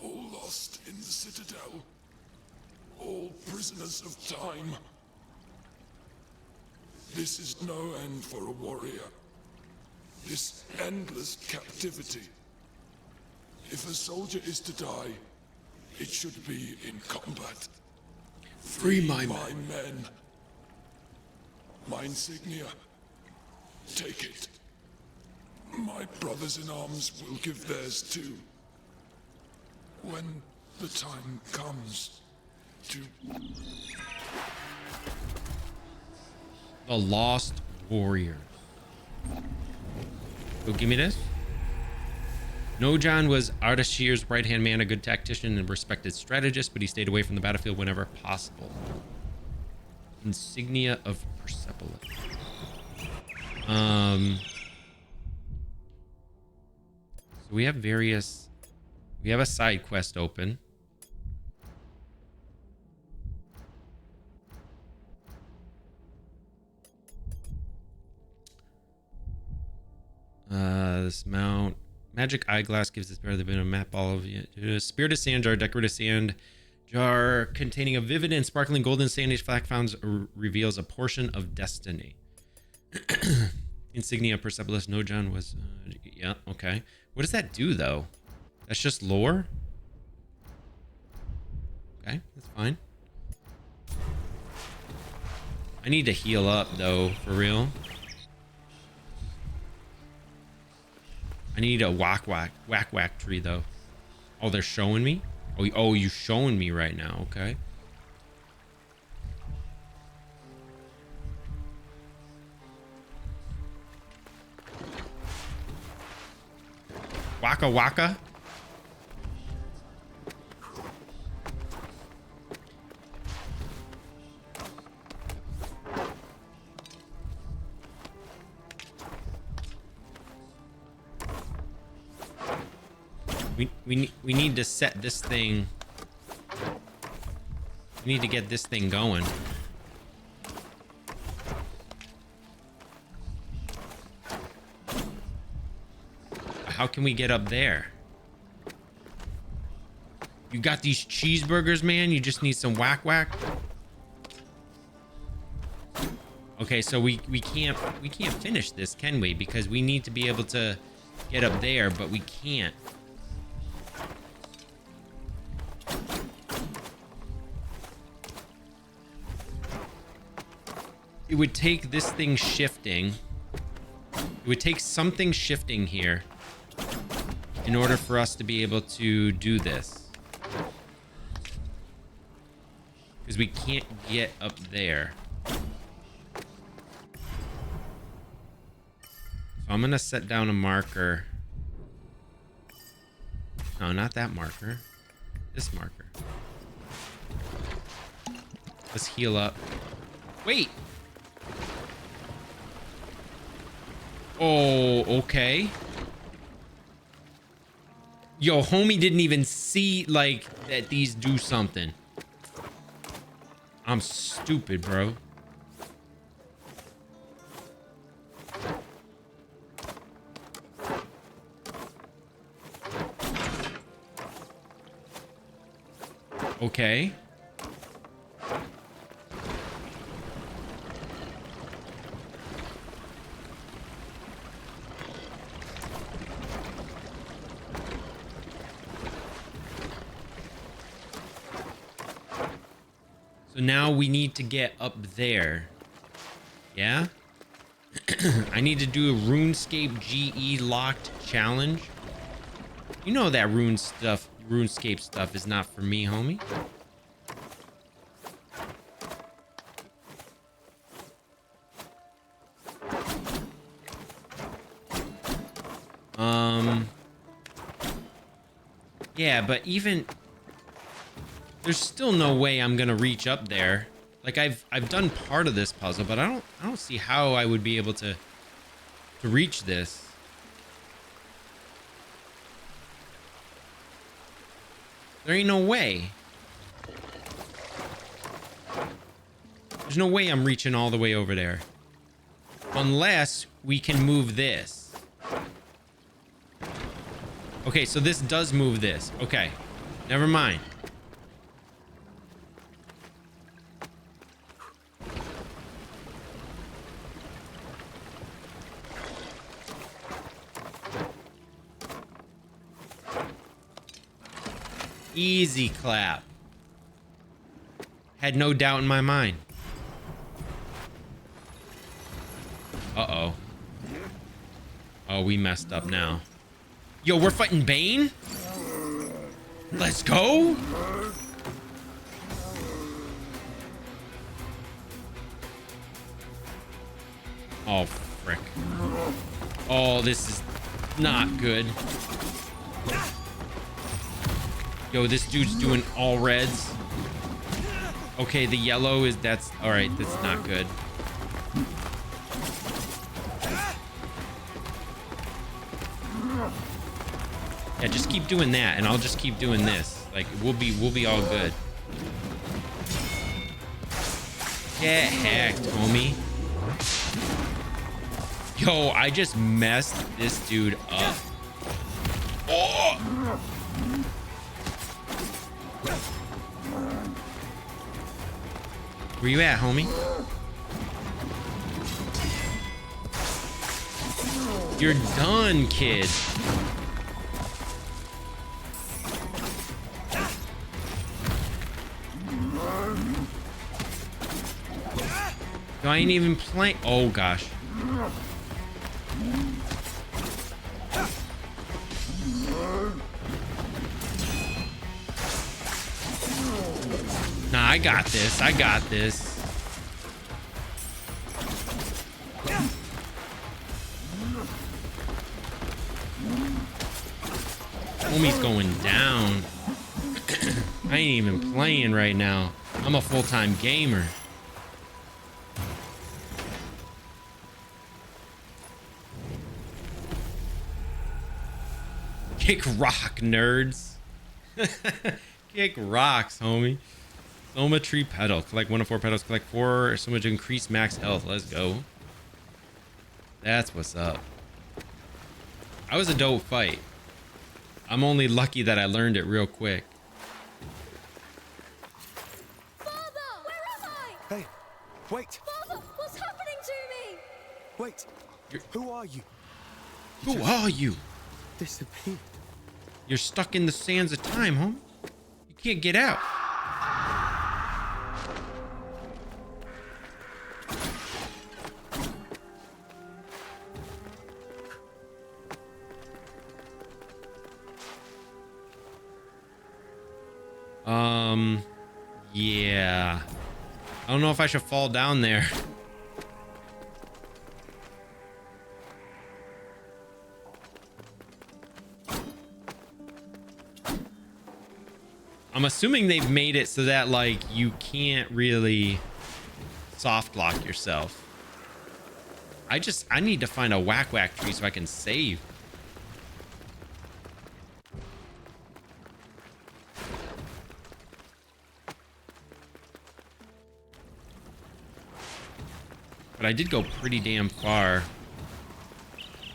All lost in the Citadel. All prisoners of time. This is no end for a warrior. This endless captivity. If a soldier is to die, it should be in combat. Free my men. My insignia. Take it. My brothers in arms will give theirs too. When the time comes to... The Lost Warriors. Go give me this. Nojan was Ardashir's right-hand man, a good tactician and respected strategist, but he stayed away from the battlefield whenever possible. Insignia of Persepolis. So we have various... We have a side quest open. This mount. Magic eyeglass gives this bear the bit of map all of you. Spirited sand jar, decorative sand jar containing a vivid and sparkling golden sandage flag found reveals a portion of destiny. Insignia of Persepolis. Nojan was... yeah, okay. What does that do, though? That's just lore? Okay, that's fine. I need to heal up, though, for real. I need a whack tree, though. Oh, they're showing me? Oh, you showing me right now. Okay. Waka waka. We need to set this thing. We need to get this thing going. How can we get up there? You got these cheeseburgers, man. You just need some whack. Okay, so we can't finish this, can we? Because we need to be able to get up there, but we can't. It would take this thing shifting. It would take something shifting here in order for us to be able to do this. Because we can't get up there. So I'm going to set down a marker. No, not that marker. This marker. Let's heal up. Wait! Oh, okay. Yo, homie didn't even see, like, that these do something. I'm stupid, bro. Okay. So now we need to get up there. Yeah? I need to do a RuneScape GE locked challenge. You know that RuneScape stuff is not for me, homie. Yeah, but even there's still no way I'm gonna reach up there. Like I've done part of this puzzle, but I don't see how I would be able to reach this. There ain't no way. There's no way I'm reaching all the way over there. Unless we can move this. Okay, so this does move this. Okay, never mind. Easy clap. Had no doubt in my mind. Uh-oh. Oh, we messed up now. Yo, we're fighting Bane? Let's go. Oh, frick. Oh, this is not good. Yo, this dude's doing all reds. Okay, the yellow is, that's, all right, that's not good. Yeah, just keep doing that, and I'll just keep doing this. Like, we'll be all good. Get hacked, homie. Yo, I just messed this dude up. Oh! Where you at, homie? You're done, kid. No, I ain't even playing. Oh, gosh. Nah, I got this. I got this. Homie's going down. I ain't even playing right now. I'm a full-time gamer. Kick rock, nerds. Kick rocks, homie. Soma tree petal. Collect 1 of 4 petals. Collect 4 so much to increase max health. Let's go. That's what's up. That was a dope fight. I'm only lucky that I learned it real quick. Father! Where am I? Hey, wait! Father, what's happening to me? Wait! Who are you? Who are you? Disappeared. You're stuck in the sands of time, homie. You can't get out. Yeah. I don't know if I should fall down there. I'm assuming they've made it so that, like, you can't really soft lock yourself. I need to find a whack tree so I can save. But I did go pretty damn far.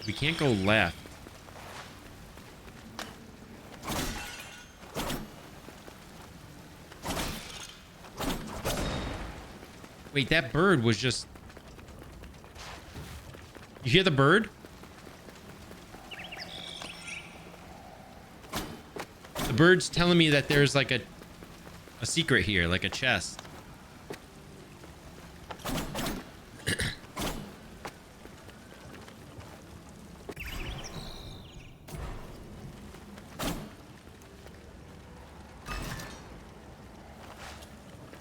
We can't go left. Wait, that bird was just... You hear the bird? The bird's telling me that there's like a secret here, like a chest.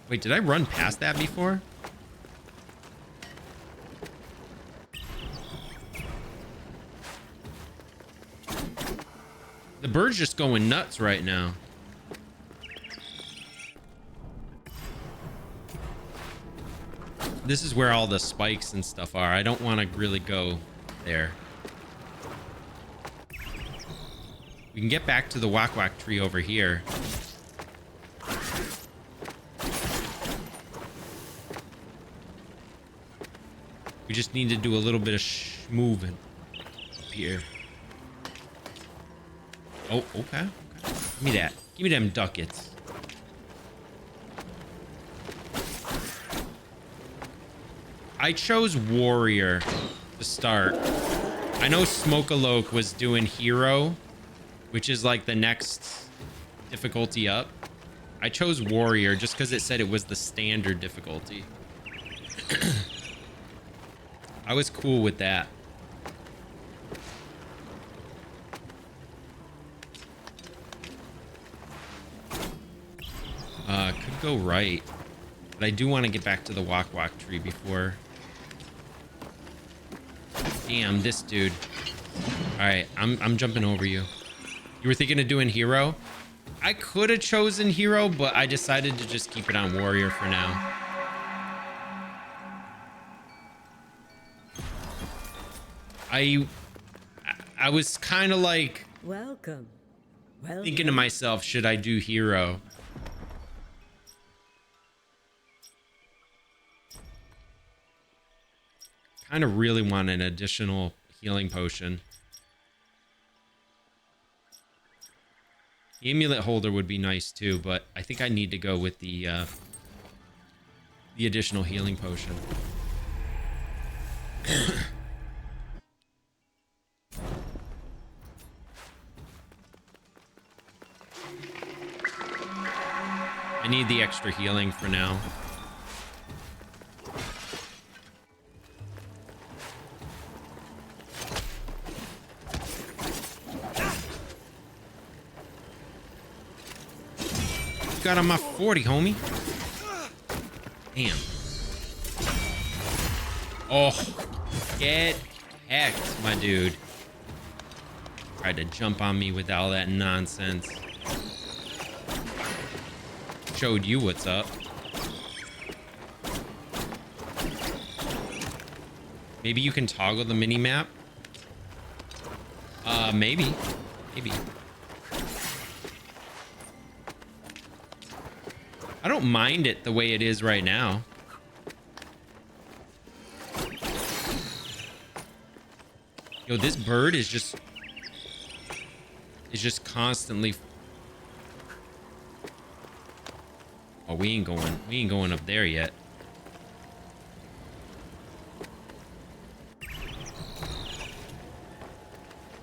Wait, did I run past that before? The bird's just going nuts right now. This is where all the spikes and stuff are. I don't want to really go there. We can get back to the wak-wak tree over here. We just need to do a little bit of moving here. Oh, okay. Give me that. Give me them ducats. I chose warrior to start. I know Smokealoke was doing hero, which is like the next difficulty up. I chose warrior just because it said it was the standard difficulty. I was cool with that. Could go right, but I do want to get back to the wak-wak tree before. Damn, this dude. All right, I'm jumping over you. You were thinking of doing hero? I could have chosen hero, but I decided to just keep it on warrior for now. I was kind of like welcome. Thinking to myself, should I do hero? Kind of really want an additional healing potion. The amulet holder would be nice too, but I think I need to go with the additional healing potion. I need the extra healing for now. Got on my 40, homie. Damn. Oh, get hecked, my dude. Tried to jump on me with all that nonsense. Showed you what's up. Maybe you can toggle the mini map. Maybe. I don't mind it the way it is right now. Yo, this bird is just constantly. Oh, we ain't going up there yet.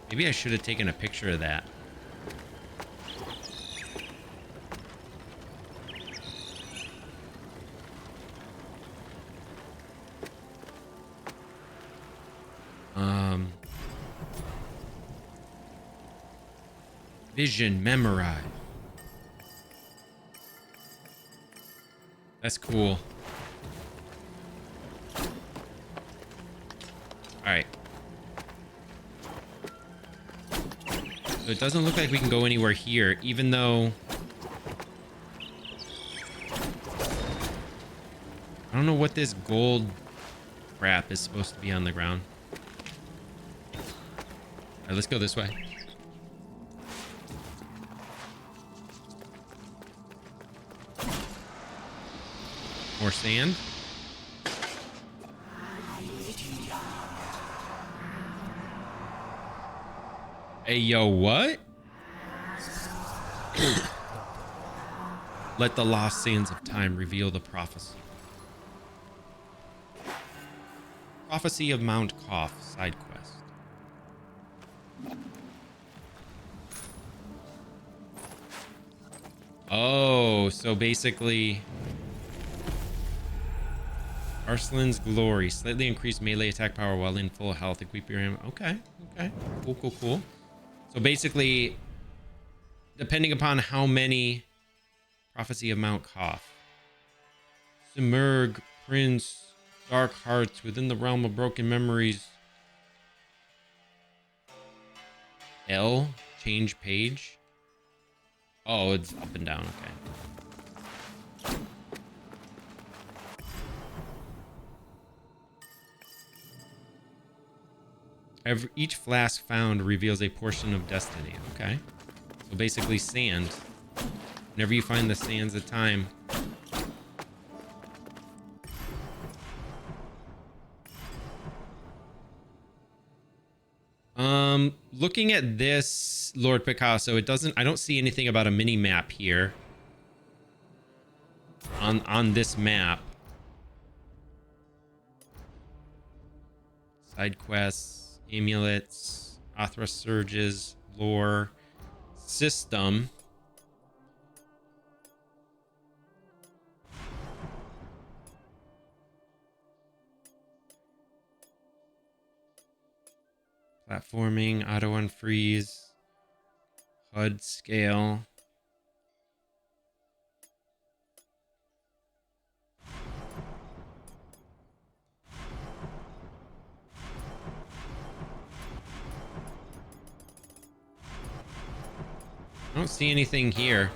Maybe I should have taken a picture of that. Vision memorized. That's cool. All right. So it doesn't look like we can go anywhere here, even though I don't know what this gold crap is supposed to be on the ground. All right, let's go this way. More sand. Hey, yo, what? Let the lost sands of time reveal the prophecy. Prophecy of Mount Koth side quest. Oh, so basically Arslan's glory. Slightly increased melee attack power while in full health. Equip your ammo. Okay. Okay. Cool, cool, cool. So basically, depending upon how many Prophecy of Mount Koth. Simurg, Prince, Dark Hearts within the realm of broken memories. L, change page. Oh, it's up and down. Okay. Each flask found reveals a portion of destiny. Okay. So basically sand. Whenever you find the sands of time. Looking at this, Lord Picasso, I don't see anything about a mini map here. On this map. Side quests, amulets, Athra surges, lore, system. Platforming, auto unfreeze, HUD scale. I don't see anything here.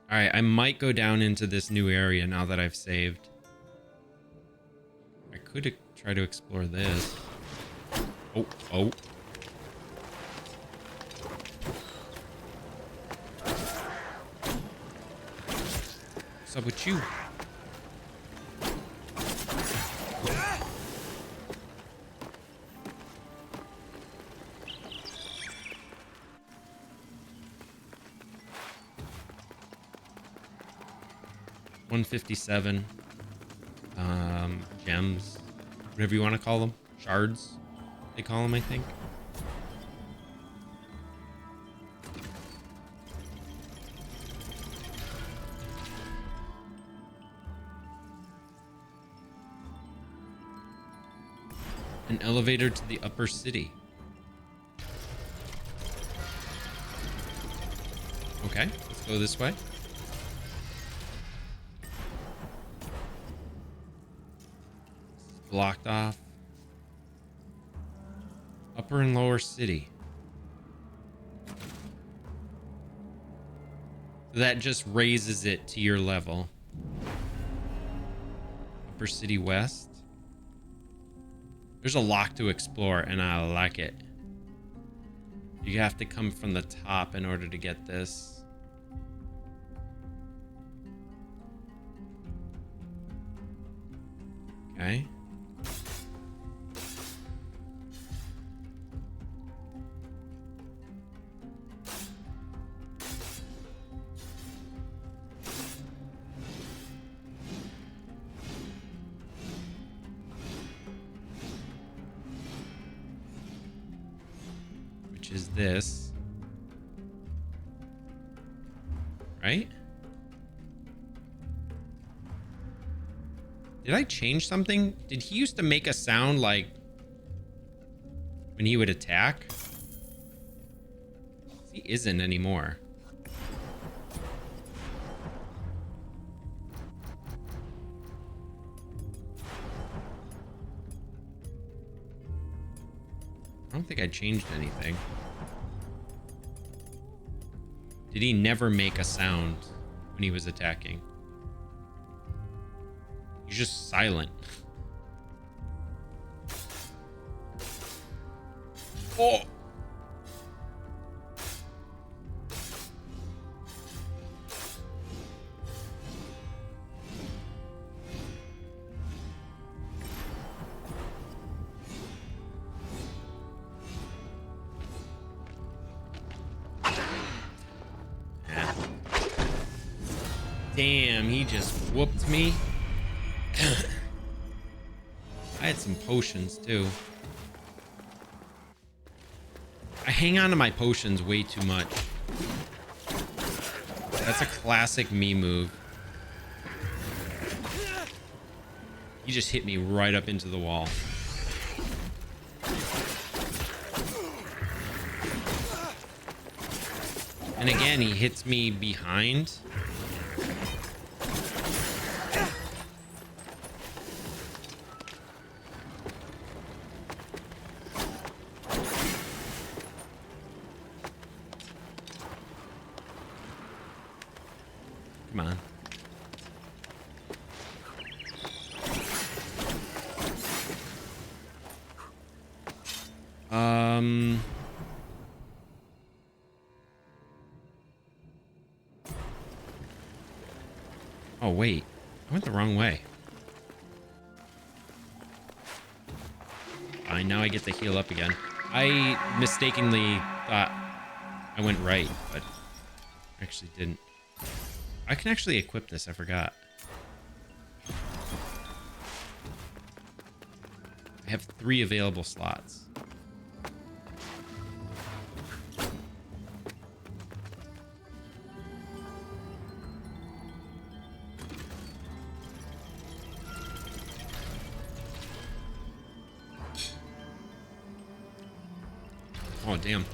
All right, I might go down into this new area now that I've saved. I could try to explore this. Oh, oh. What's up with you? $157. Gems. Whatever you want to call them. Shards, they call them, I think. An elevator to the upper city. Okay, let's go this way. Blocked off. Upper and lower city. That just raises it to your level. Upper city west. There's a lot to explore and I like it. You have to come from the top in order to get this. Okay. Is this right? Did I change something? Did he used to make a sound like when he would attack? He isn't anymore. I don't think I changed anything. Did he never make a sound when he was attacking? He's just silent. Oh! Damn, he just whooped me. I had some potions too. I hang on to my potions way too much. That's a classic me move. He just hit me right up into the wall. And again, he hits me behind. Come on. Oh, wait. I went the wrong way. Fine, now I get to heal up again. I mistakenly thought I went right, but actually didn't. I can actually equip this, I forgot. I have 3 available slots. Oh, damn.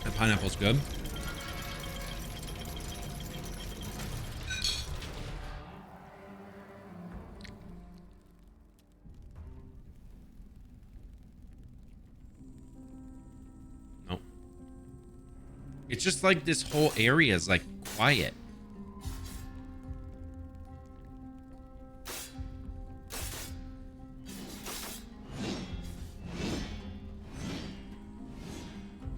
That pineapple's good. Nope. It's just like this whole area is like quiet.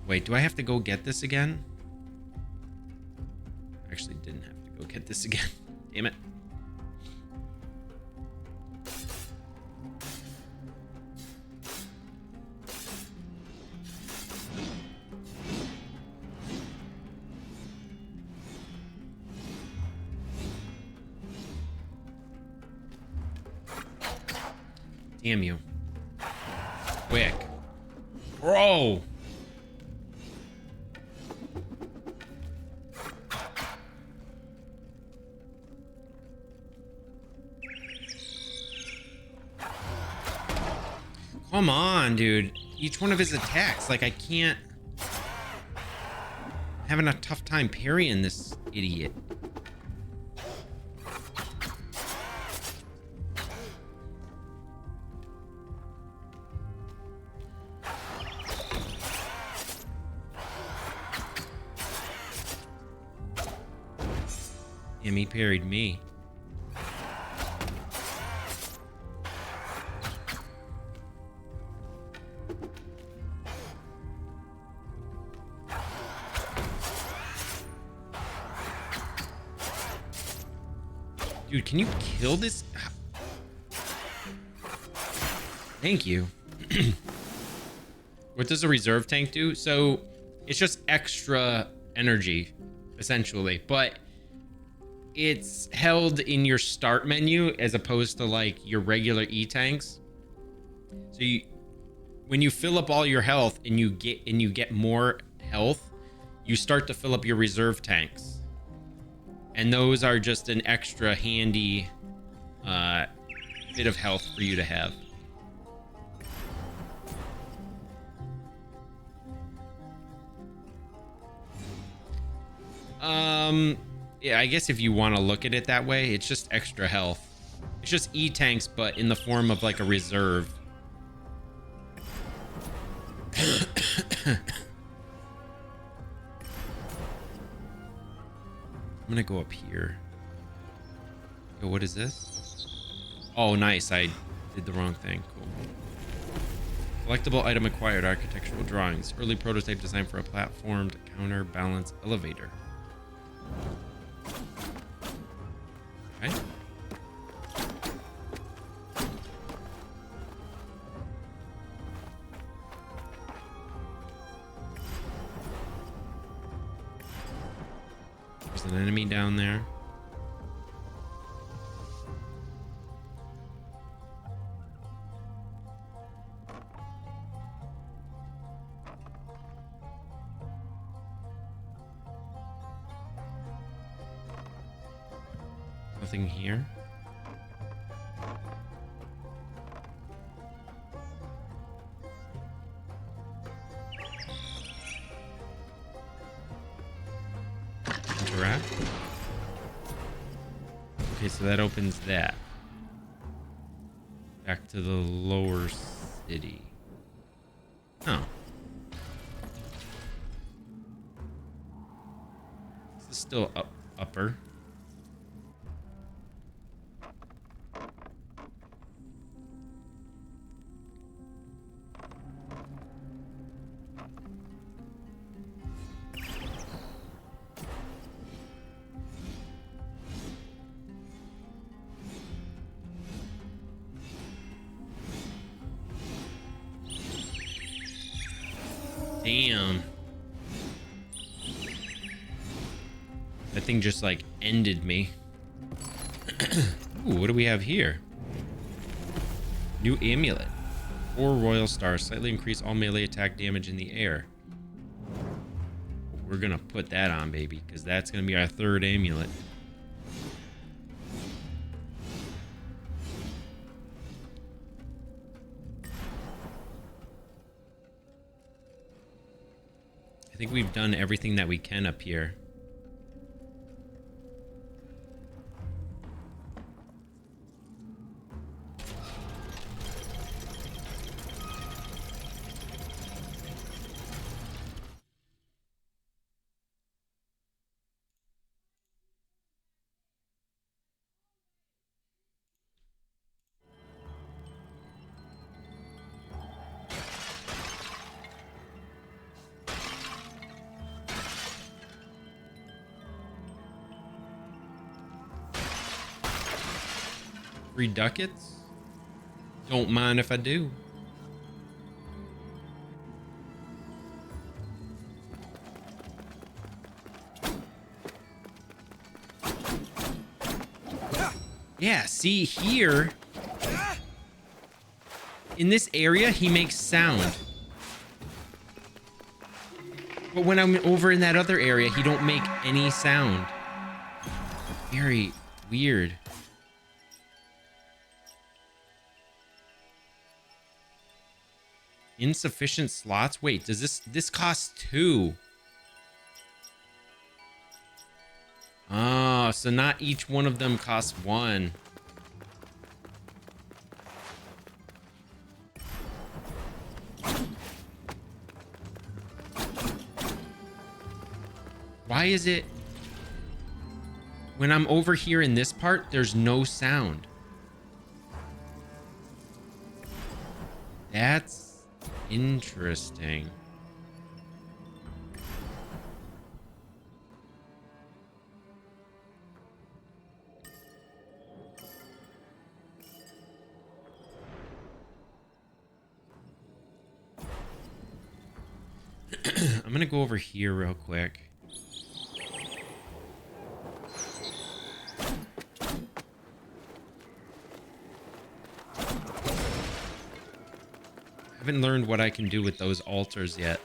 Wait, do I have to go get this again? Actually, didn't have to go get this again. Damn it. Damn you. Quick. Bro! Come on, dude. Each one of his attacks, like I can't... I'm having a tough time parrying this idiot. Damn, he parried me. Dude, can you kill this? Thank you. What does a reserve tank do? So it's just extra energy, essentially, but it's held in your start menu as opposed to like your regular E-tanks. So when you fill up all your health and you get more health, you start to fill up your reserve tanks. And those are just an extra handy bit of health for you to have. Yeah, I guess if you want to look at it that way, it's just extra health. It's just E-tanks, but in the form of like a reserve. I'm gonna go up here. Yo, what is this? Oh, nice. I did the wrong thing. Cool. Collectible item acquired. Architectural drawings. Early prototype designed for a platformed counterbalance elevator. Okay. There's an enemy down there. Nothing here. Interact. Okay, so that opens that. Back to the lower city. Oh. This is still upper. Damn. That thing just like ended me. Ooh, what do we have here? New amulet. 4 royal stars. Slightly increase all melee attack damage in the air. We're gonna put that on, baby, because that's gonna be our 3rd amulet. I think we've done everything that we can up here. Free ducats? Don't mind if I do. Yeah, see here. In this area, he makes sound. But when I'm over in that other area, he don't make any sound. Very weird. Insufficient slots? Wait, does this costs 2? Oh, so not each one of them costs 1. Why is it when I'm over here in this part, there's no sound? That's interesting. I'm gonna go over here real quick. Haven't learned what I can do with those altars yet.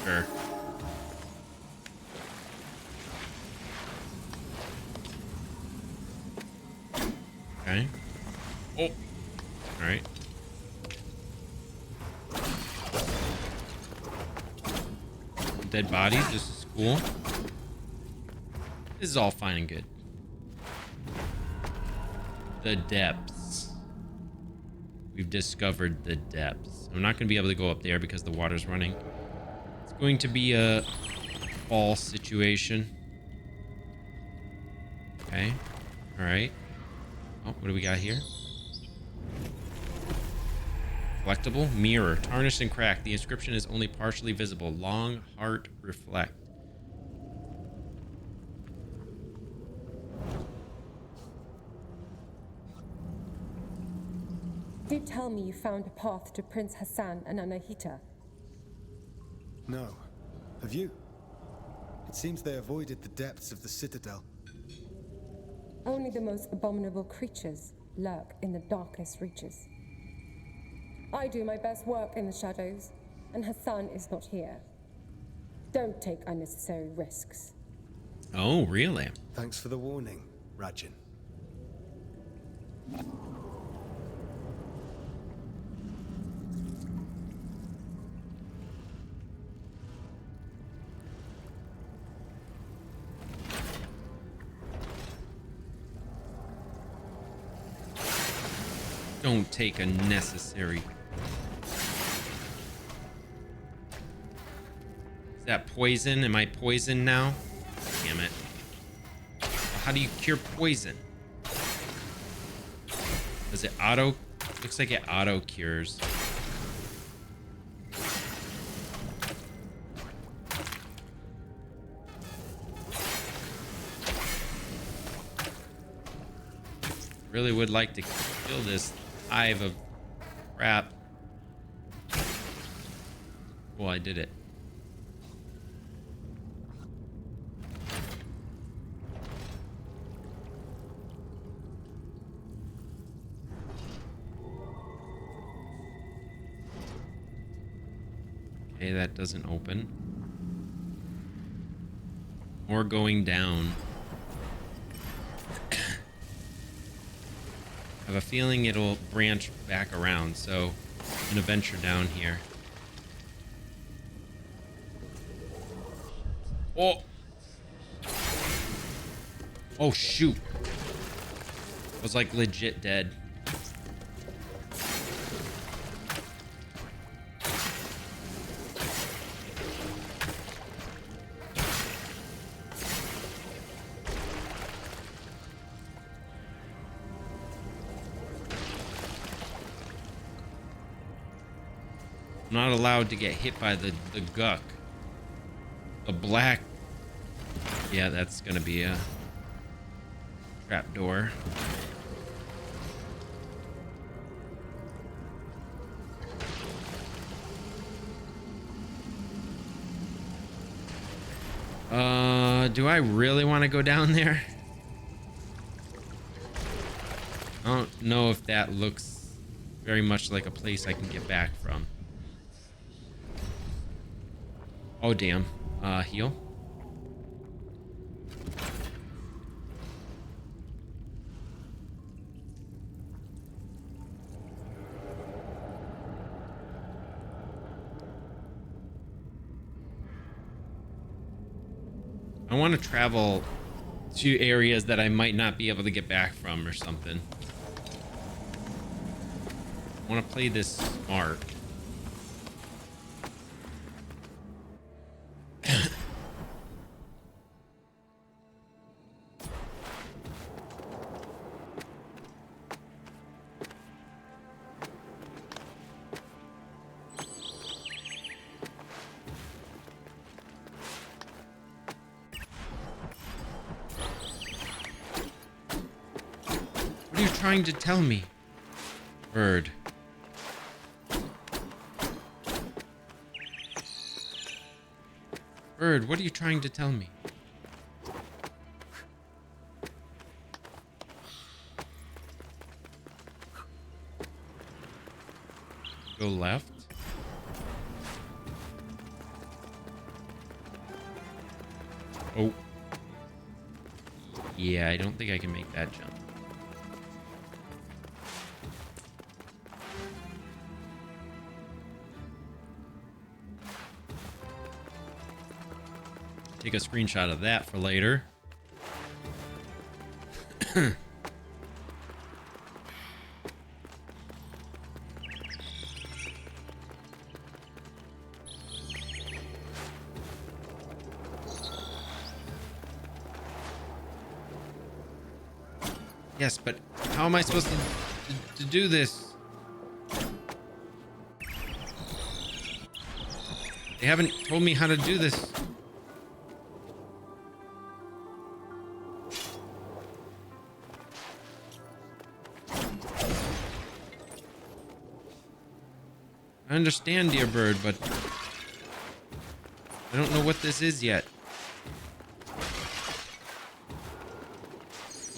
Sure. Okay. Oh. All right. Dead bodies. This is cool. This is all fine and good. The depths. We've discovered the depths. I'm not going to be able to go up there because the water's running. It's going to be a fall situation. Okay. All right. Oh, what do we got here? Collectible mirror, tarnished and cracked. The inscription is only partially visible. Long heart reflect. Did tell me you found a path to Prince Hassan and Anahita. No. Have you? It seems they avoided the depths of the citadel. Only the most abominable creatures lurk in the darkest reaches. I do my best work in the shadows, and Hassan is not here. Don't take unnecessary risks. Oh, really? Thanks for the warning, Rajin. Don't take unnecessary. Is that poison? Am I poisoned now? Damn it. How do you cure poison? Does it auto? Looks like it auto cures. Really would like to kill this hive of crap. Well, I did it. Okay, that doesn't open. Or going down. I have a feeling it'll branch back around, so I'm gonna venture down here. Oh! Oh, shoot. I was like legit dead. I'm not allowed to get hit by the guck. The black. Yeah, that's gonna be a trap door. Do I really want to go down there? I don't know if that looks very much like a place I can get back from. Oh, damn. Heal. I want to travel to areas that I might not be able to get back from or something. I want to play this smart. What are you trying to tell me, bird? Bird, what are you trying to tell me? Go left. Oh. Yeah, I don't think I can make that jump. Take a screenshot of that for later. Yes, but how am I supposed to do this? They haven't told me how to do this. I understand, dear bird, but I don't know what this is yet.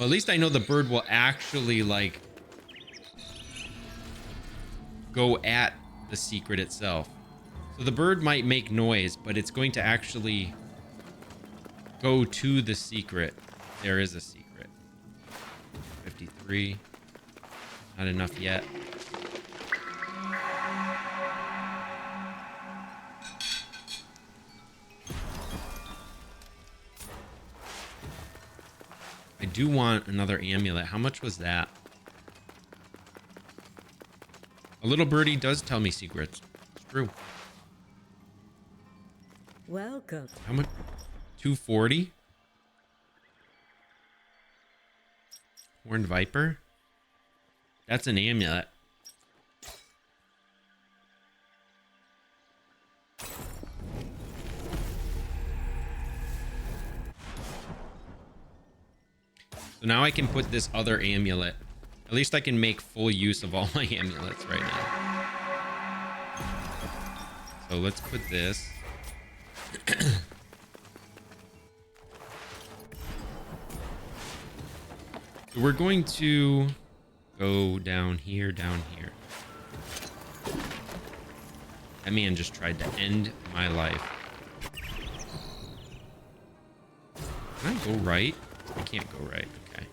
Well, at least I know the bird will actually, like, go at the secret itself. So the bird might make noise, but it's going to actually go to the secret. There is a secret. 53. Not enough yet. I do want another amulet. How much was that? A little birdie does tell me secrets. It's true. Welcome. How much? 240? Horned Viper? That's an amulet. So now I can put this other amulet. At least I can make full use of all my amulets right now. So let's put this. So we're going to go down here, down here. That man just tried to end my life. Can I go right? I can't go right. Okay.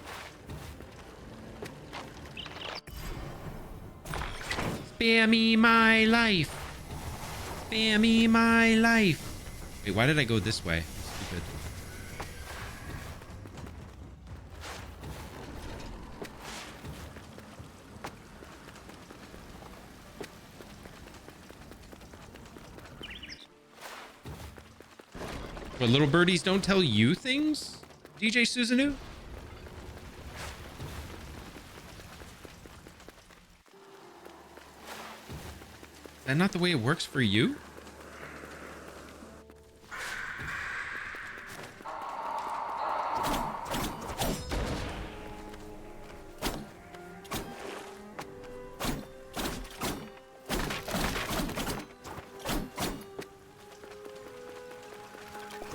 Spare me my life. Spare me my life. Wait, why did I go this way? Stupid. What, little birdies don't tell you things? DJ Susanoo? Is that not the way it works for you?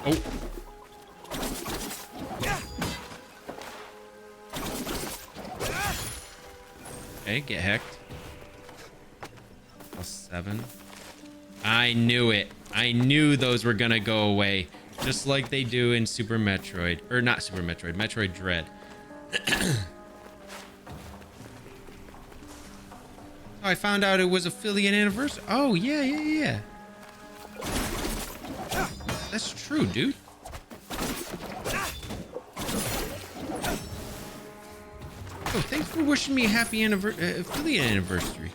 Oh. Okay, get hecked. +7. I knew it. I knew those were gonna go away. Just like they do in Super Metroid. Or not Super Metroid, Metroid Dread. Oh, I found out it was affiliate anniversary. Oh, yeah. That's true, dude. Oh, thanks for wishing me a happy affiliate anniversary.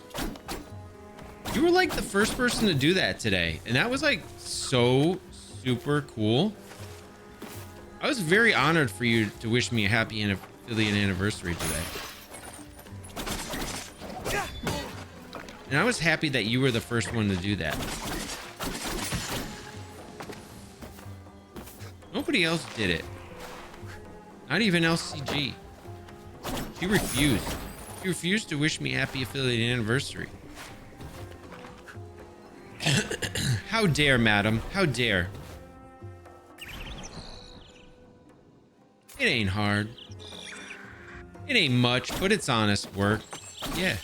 You were like the first person to do that today, and that was like so super cool. I was very honored for you to wish me a happy affiliate anniversary today. And I was happy that you were the first one to do that. Nobody else did it. Not even LCG. She refused. She refused to wish me happy affiliate anniversary. How dare, madam? How dare? It ain't hard. It ain't much, but it's honest work. Yeah.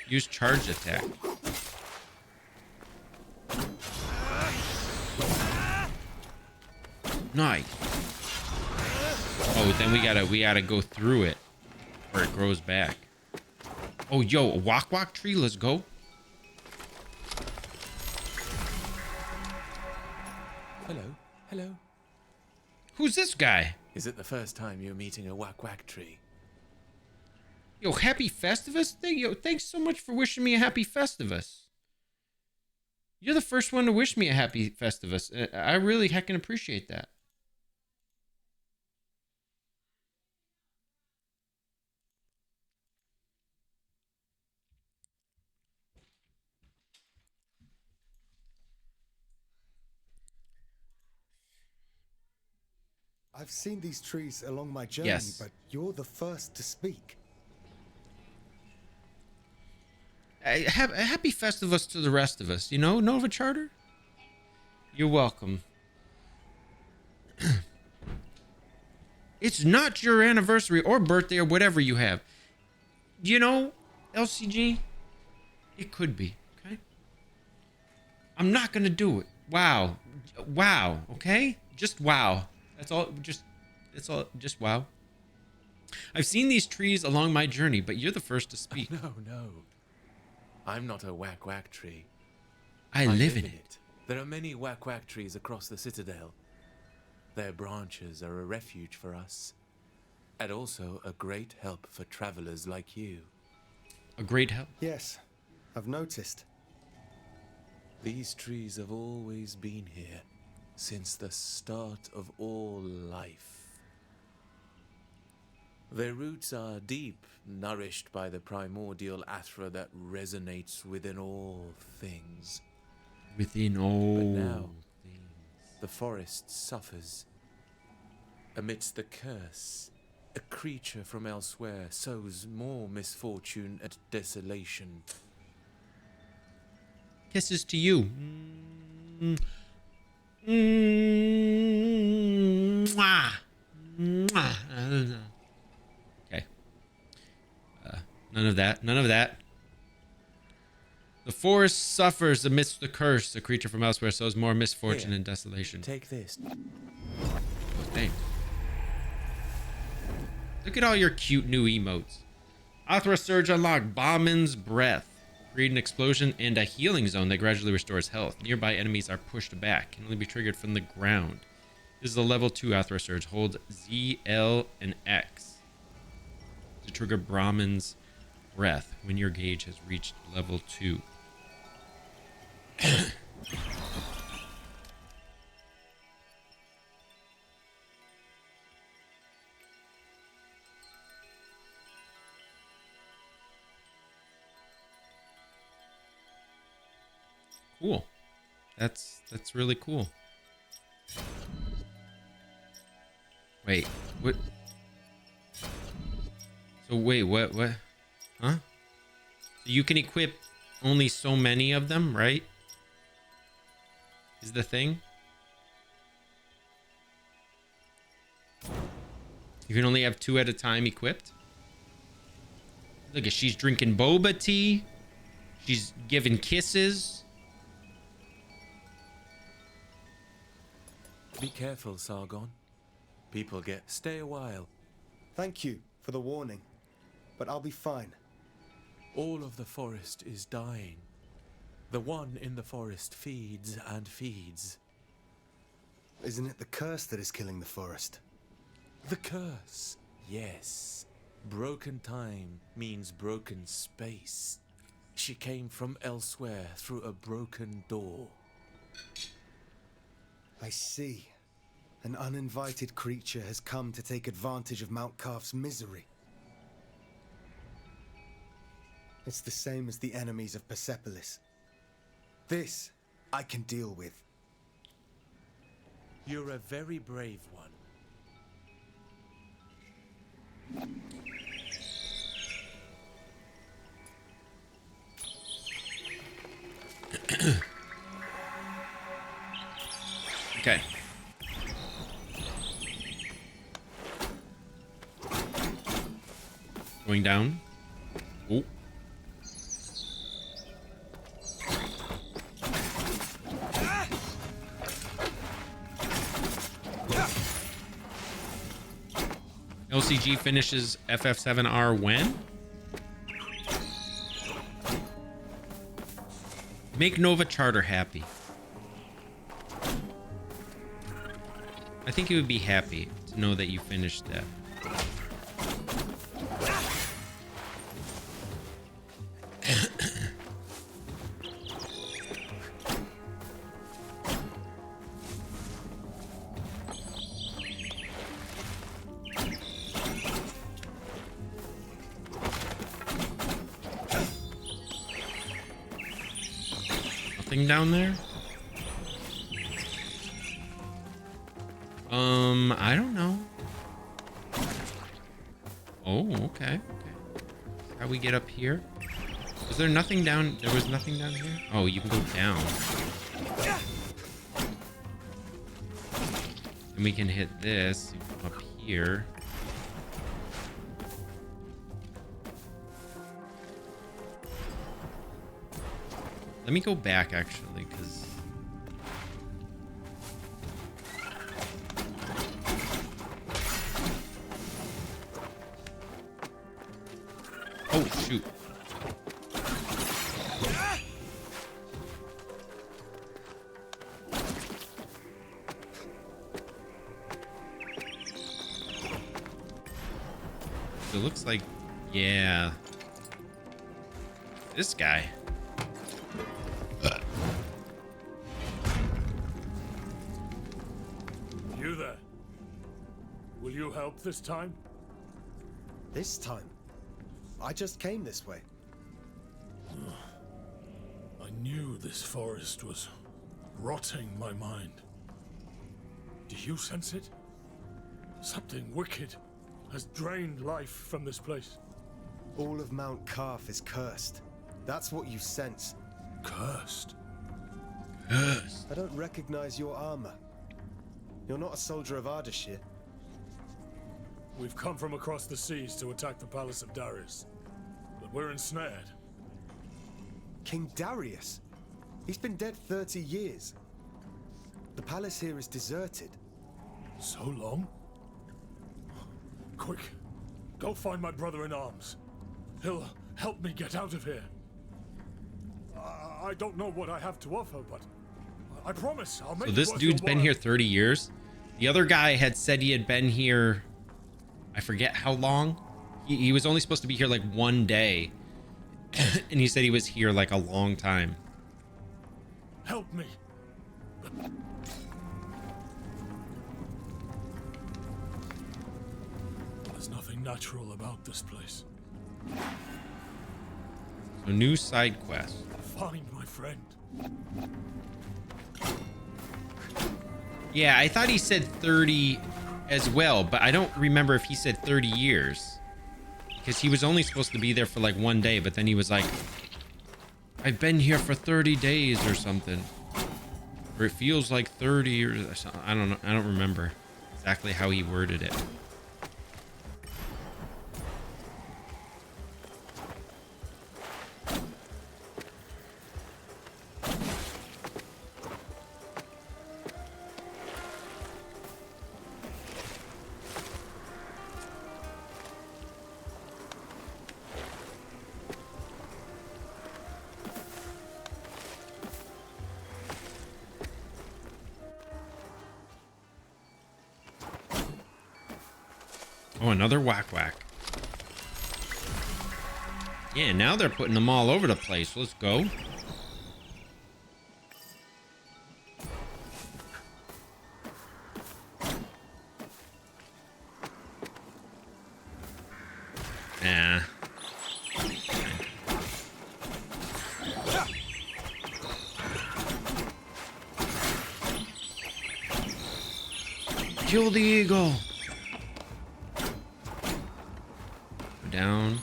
Use charge attack. Nice. Oh, then we gotta go through it, or it grows back. Oh, yo, a wak tree. Let's go. Hello. Who's this guy? Is it the first time you're meeting a wak tree? Yo, happy Festivus? Thanks so much for wishing me a happy Festivus. You're the first one to wish me a happy Festivus. I really heckin' appreciate that. I've seen these trees along my journey, Yes. but you're the first to speak. Happy Festivus to the rest of us, you know, Nova Charter? You're welcome. It's not your anniversary or birthday or whatever you have. You know, LCG, it could be, okay? I'm not going to do it. Wow. Wow, okay? Just wow. That's all, just wow. I've seen these trees along my journey, but you're the first to speak. No. I'm not a whack tree. I live in it. There are many whack trees across the Citadel. Their branches are a refuge for us, and also a great help for travelers like you. A great help? Yes, I've noticed. These trees have always been here, since the start of all life. Their roots are deep, nourished by the primordial Athra that resonates within all things. Within all But now, the forest suffers. Amidst the curse, a creature from elsewhere sows more misfortune and desolation. Kisses to you. Mwah. Mwah. Okay. None of that. None of that. The forest suffers amidst the curse. A creature from elsewhere sows more misfortune and desolation. Take this. Oh, thanks. Look at all your cute new emotes. Athra Surge unlocked. Bauman's Breath. Create an explosion and a healing zone that gradually restores health. Nearby enemies are pushed back. Can only be triggered from the ground. This is a level 2 Athra Surge. Hold Z, L, and X to trigger Brahman's Breath when your gauge has reached level 2. Cool. That's really cool. Wait, what? So wait, what? Huh? So you can equip only so many of them, right? Is the thing? You can only have 2 at a time equipped? Look at, she's drinking boba tea. She's giving kisses. Be careful, Sargon. People stay a while. Thank you for the warning, but I'll be fine. All of the forest is dying. The one in the forest feeds and feeds. Isn't it the curse that is killing the forest? The curse, yes. Broken time means broken space. She came from elsewhere through a broken door. I see. An uninvited creature has come to take advantage of Mount Calf's misery. It's the same as the enemies of Persepolis. This I can deal with. You're a very brave one. Okay. Going down. Oh. LCG finishes FF7R when? Make Nova Charter happy. I think he would be happy to know that you finished that. Nothing down there? I don't know. Oh, okay. How we get up here? Was there nothing down? There was nothing down here? Oh, you can go down. And we can hit this. Up here. Let me go back actually, because oh shoot. So it looks like, yeah, this guy. You there? Will you help this time? This time? I just came this way. I knew this forest was rotting my mind. Do you sense it? Something wicked has drained life from this place. All of Mount Karth is cursed. That's what you sense. Cursed? Cursed. I don't recognize your armor. You're not a soldier of Ardashir. We've come from across the seas to attack the palace of Darius. But we're ensnared. King Darius? He's been dead 30 years. The palace here is deserted. So long? Quick, go find my brother in arms. He'll help me get out of here. I don't know what I have to offer, but I promise I'll make So it this worth dude's your been while. here 30 years. The other guy had said he had been here, I forget how long. He was only supposed to be here like one day. And he said he was here like a long time. Help me. There's nothing natural about this place. So new side quest. Find my friend. Yeah, I thought he said 30 as well, but I don't remember if he said 30 years. Because he was only supposed to be there for like one day, but then he was like, I've been here for 30 days or something. Or it feels like 30 or something. I don't know. I don't remember exactly how he worded it. Oh, another whack whack. Yeah, now they're putting them all over the place. Let's go. Nah. Kill the eagle. Down.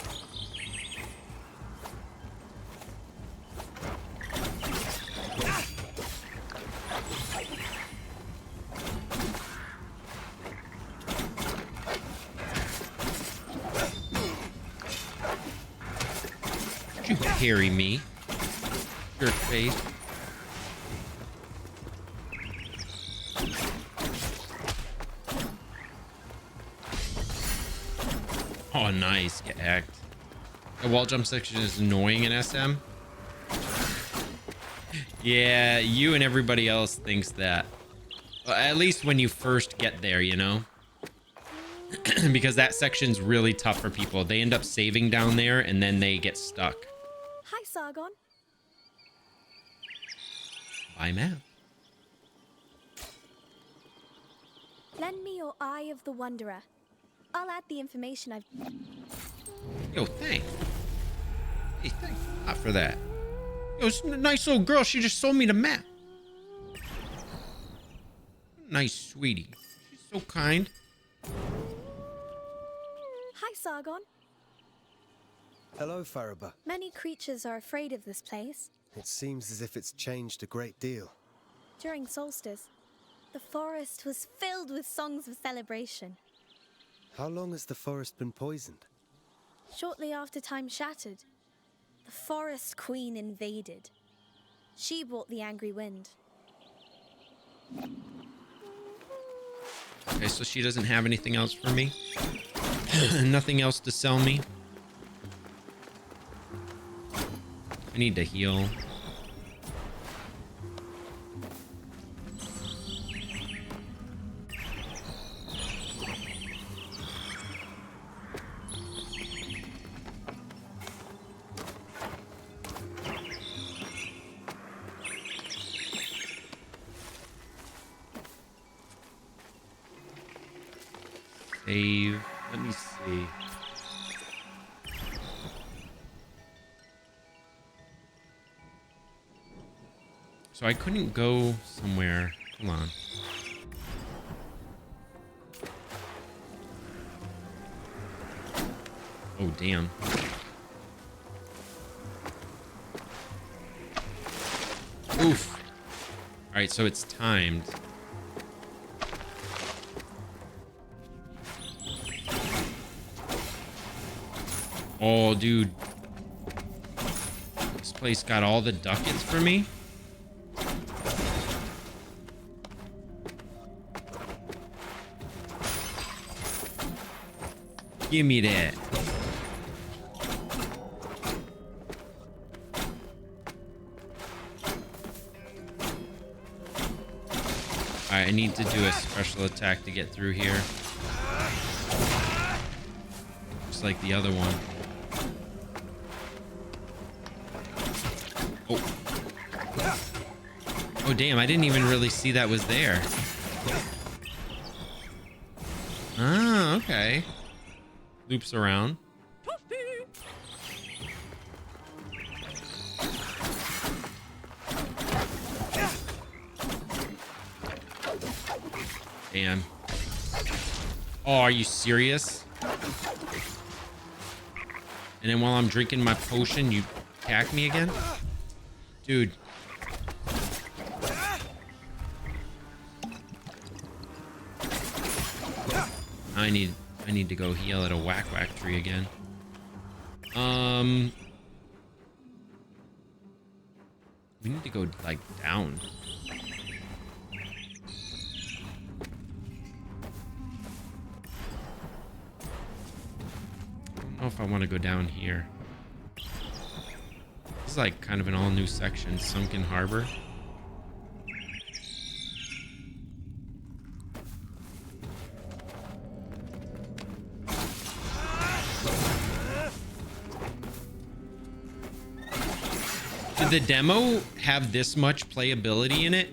You carry me. Jerk face. Oh, nice. Get hacked. The wall jump section is annoying in SM. Yeah, you and everybody else thinks that. Well, at least when you first get there, you know? Because that section's really tough for people. They end up saving down there and then they get stuck. Hi, Sargon. By map. Lend me your Eye of the Wanderer. I'll add the information I've... Yo, thanks. Hey, thanks a lot for that. Yo, it's a nice little girl. She just sold me the map. Nice sweetie. She's so kind. Hi, Sargon. Hello, Faraba. Many creatures are afraid of this place. It seems as if it's changed a great deal. During solstice, the forest was filled with songs of celebration. How long has the forest been poisoned? Shortly after time shattered, the forest queen invaded. She brought the angry wind. Okay, so she doesn't have anything else for me. Nothing else to sell me. I need to heal. Save. Let me see. So I couldn't go somewhere. Hold on. Oh, damn. Oof. All right, so it's timed. Oh, dude. This place got all the ducats for me. Give me that. Alright, I need to do a special attack to get through here. Just like the other one. Oh. Oh, damn, I didn't even really see that was there. Ah, okay. Loops around. Damn. Oh, are you serious? And then while I'm drinking my potion, you attack me again? Dude. I need to go heal at a whack tree again. We need to go like down. I don't know if I want to go down here. This is like kind of an all new section, Sunken Harbor. Did the demo have this much playability in it?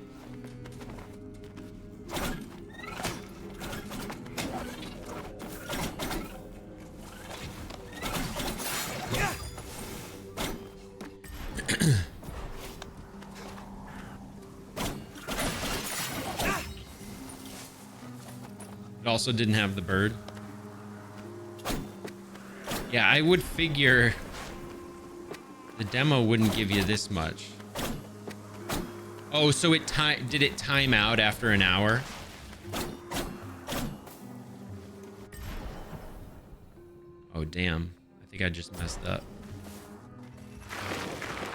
It also didn't have the bird. Yeah, I would figure the demo wouldn't give you this much. Oh, so did it time out after an hour? Oh, damn. I think I just messed up.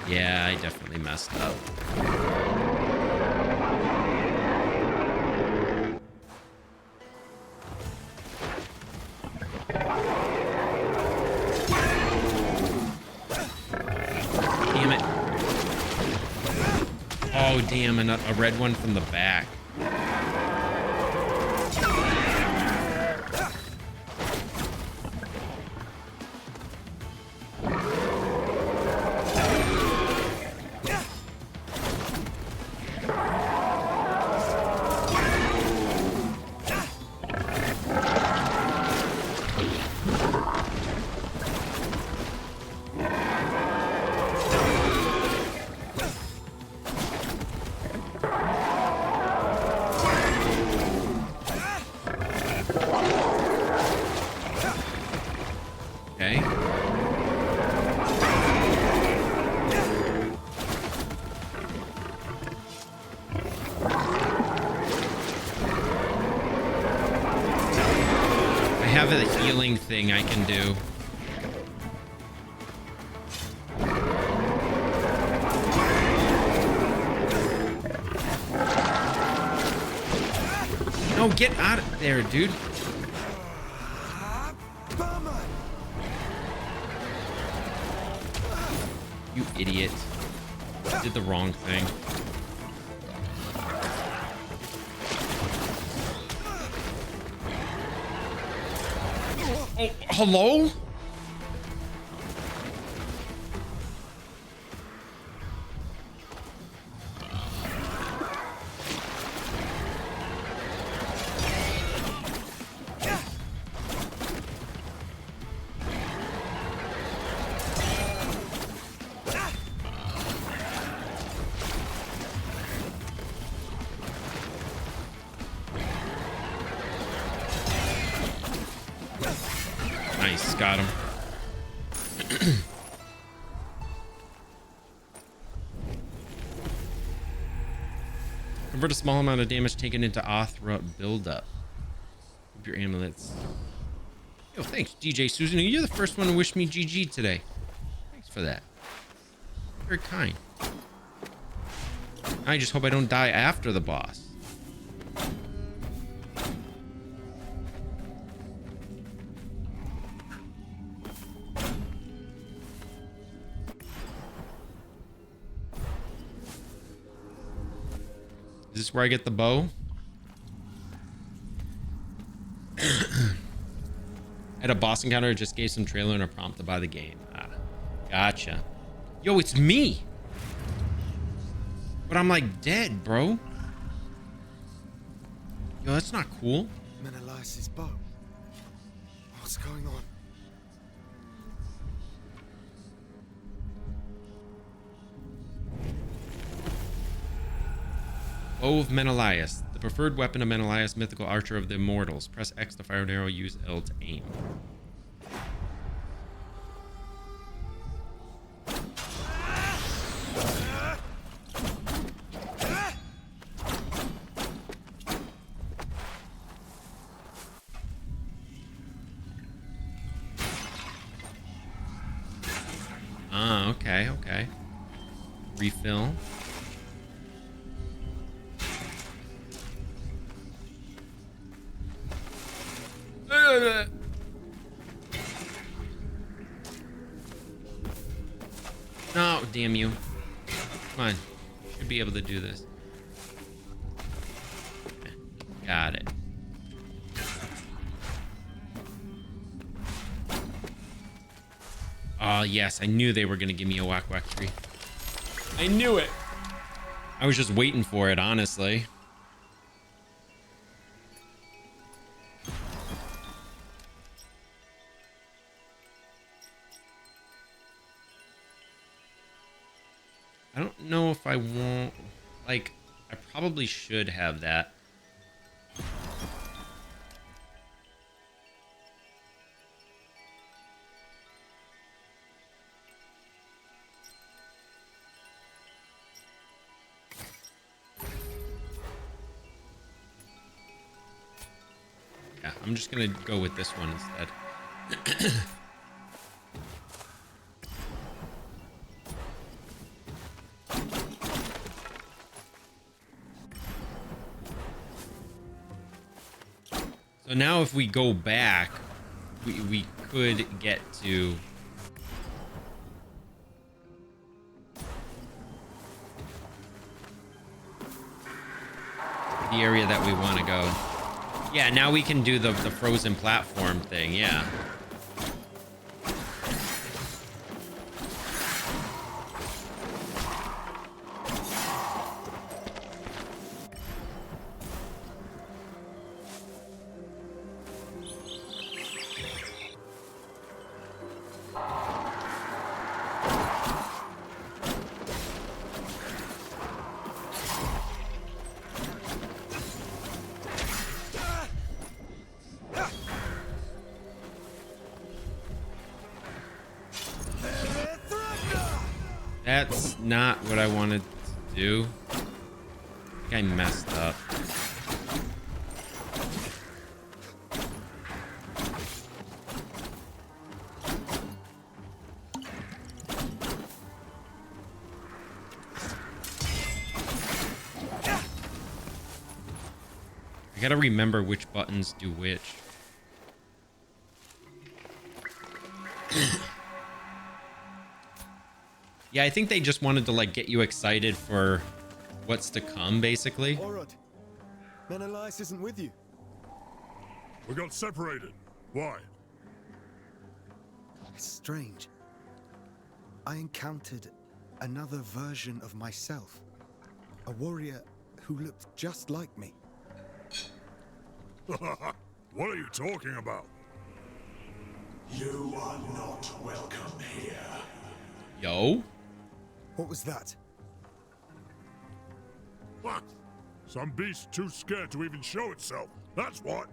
Yeah, I definitely messed up. Damn it. Oh, damn, and a red one from the back. have a healing thing I can do. No, get out of there, dude. You idiot. You did the wrong thing. Oh, hello? Nice, got him. Convert a small amount of damage taken into Athra buildup. Keep your amulets. Yo, thanks, DJ Susan. You're the first one to wish me GG today. Thanks for that. Very kind. I just hope I don't die after the boss. Is this where I get the bow? At a boss encounter, it just gave some trailer and a prompt to buy the game. Ah, gotcha. Yo, it's me. But I'm like dead, bro. Yo, that's not cool. Menelaus' bow. What's going on? Bow of Menelaus, the preferred weapon of Menelaus, mythical archer of the immortals. Press X to fire an arrow, use L to aim. Ah, okay, okay. Refill. No, damn you. Come on. Should be able to do this. Okay, got it. Oh, yes. I knew they were going to give me a whack whack tree. I knew it. I was just waiting for it, honestly. I don't know if I want... Like, I probably should have that. Yeah, I'm just gonna go with this one instead. So now if we go back, we could get to the area that we want to go. Yeah, now we can do the frozen platform thing, yeah. That's not what I wanted to do. I think I messed up. I gotta remember which buttons do which. Yeah, I think they just wanted to like get you excited for what's to come, basically. Orod, Menelaus isn't with you. We got separated. Why? It's strange. I encountered another version of myself. A warrior who looked just like me. What are you talking about? You are not welcome here. Yo? What was that? What? Some beast too scared to even show itself. That's what.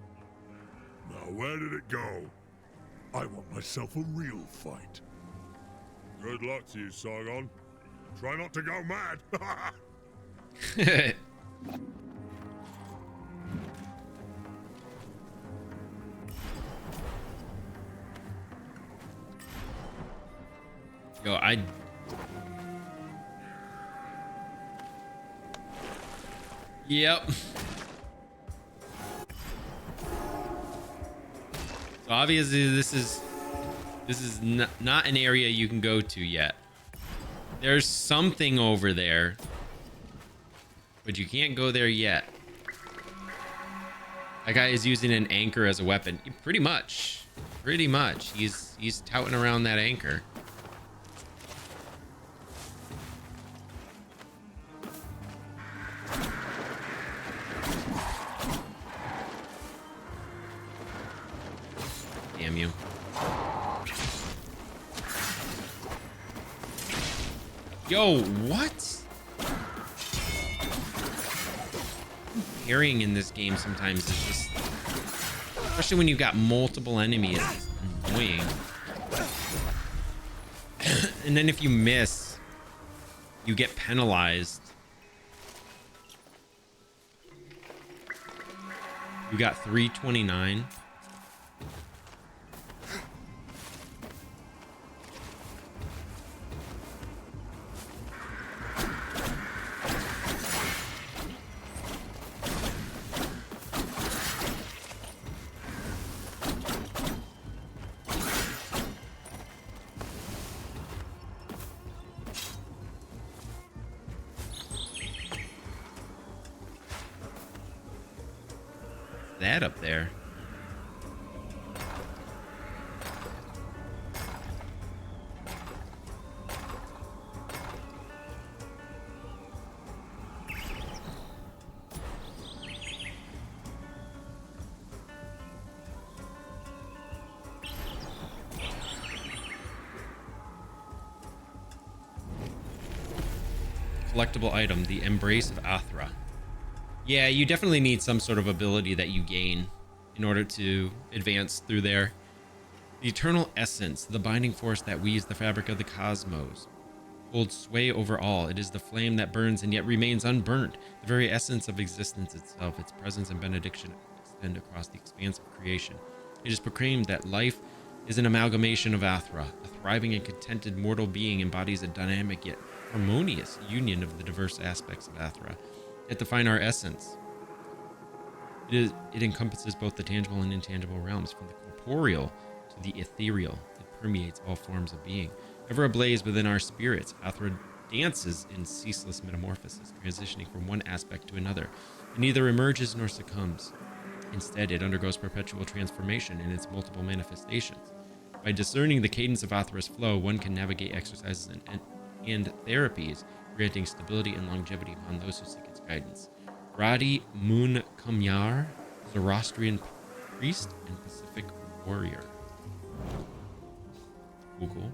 Now where did it go? I want myself a real fight. Good luck to you, Sargon. Try not to go mad. Yo, I... Yep. So obviously this is not an area you can go to yet. There's something over there, but you can't go there yet. That guy is using an anchor as a weapon. Pretty much. He's touting around that anchor. Damn you. Yo, what? Parrying in this game sometimes is just... Especially when you've got multiple enemies, it's annoying. And then if you miss, you get penalized. You got 329. That up there. Collectible item, the Embrace of Athra. Yeah, you definitely need some sort of ability that you gain in order to advance through there. The eternal essence, the binding force that weaves the fabric of the cosmos, holds sway over all. It is the flame that burns and yet remains unburnt. The very essence of existence itself, its presence and benediction extend across the expanse of creation. It is proclaimed that life is an amalgamation of Athra. A thriving and contented mortal being embodies a dynamic yet harmonious union of the diverse aspects of Athra that define our essence. It encompasses both the tangible and intangible realms, from the corporeal to the ethereal. It permeates all forms of being. Ever ablaze within our spirits, Athra dances in ceaseless metamorphosis, transitioning from one aspect to another. It neither emerges nor succumbs. Instead, it undergoes perpetual transformation in its multiple manifestations. By discerning the cadence of Athra's flow, one can navigate exercises and therapies, granting stability and longevity upon those who seek its guidance. Radi Moon Kumyar, Zoroastrian priest and Pacific warrior. Cool.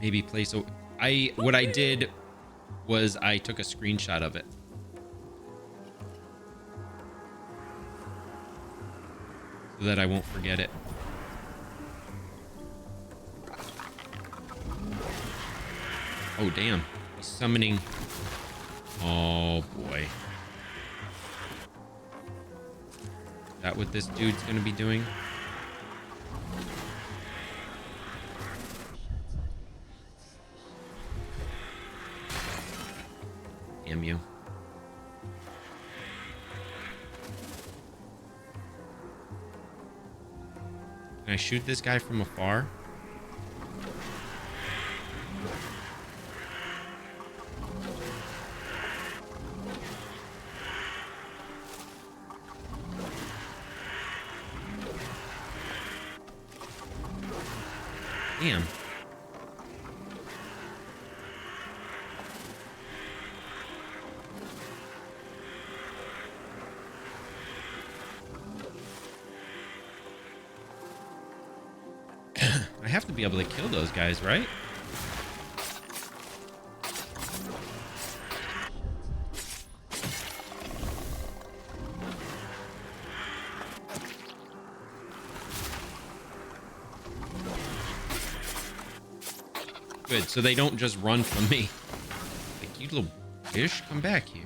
Maybe place. What I did was I took a screenshot of it. So that I won't forget it. Oh, damn. He's summoning. Oh, boy. Is that what this dude's going to be doing? Damn you. Can I shoot this guy from afar? Damn. I have to be able to kill those guys, right? Good, so they don't just run from me. Like, you little fish, come back here.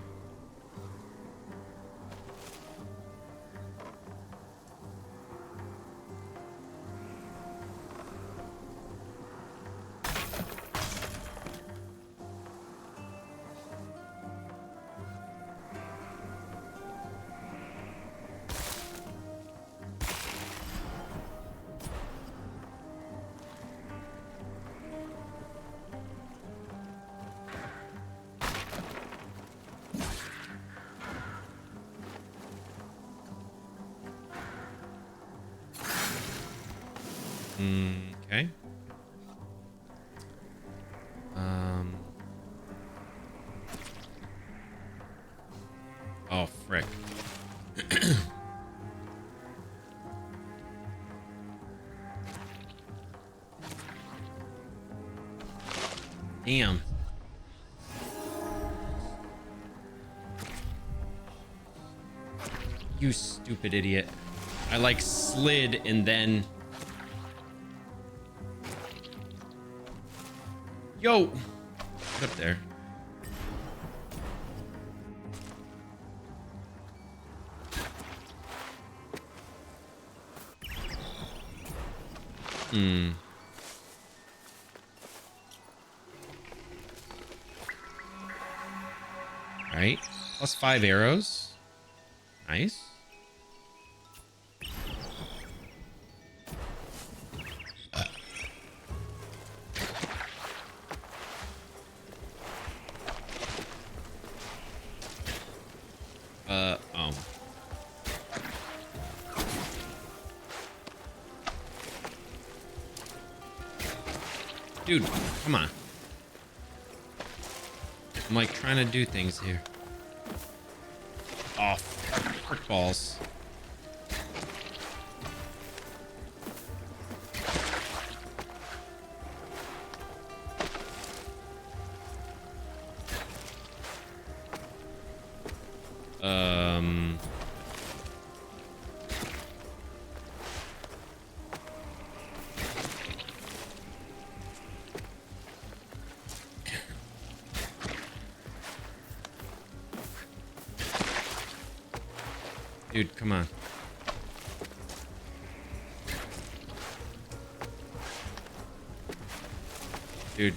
Okay. Oh, frick. Damn. You stupid idiot. I like slid and then... Yo! Get up there. Right. Plus 5 arrows. Nice. Oh. Dude, come on. I'm like trying to do things here. Oh, frick balls. Dude, come on. Dude.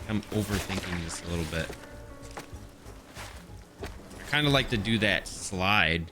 I'm overthinking this a little bit. I kind of like to do that slide.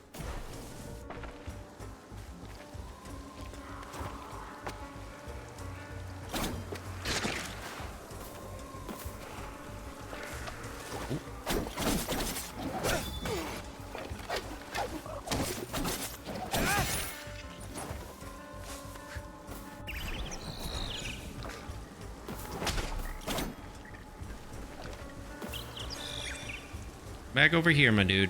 Back over here, my dude.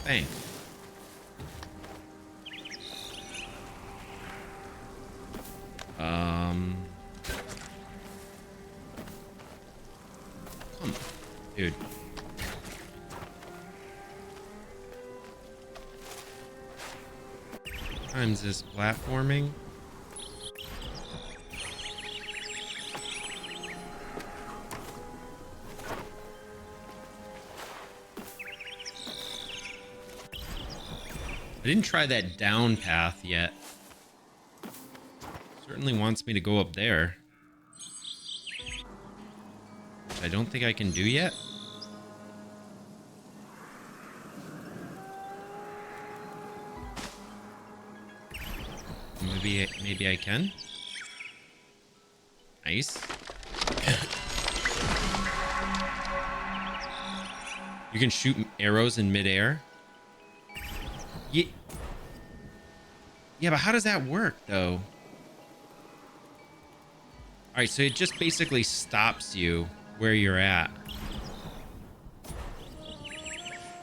Bang. Come on, dude. Times this platforming. I didn't try that down path yet. Certainly wants me to go up there. Which I don't think I can do yet. Maybe I can. Nice. You can shoot arrows in midair. Yeah. Yeah, but how does that work, though? All right, so it just basically stops you where you're at.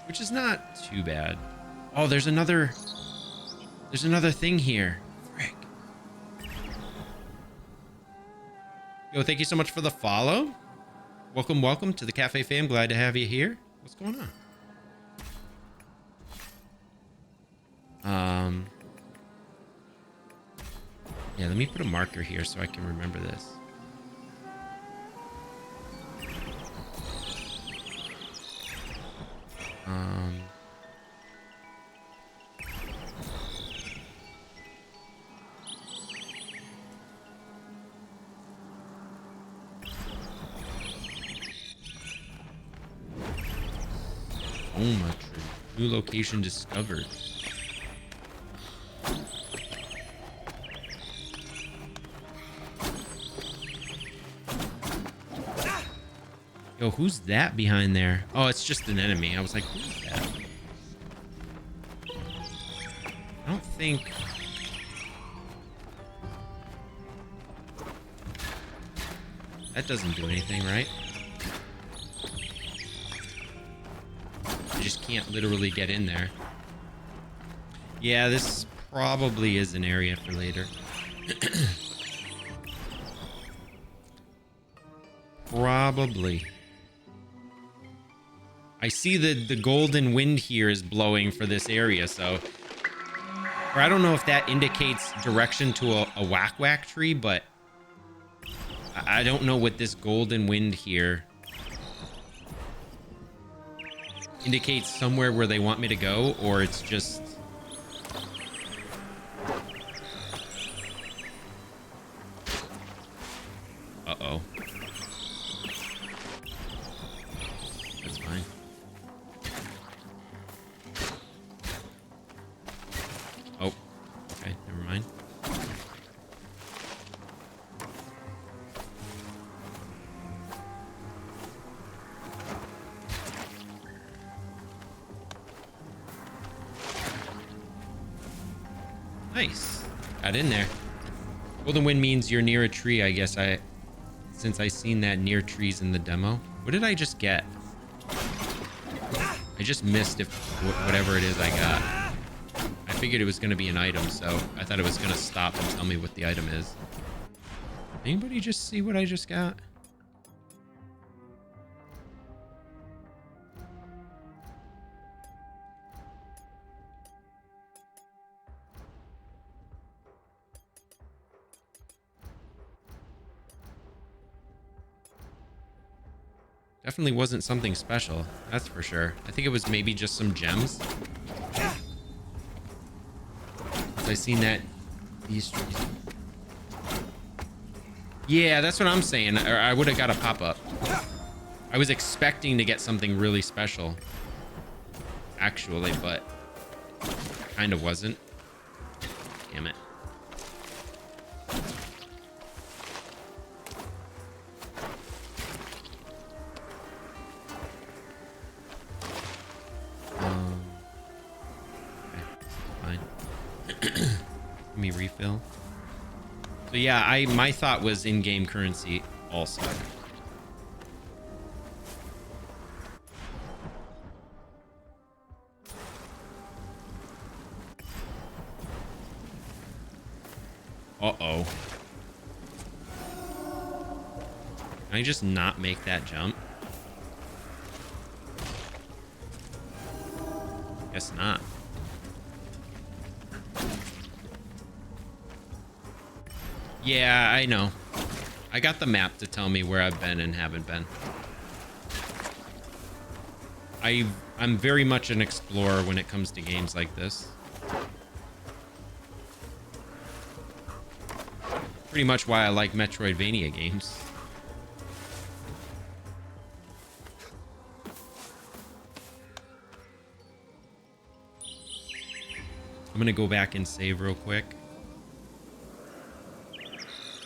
Which is not too bad. Oh, there's another thing here. Frick. Yo, thank you so much for the follow. Welcome to the Cafe fam. Glad to have you here. What's going on? Yeah, let me put a marker here so I can remember this. Oma tree. New location discovered. Yo, who's that behind there? Oh, it's just an enemy. I was like, who's that? I don't think... That doesn't do anything, right? I just can't literally get in there. Yeah, this probably is an area for later. Probably. I see the golden wind here is blowing for this area, so... Or I don't know if that indicates direction to a whack-whack tree, but... I don't know what this golden wind here... indicates somewhere where they want me to go, or it's just... Uh-oh. That's fine. Oh. Okay, never mind. Nice. Got in there. Golden wind means you're near a tree, I guess. Since I seen that near trees in the demo. What did I just get? I just missed whatever it is I got. I figured it was going to be an item, so I thought it was going to stop and tell me what the item is. Anybody just see what I just got? Definitely wasn't something special, that's for sure. I think it was maybe just some gems. I seen that these trees. Yeah, that's what I'm saying. Or I would have got a pop-up. I was expecting to get something really special, actually, but kind of wasn't. Damn it. Let me refill. So yeah, my thought was in-game currency also. Uh-oh. Can I just not make that jump? Guess not. Yeah, I know. I got the map to tell me where I've been and haven't been. I'm very much an explorer when it comes to games like this. Pretty much why I like Metroidvania games. I'm gonna go back and save real quick.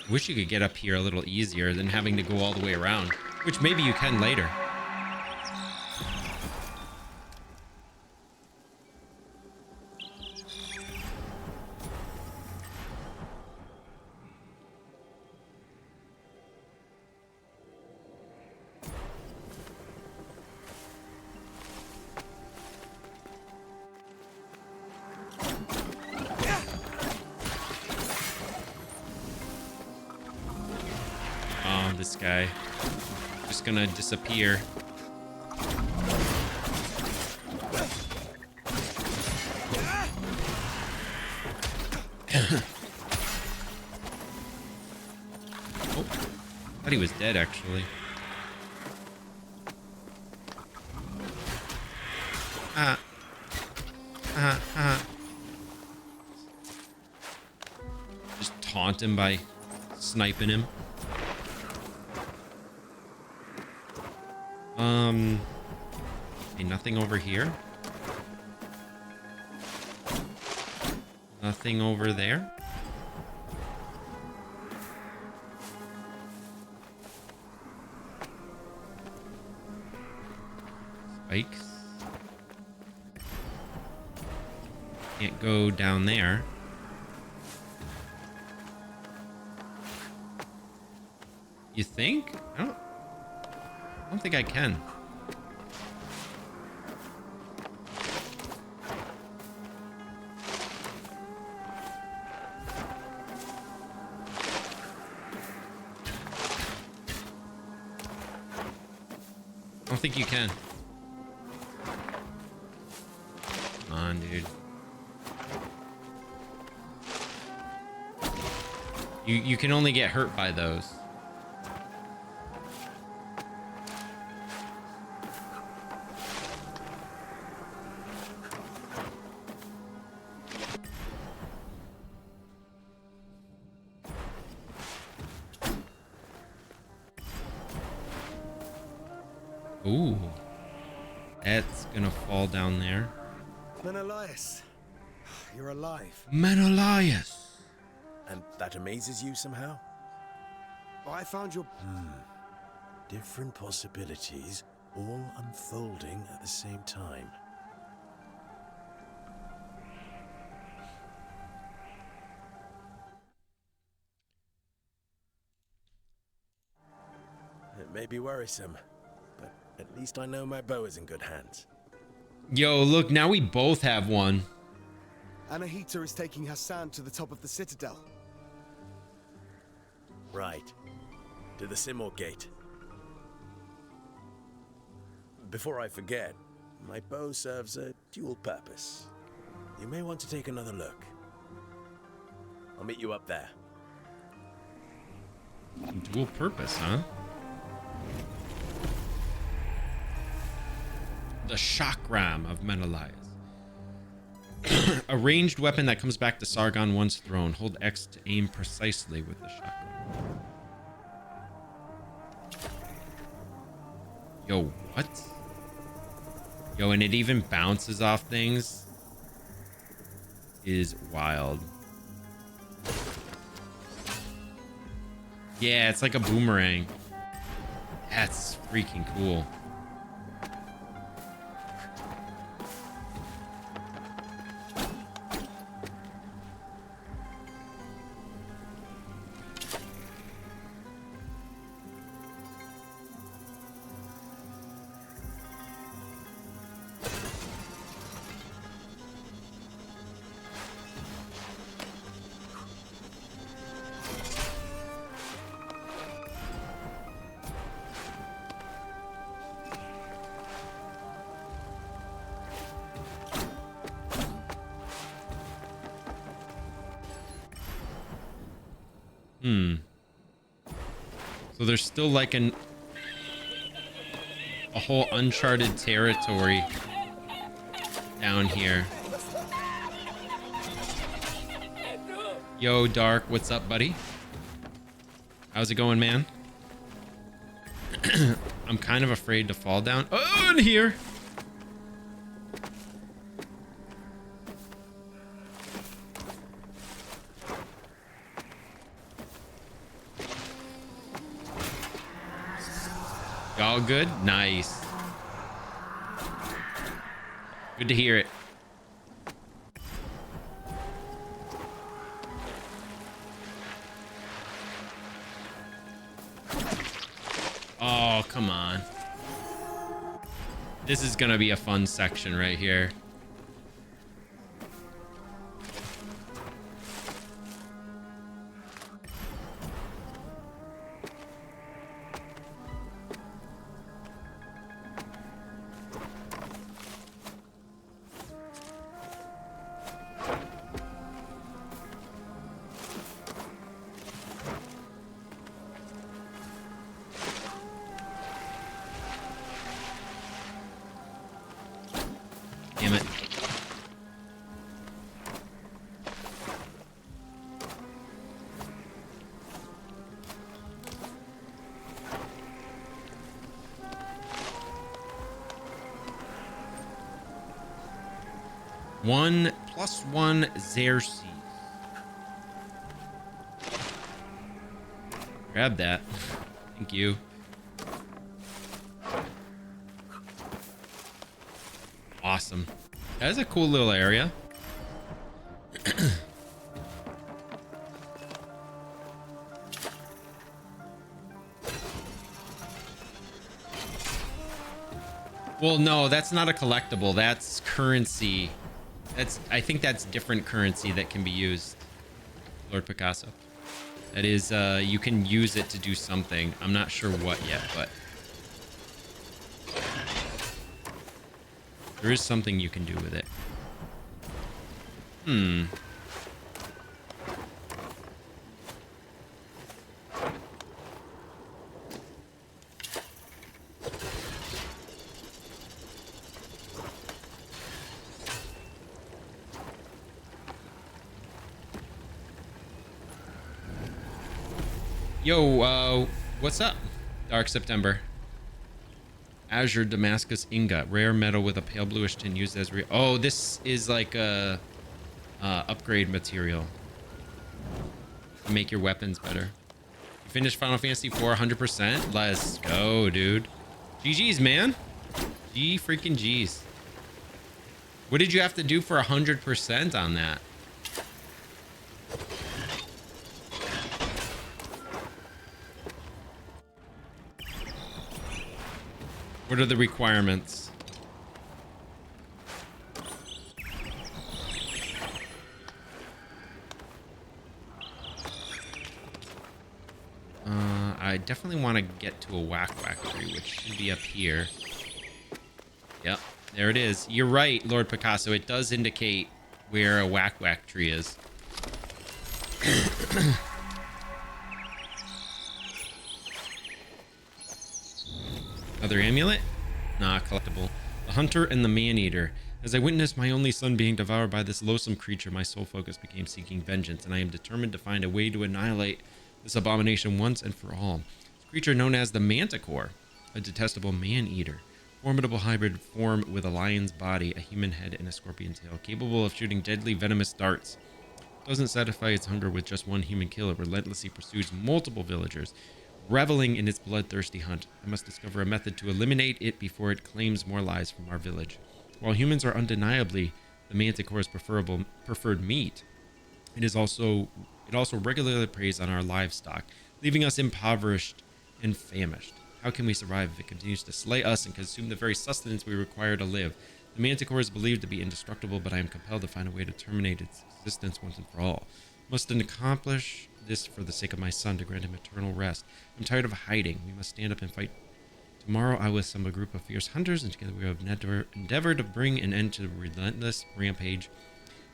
Wish you could get up here a little easier than having to go all the way around, which maybe you can later. This guy just gonna disappear. Oh, thought he was dead actually. Just taunt him by sniping him. Okay, nothing over here. Nothing over there. Spikes. Can't go down there. You think? I don't think I can. I don't think you can. Come on, dude. You can only get hurt by those. Ooh, that's gonna fall down there. Menelaus, you're alive. Menelaus. And that amazes you somehow? Oh, I found your... Different possibilities, all unfolding at the same time. It may be worrisome, but at least I know my bow is in good hands. Yo, look, now we both have one. Anahita is taking Hassan to the top of the citadel. Right. To the Simor Gate. Before I forget, my bow serves a dual purpose. You may want to take another look. I'll meet you up there. Dual purpose, huh? The Chakram of Menelaus. A ranged weapon that comes back to Sargon once thrown. Hold X to aim precisely with the Chakram. Yo, what? Yo, and it even bounces off things. Is wild. Yeah, it's like a boomerang. That's freaking cool. So there's still like a whole uncharted territory down here. Yo, Dark, what's up, buddy? How's it going, man? I'm kind of afraid to fall down. Oh, in here. Y'all good? Nice. Good to hear it. Oh, come on. This is gonna be a fun section right here. Damn it. One plus one Xerxes. Grab that. Thank you. Awesome. That is a cool little area. Well, no, that's not a collectible. That's currency. I think that's different currency that can be used. Lord Picasso. That is, you can use it to do something. I'm not sure what yet, but there is something you can do with it. Yo, what's up? Dark September. Azure Damascus ingot, rare metal with a pale bluish tint used as oh, this is like a upgrade material to make your weapons better. You finished Final Fantasy 4 100%. Let's go, dude. GG's, man. G freaking G's. What did you have to do for 100% on that? What are the requirements? I definitely want to get to a whack tree, which should be up here. Yep, there it is. You're right, Lord Picasso. It does indicate where a whack tree is. Another amulet? Nah, collectible. The hunter and the man-eater. As I witnessed my only son being devoured by this loathsome creature, my sole focus became seeking vengeance, and I am determined to find a way to annihilate this abomination once and for all. This creature known as the Manticore, a detestable man-eater. Formidable hybrid form with a lion's body, a human head, and a scorpion tail, capable of shooting deadly venomous darts. Doesn't satisfy its hunger with just one human kill. It relentlessly pursues multiple villagers, reveling in its bloodthirsty hunt. I must discover a method to eliminate it before it claims more lives from our village. While humans are undeniably the Manticore's preferred meat, it also regularly preys on our livestock, leaving us impoverished and famished. How can we survive if it continues to slay us and consume the very sustenance we require to live? The Manticore is believed to be indestructible, but I am compelled to find a way to terminate its existence once and for all. Must accomplish this for the sake of my son, to grant him eternal rest. I'm tired of hiding. We must stand up and fight. Tomorrow I will assemble a group of fierce hunters, and together we will endeavor to bring an end to the relentless rampage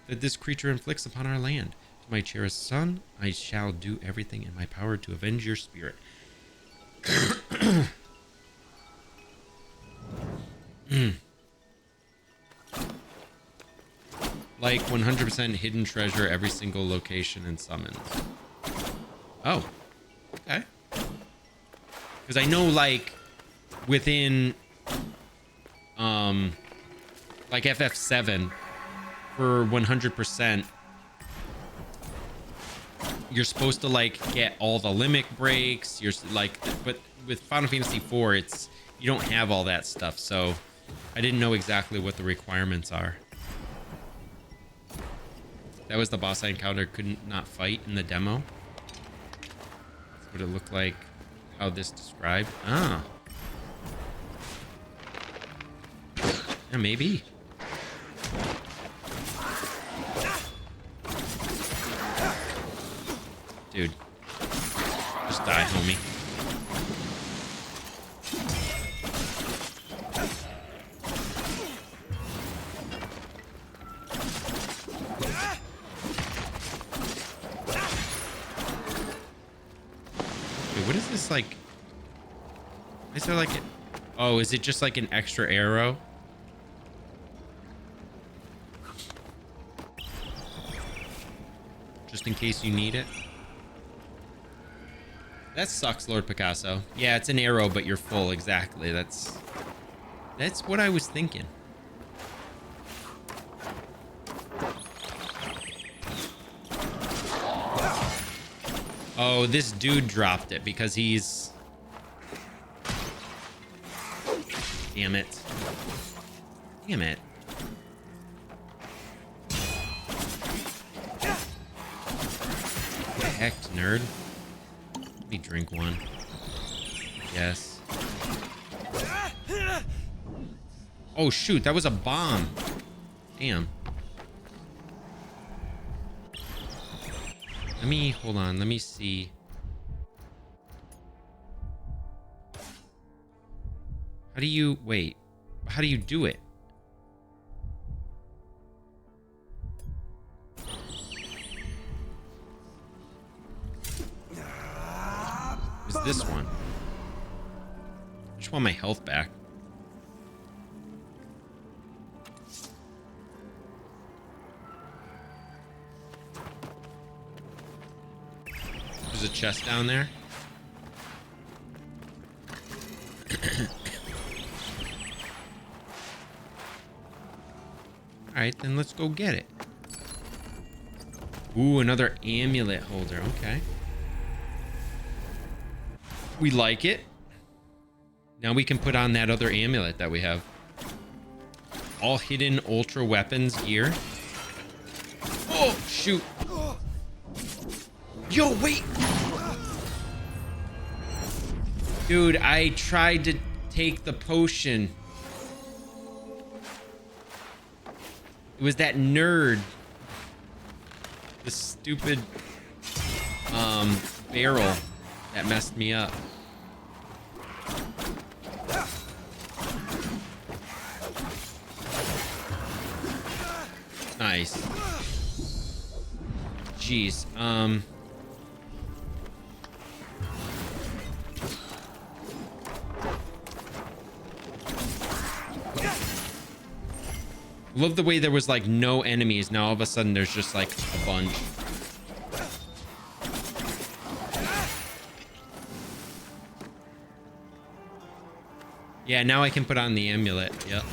that this creature inflicts upon our land. To my cherished son, I shall do everything in my power to avenge your spirit. like 100% hidden treasure every single location and summons. Oh, okay. Because I know, like, within, like FF7, for 100%, you're supposed to, like, get all the limit breaks. You're, like, but with Final Fantasy IV, it's, you don't have all that stuff, so I didn't know exactly what the requirements are. That was the boss I encountered, couldn't not fight in the demo. That's what it looked like, how this described. Ah. Yeah, maybe. Dude. Just die, homie. Wait, what is this, like? Is there like a... Oh, is it just like an extra arrow? Just in case you need it. That sucks, Lord Picasso. Yeah, it's an arrow, but you're full. Exactly. That's what I was thinking. Oh, this dude dropped it because he's... Damn it. Damn it. What the heck, nerd? Let me drink one. Yes. Oh, shoot. That was a bomb. Damn. Let me... Hold on. Let me see. How do you... Wait. How do you do it? Is this one? I just want my health back. There's a chest down there. Alright, then let's go get it. Ooh, another amulet holder. Okay. We like it. Now we can put on that other amulet that we have. All hidden ultra weapons gear. Oh, shoot. Yo, wait. Dude, I tried to take the potion. It was that nerd. The stupid barrel that messed me up. Nice. Jeez. Love the way there was like no enemies. Now all of a sudden there's just like a bunch. Yeah, now I can put on the amulet. Yep.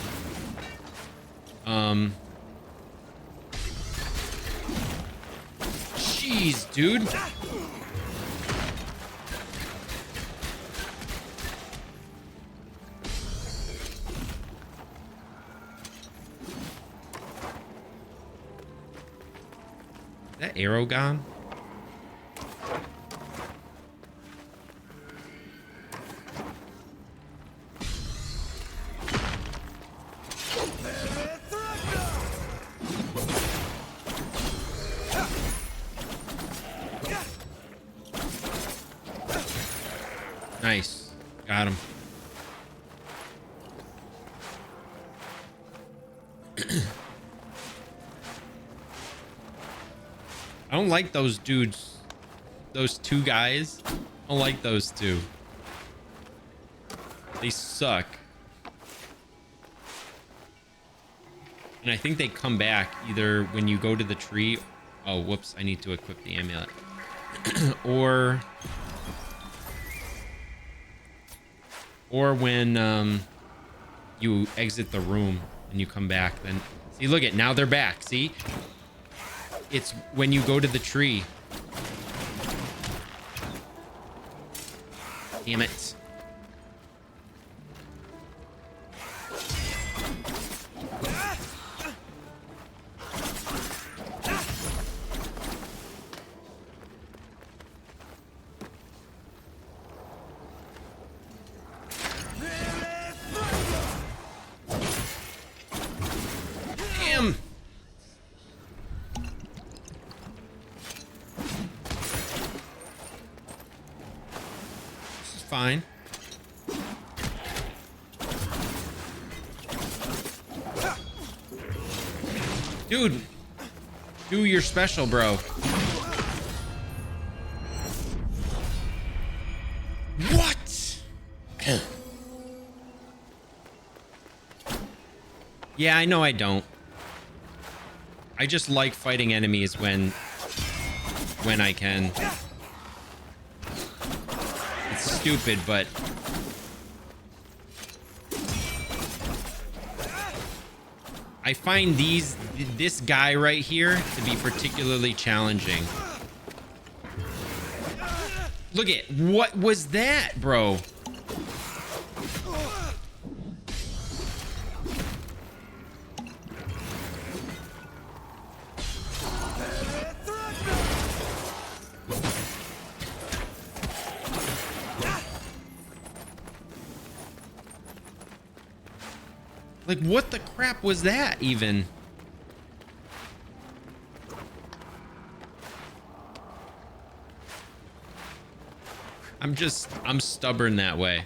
Jeez, dude. That arrow gone? Nice. Got him. I don't like those dudes. Those two guys. I don't like those two. They suck. And I think they come back either when you go to the tree. Oh, whoops. I need to equip the amulet. or when you exit the room and you come back. Then see, look at, now they're back. See, it's when you go to the tree. Damn it. Damn. This is fine. Dude, do your special, bro. What? Yeah, I know I don't. I just like fighting enemies when I can. It's stupid, but I find this guy right here to be particularly challenging. Look at, what was that, bro? Like, what the crap was that even? I'm stubborn that way.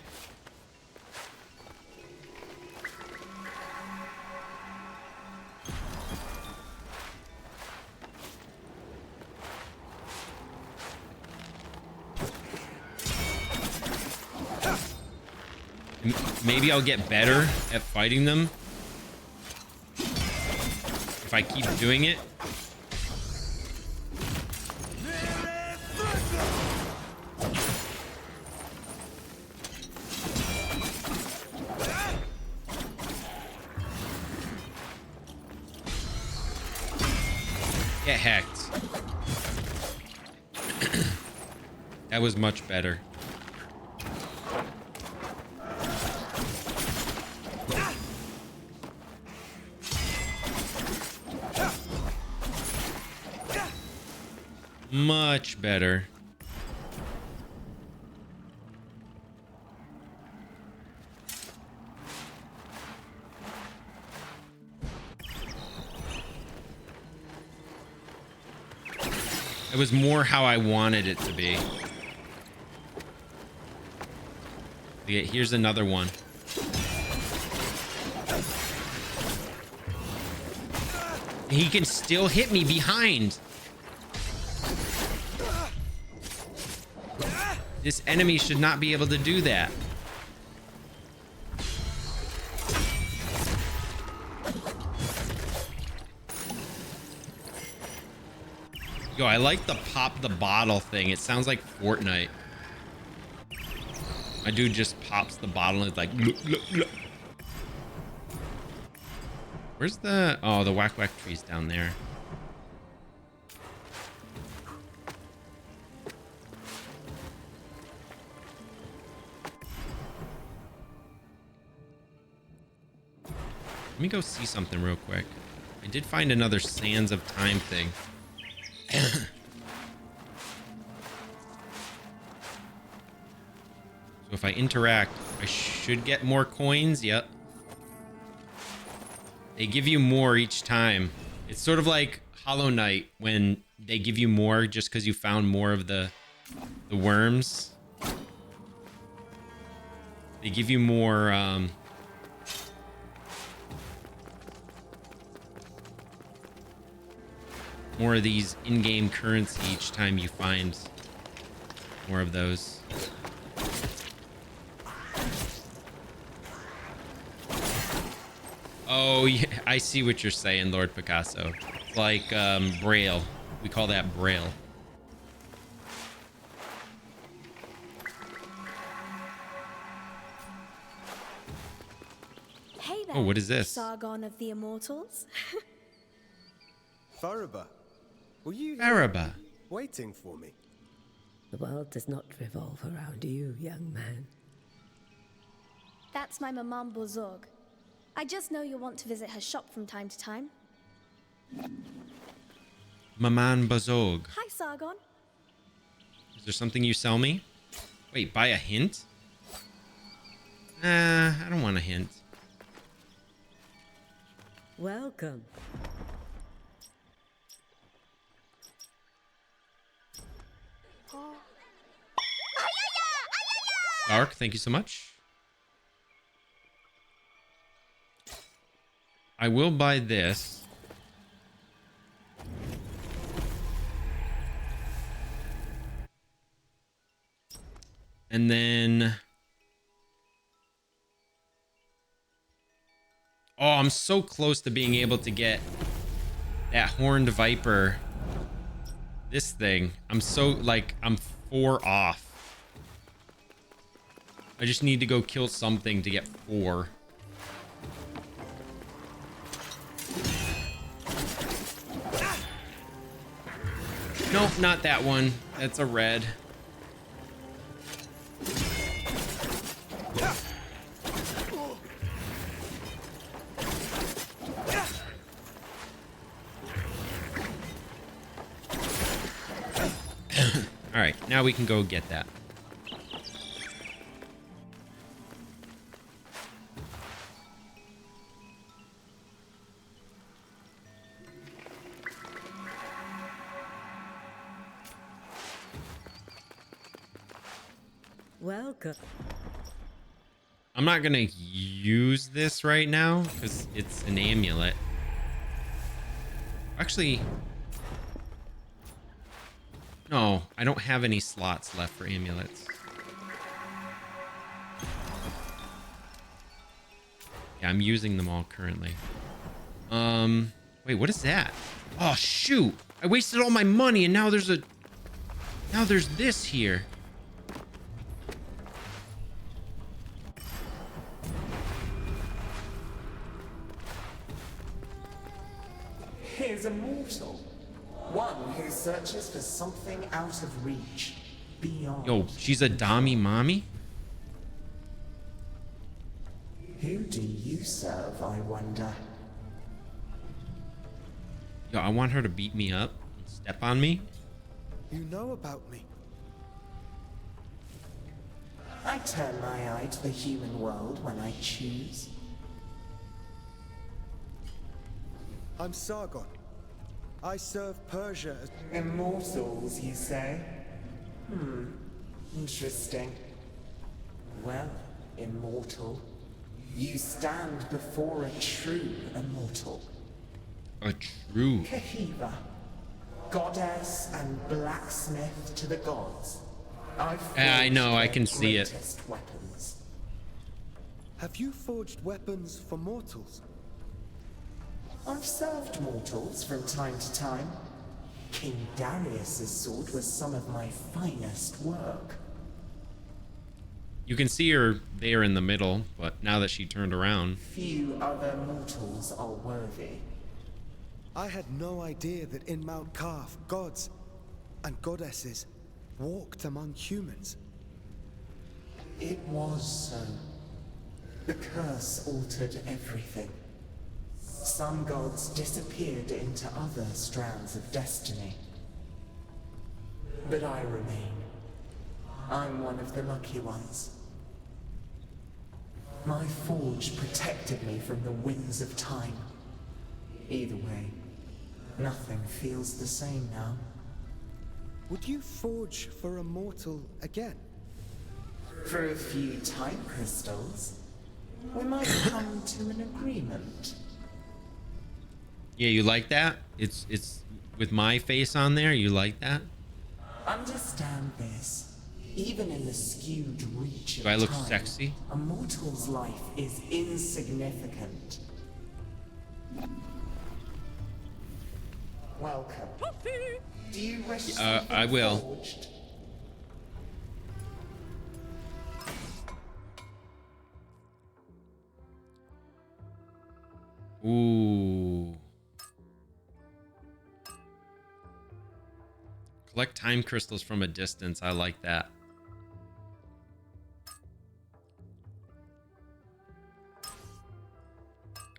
Maybe I'll get better at fighting them if I keep doing it. Get hacked. That was much better. Much better. It was more how I wanted it to be. Yeah, here's another one. He can still hit me behind. This enemy should not be able to do that. Yo, I like the pop the bottle thing. It sounds like Fortnite. My dude just pops the bottle and it's like... Look, look, look. Where's the... Oh, the whack whack tree's down there. Let me go see something real quick. I did find another Sands of Time thing. So if I interact, I should get more coins. Yep. They give you more each time. It's sort of like Hollow Knight when they give you more just because you found more of the worms. They give you more more of these in-game currency each time you find more of those. Oh, yeah, I see what you're saying, Lord Picasso. It's like Braille. We call that Braille. Hey there. Oh, what is this? Sargon of the Immortals. Faraba, were you Faraba. waiting for me? The world does not revolve around you, young man. That's my Maman Bozorg. I just know you'll want to visit her shop from time to time. Maman Bazog. Hi, Sargon. Is there something you sell me? Wait, buy a hint? I don't want a hint. Welcome. Dark, thank you so much. I will buy this. And then... Oh, I'm so close to being able to get that horned viper. This thing. I'm so, like, I'm 4 off. I just need to go kill something to get 4. Nope, not that one. That's a red. All right, now we can go get that. Welcome. I'm not gonna use this right now because it's an amulet. Actually, no, I don't have any slots left for amulets. Yeah, I'm using them all currently. Wait, what is that? Oh shoot! I wasted all my money and now there's this here. He's immortal. One who searches for something out of reach. Beyond. Yo, she's a Dami mommy? Who do you serve, I wonder? Yo, I want her to beat me up. Step on me. You know about me. I turn my eye to the human world when I choose. I'm Sargon. I serve Persia as... Immortals, you say? Interesting. Well, immortal, you stand before a true immortal. A true. Kahiva, goddess and blacksmith to the gods. I know, I can see it. Weapons. Have you forged weapons for mortals? I've served mortals from time to time. King Darius's sword was some of my finest work. You can see her there in the middle, but now that she turned around. Few other mortals are worthy. I had no idea that in Mount Kaf, gods and goddesses walked among humans. It was so. The curse altered everything. Some gods disappeared into other strands of destiny. But I remain. I'm one of the lucky ones. My forge protected me from the winds of time. Either way, nothing feels the same now. Would you forge for a mortal again? For a few time crystals, we might come to an agreement. Yeah, you like that? It's with my face on there. You like that? Understand this. Even in the skewed reach of Do I look time, sexy? a mortal's life is insignificant. Welcome. Do you wish I will. forged? Ooh. Collect time crystals from a distance. I like that.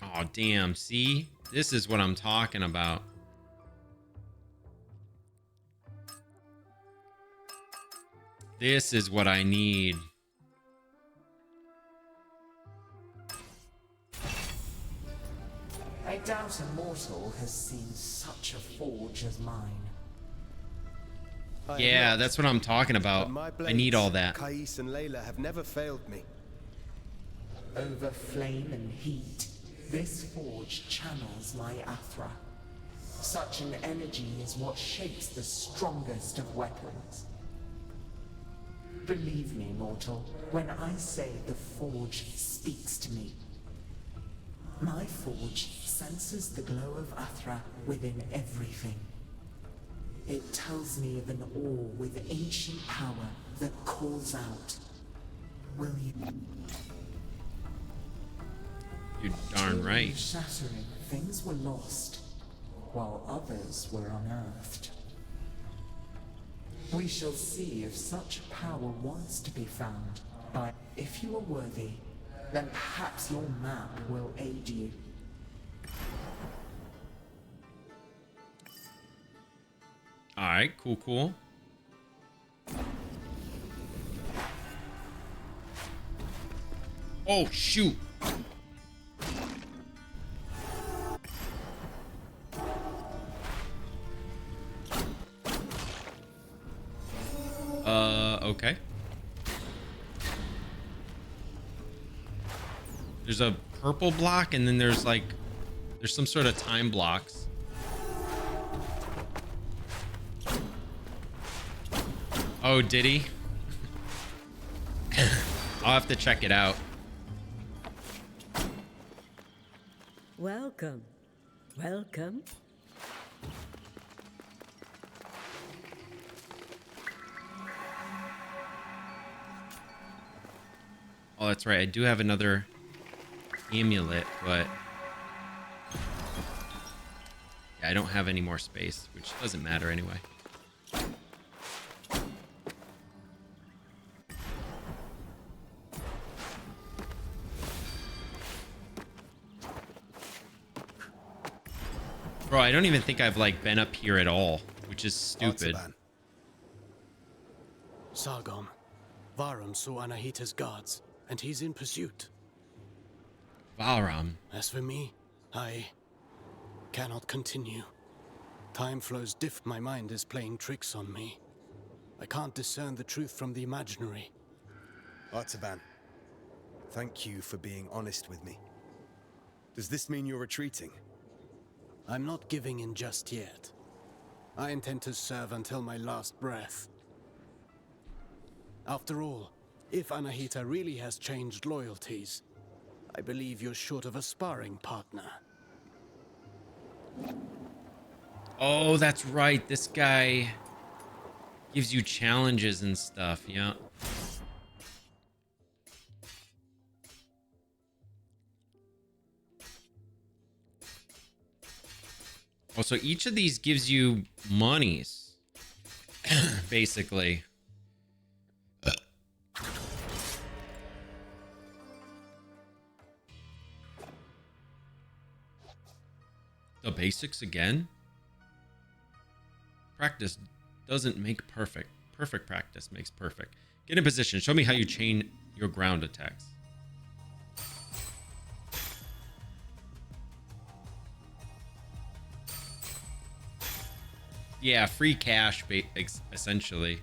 Oh, damn. See? This is what I'm talking about. This is what I need. I doubt a mortal has seen such a forge as mine. Yeah, that's what I'm talking about. I need all that. Kais and Layla have never failed me. Over flame and heat, this forge channels my Athra. Such an energy is what shapes the strongest of weapons. Believe me, mortal, when I say the forge speaks to me. My forge senses the glow of Athra within everything. It tells me of an ore with ancient power that calls out. Will you? You're darn right. Shattering, things were lost, while others were unearthed. We shall see if such power wants to be found, but if you are worthy, then perhaps your map will aid you. Alright, cool. Oh, shoot. Okay. There's a purple block, and then there's some sort of time blocks. Oh, did he? I'll have to check it out. Welcome. Welcome. Oh, that's right. I do have another amulet, but yeah, I don't have any more space, which doesn't matter anyway. Bro, I don't even think I've been up here at all, which is stupid. Sargon, Varum saw Anahita's guards, and he's in pursuit. Valram. As for me, I cannot continue. Time flows my mind is playing tricks on me. I can't discern the truth from the imaginary. Artaban, thank you for being honest with me. Does this mean you're retreating? I'm not giving in just yet. I intend to serve until my last breath. After all, if Anahita really has changed loyalties, I believe you're short of a sparring partner. Oh, that's right. This guy gives you challenges and stuff. Yeah. Oh, so each of these gives you monies, basically. The basics again? Practice doesn't make perfect. Perfect practice makes perfect. Get in position. Show me how you chain your ground attacks. Yeah, free cash, essentially.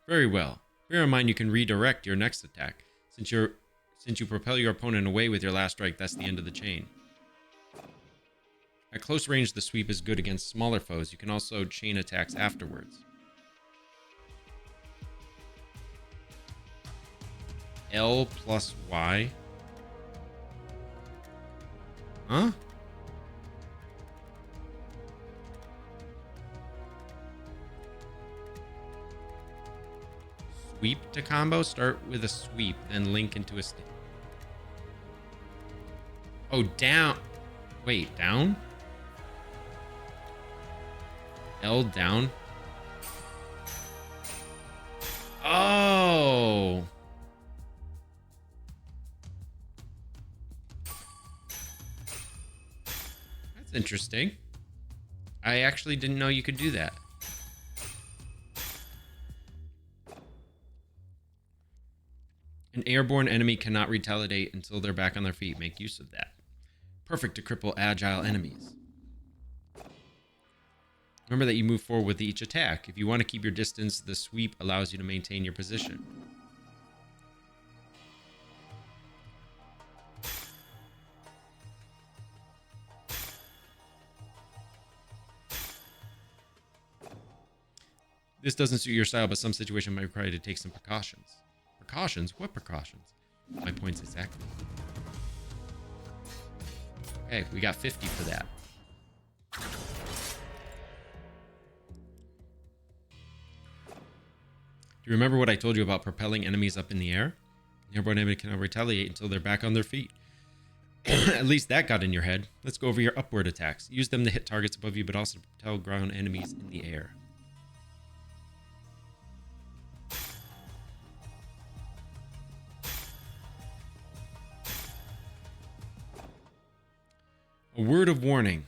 Very well. Bear in mind you can redirect your next attack. Since you propel your opponent away with your last strike, that's the end of the chain. At close range, the sweep is good against smaller foes. You can also chain attacks afterwards. L plus Y. Huh? Sweep to combo? Start with a sweep, then link into a stick. Oh, down. Wait, down? L down? Oh. That's interesting. I actually didn't know you could do that. An airborne enemy cannot retaliate until they're back on their feet. Make use of that. Perfect to cripple agile enemies. Remember that you move forward with each attack. If you want to keep your distance, the sweep allows you to maintain your position. This doesn't suit your style, but some situation might require you to take some precautions. Precautions? What precautions? My points exactly. Okay, we got 50 for that. Do you remember what I told you about propelling enemies up in the air? The airborne enemy cannot retaliate until they're back on their feet. At least that got in your head. Let's go over your upward attacks. Use them to hit targets above you, but also to propel ground enemies in the air. A word of warning.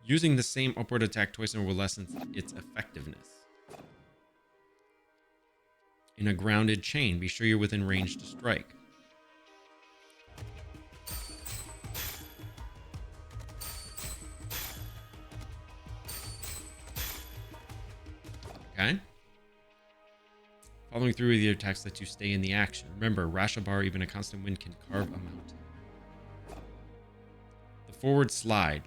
Using the same upward attack twice in a row will lessen its effectiveness. In a grounded chain, be sure you're within range to strike. Okay. Following through with your attacks lets you stay in the action. Remember, Rashabar, even a constant wind, can carve a mountain. The forward slide.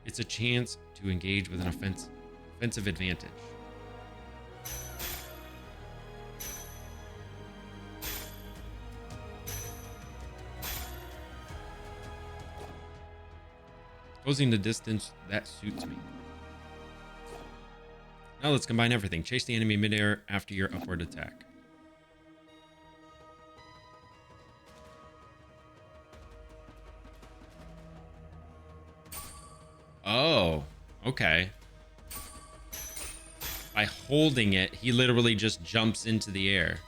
It's a chance to engage with an offensive advantage. Closing the distance, that suits me. Now let's combine everything. Chase the enemy midair after your upward attack. Oh, okay. By holding it, he literally just jumps into the air.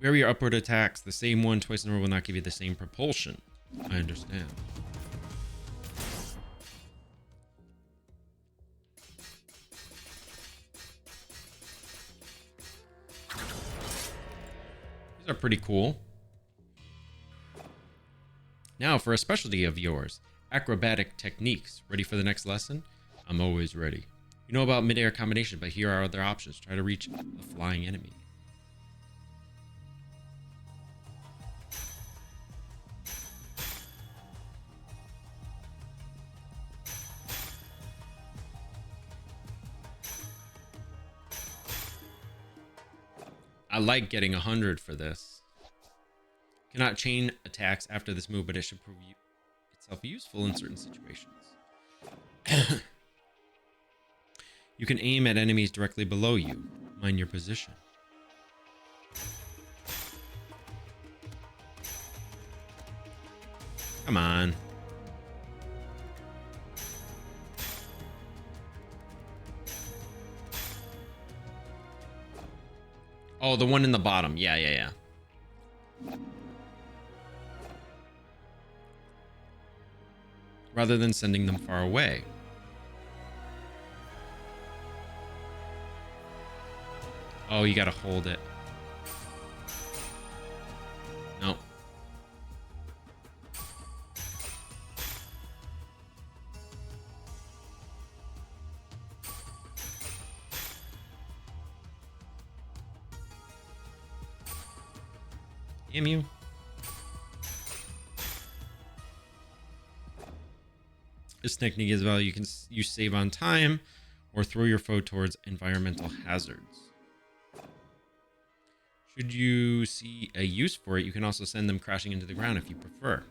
Vary your upward attacks. The same one twice in a row will not give you the same propulsion. I understand. These are pretty cool. Now for a specialty of yours, acrobatic techniques. Ready for the next lesson? I'm always ready. You know about mid-air combination, but here are other options. Try to reach a flying enemy. I like getting 100 for this. Cannot chain attacks after this move, but it should prove itself useful in certain situations. You can aim at enemies directly below you. Mind your position. Come on. Oh, the one in the bottom. Yeah. Rather than sending them far away. Oh, you gotta hold it. No. Damn you. This technique is value you save on time or throw your foe towards environmental hazards. Should you see a use for it, you can also send them crashing into the ground if you prefer.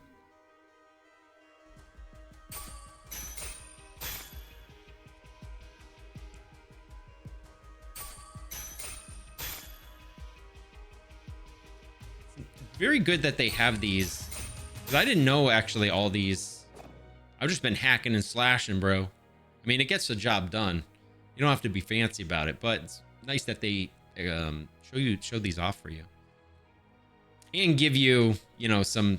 Very good that they have these, because I didn't know actually all these. I've just been hacking and slashing, bro. I mean, it gets the job done. You don't have to be fancy about it, but it's nice that they show these off for you and give you, you know, some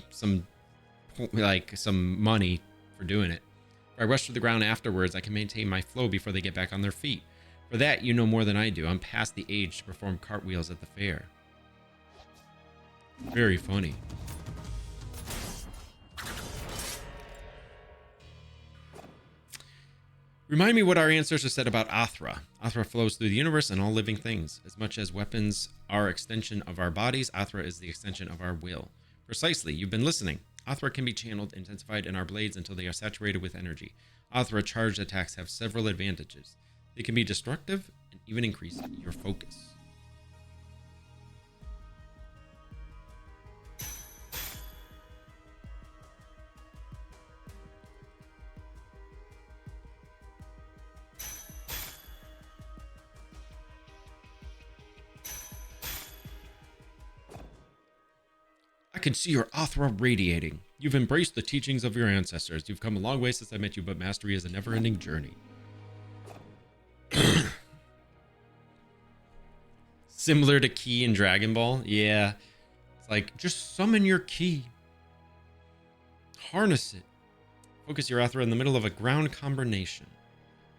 money for doing it. If I rush to the ground afterwards, I can maintain my flow before they get back on their feet. For that, you know more than I do. I'm past the age to perform cartwheels at the fair. Very funny. Remind me what our ancestors said about Athra. Athra flows through the universe and all living things. As much as weapons are extension of our bodies, Athra is the extension of our will. Precisely, you've been listening. Athra can be channeled, intensified in our blades until they are saturated with energy. Athra charged attacks have several advantages. They can be destructive and even increase your focus. I can see your Athra radiating. You've embraced the teachings of your ancestors. You've come a long way since I met you, but mastery is a never-ending journey. Similar to Ki in Dragon Ball? Yeah. It's like, just summon your Ki. Harness it. Focus your Athra in the middle of a ground combination.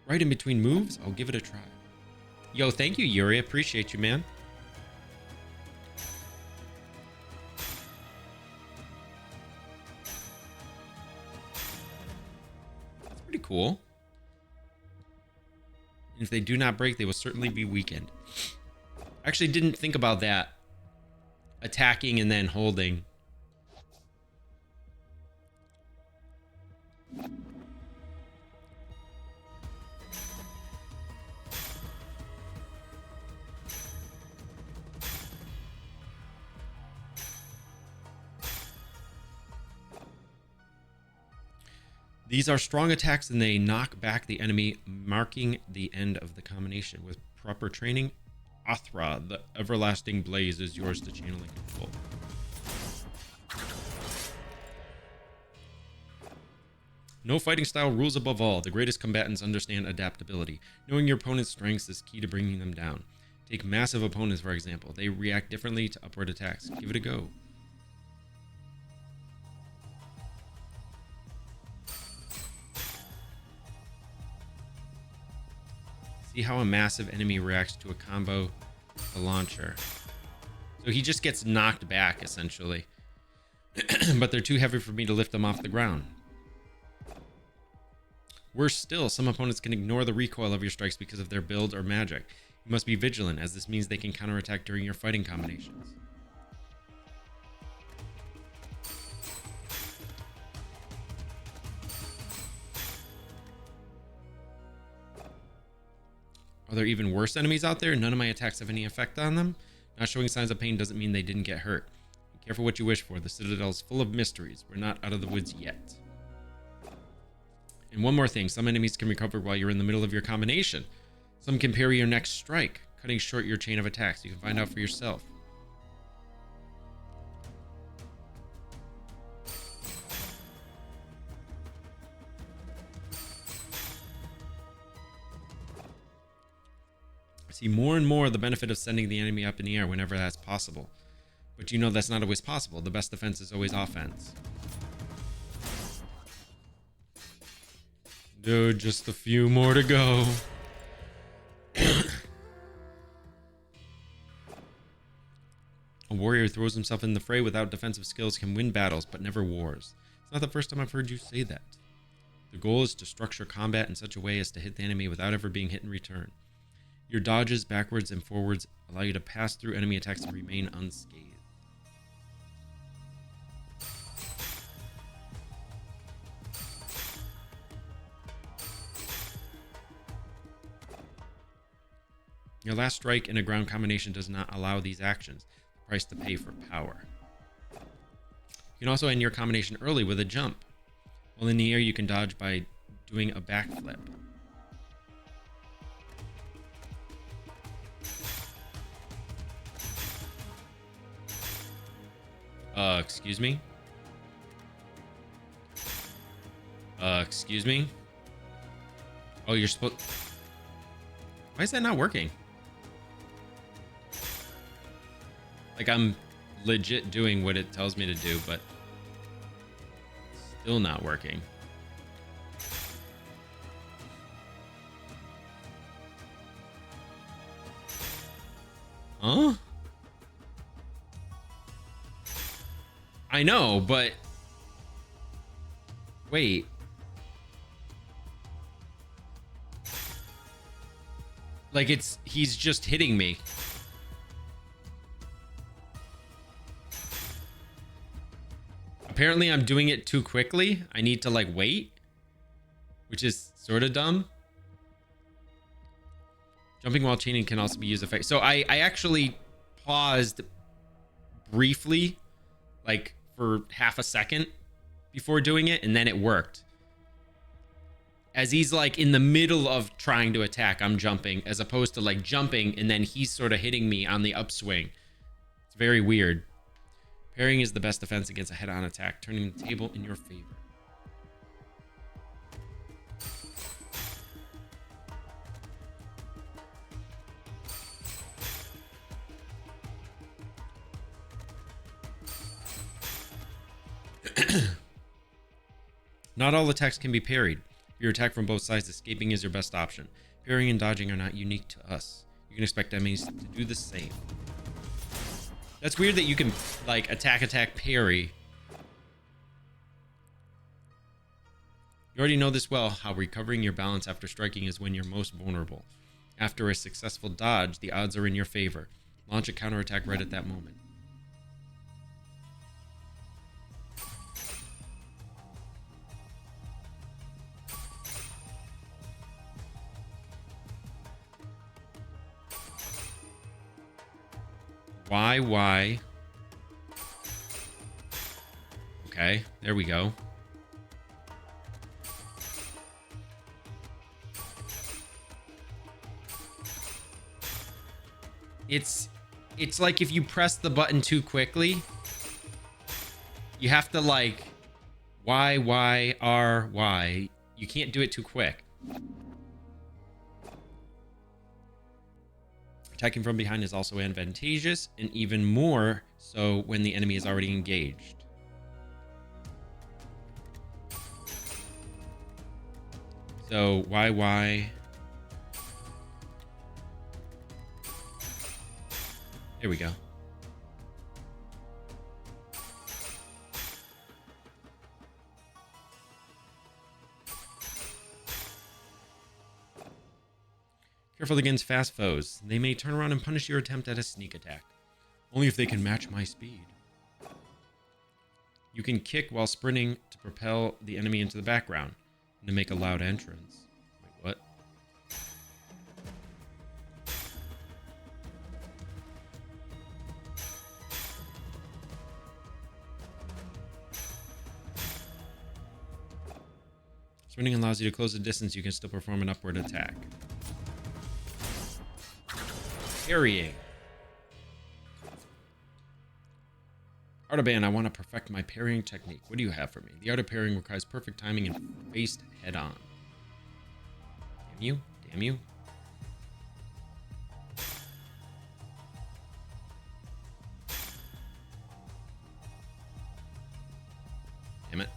Right in between moves, I'll give it a try. Yo, thank you, Yuri. Appreciate you, man. Pretty cool. And if they do not break, they will certainly be weakened. I actually didn't think about that. Attacking and then holding. These are strong attacks and they knock back the enemy, marking the end of the combination. With proper training, Athra, the everlasting blaze, is yours to channel and control. No fighting style rules above all. The greatest combatants understand adaptability. Knowing your opponent's strengths is key to bringing them down. Take massive opponents, for example. They react differently to upward attacks. Give it a go. See how a massive enemy reacts to a combo, the launcher. So he just gets knocked back, essentially. But they're too heavy for me to lift them off the ground. Worse still, some opponents can ignore the recoil of your strikes because of their build or magic. You must be vigilant, as this means they can counterattack during your fighting combinations. Are there even worse enemies out there? None of my attacks have any effect on them. Not showing signs of pain doesn't mean they didn't get hurt. Be careful what you wish for. The Citadel is full of mysteries. We're not out of the woods yet. And one more thing. Some enemies can recover while you're in the middle of your combination. Some can parry your next strike, cutting short your chain of attacks. You can find out for yourself. See more and more the benefit of sending the enemy up in the air whenever that's possible. But you know that's not always possible. The best defense is always offense. Dude, just a few more to go. A warrior who throws himself in the fray without defensive skills can win battles, but never wars. It's not the first time I've heard you say that. The goal is to structure combat in such a way as to hit the enemy without ever being hit in return. Your dodges backwards and forwards allow you to pass through enemy attacks and remain unscathed. Your last strike in a ground combination does not allow these actions. The price to pay for power. You can also end your combination early with a jump. While in the air, you can dodge by doing a backflip. Excuse me? Excuse me? Oh, you're supposed... Why is that not working? Like, I'm legit doing what it tells me to do, but still not working. Huh? I know, but wait. Like, he's just hitting me. Apparently I'm doing it too quickly. I need to like wait, which is sort of dumb. Jumping while chaining can also be used effectively. So I actually paused briefly, like for half a second before doing it, and then it worked. As he's like in the middle of trying to attack, I'm jumping, as opposed to like jumping and then he's sort of hitting me on the upswing. It's very weird. Parrying is the best defense against a head-on attack, turning the table in your favor. Not all attacks can be parried. If you're attacked from both sides, escaping is your best option. Parrying and dodging are not unique to us. You can expect enemies to do the same. That's weird that you can, like, attack, parry. You already know this well, how recovering your balance after striking is when you're most vulnerable. After a successful dodge, the odds are in your favor. Launch a counterattack right at that moment. Why? Okay, there we go. It's like if you press the button too quickly, you have to like Y. You can't do it too quick. Attacking from behind is also advantageous, and even more so when the enemy is already engaged. So, Y. There we go. Careful against fast foes. They may turn around and punish your attempt at a sneak attack. Only if they can match my speed. You can kick while sprinting to propel the enemy into the background and to make a loud entrance. Wait, what? Sprinting allows you to close the distance. You can still perform an upward attack. Parrying. Artaban, I want to perfect my parrying technique. What do you have for me? The art of parrying requires perfect timing and faced head on. Damn you. Damn it.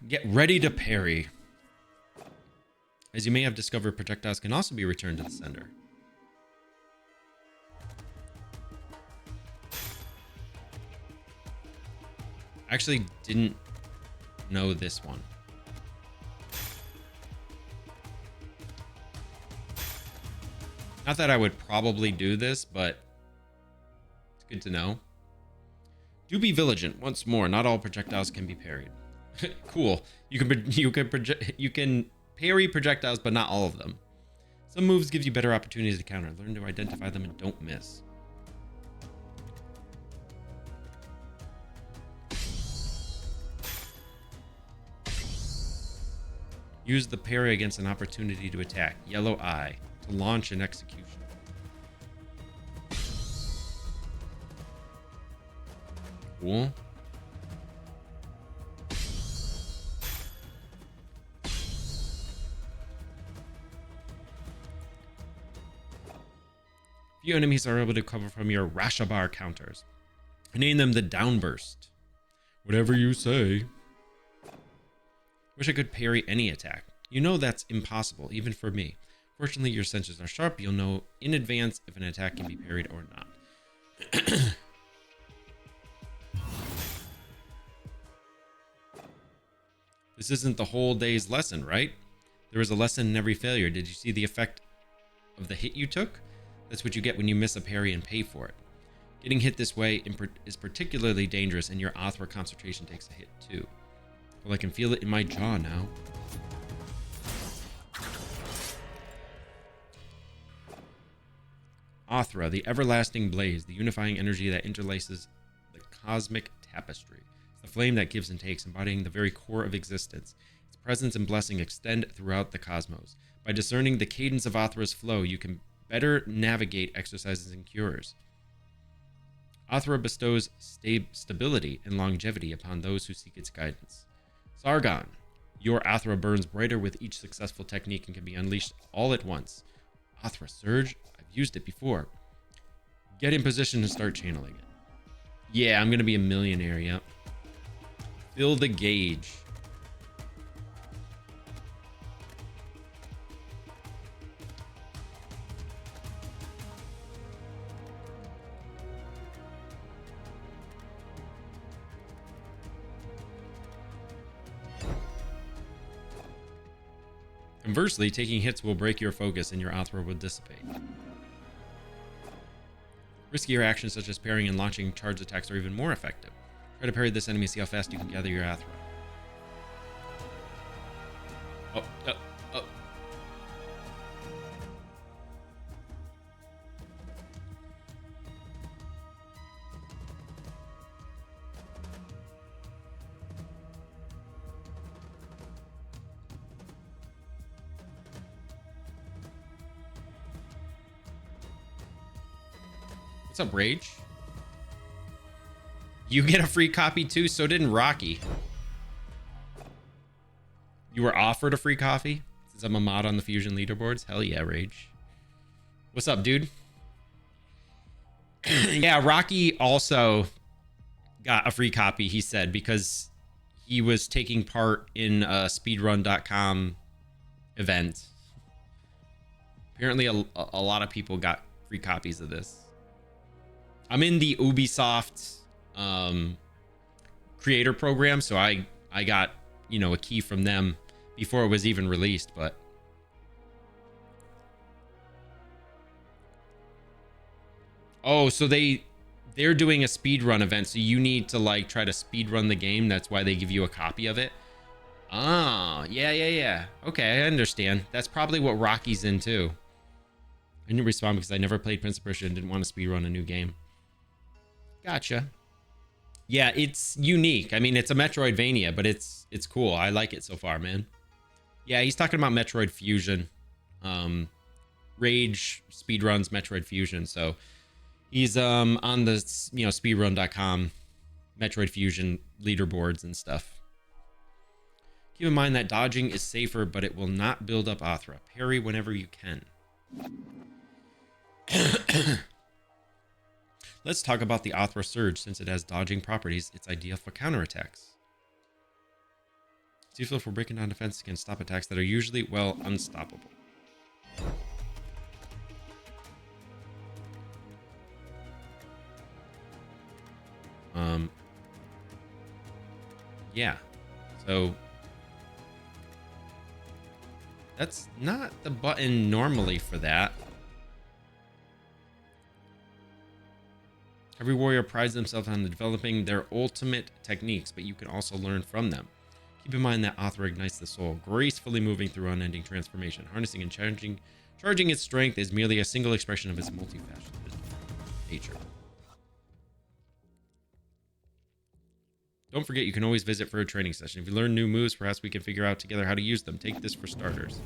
Get ready to parry. As you may have discovered, projectiles can also be returned to the sender. I actually didn't know this one. Not that I would probably do this, but it's good to know. Do be vigilant. Once more, not all projectiles can be parried. Cool. You can parry projectiles, but not all of them. Some moves give you better opportunities to counter. Learn to identify them and don't miss. Use the parry against an opportunity to attack. Yellow eye to launch an execution. Cool. Few enemies are able to cover from your Rashabar counters. Name them the Downburst. Whatever you say. Wish I could parry any attack. You know that's impossible, even for me. Fortunately, your senses are sharp. You'll know in advance if an attack can be parried or not. This isn't the whole day's lesson, right? There was a lesson in every failure. Did you see the effect of the hit you took? That's what you get when you miss a parry and pay for it. Getting hit this way is particularly dangerous, and your Othra concentration takes a hit too. Well, I can feel it in my jaw now. Othra, the everlasting blaze, the unifying energy that interlaces the cosmic tapestry. It's the flame that gives and takes, embodying the very core of existence. Its presence and blessing extend throughout the cosmos. By discerning the cadence of Othra's flow, you can better navigate exercises and cures. Othra bestows stability and longevity upon those who seek its guidance. Sargon, your Othra burns brighter with each successful technique and can be unleashed all at once. Othra Surge, I've used it before. Get in position and start channeling it. Yeah, I'm going to be a millionaire, yep. Fill the gauge. Conversely, taking hits will break your focus and your Othra will dissipate. Riskier actions such as parrying and launching charge attacks are even more effective. Try to parry this enemy, see how fast you can gather your Othra. Oh. What's up, Rage? You get a free copy too, so didn't Rocky. You were offered a free coffee? Since I'm a mod on the Fusion leaderboards? Hell yeah, Rage. What's up, dude? Yeah, Rocky also got a free copy, he said, because he was taking part in a speedrun.com event. Apparently a lot of people got free copies of this. I'm in the Ubisoft creator program, so I got, you know, a key from them before it was even released, but oh, so they're doing a speedrun event, so you need to like try to speedrun the game. That's why they give you a copy of it. Ah, yeah. Okay, I understand. That's probably what Rocky's in too. I didn't respond because I never played Prince of Persia and didn't want to speedrun a new game. Gotcha. Yeah, it's unique. I mean, it's a Metroidvania, but it's cool. I like it so far, man. Yeah, he's talking about Metroid Fusion. Rage speedruns Metroid Fusion, so he's on the, you know, speedrun.com Metroid Fusion leaderboards and stuff. Keep in mind that dodging is safer, but it will not build up Othra. Parry whenever you can. Let's talk about the Othra Surge. Since it has dodging properties, it's ideal for counterattacks. It's useful for breaking down defense against stop attacks that are usually, well, unstoppable. Yeah, so that's not the button normally for that. Every warrior prides themselves on developing their ultimate techniques, but you can also learn from them. Keep in mind that Athra ignites the soul, gracefully moving through unending transformation. Harnessing and charging its strength is merely a single expression of its multifaceted nature. Don't forget, you can always visit for a training session. If you learn new moves, perhaps we can figure out together how to use them. Take this for starters.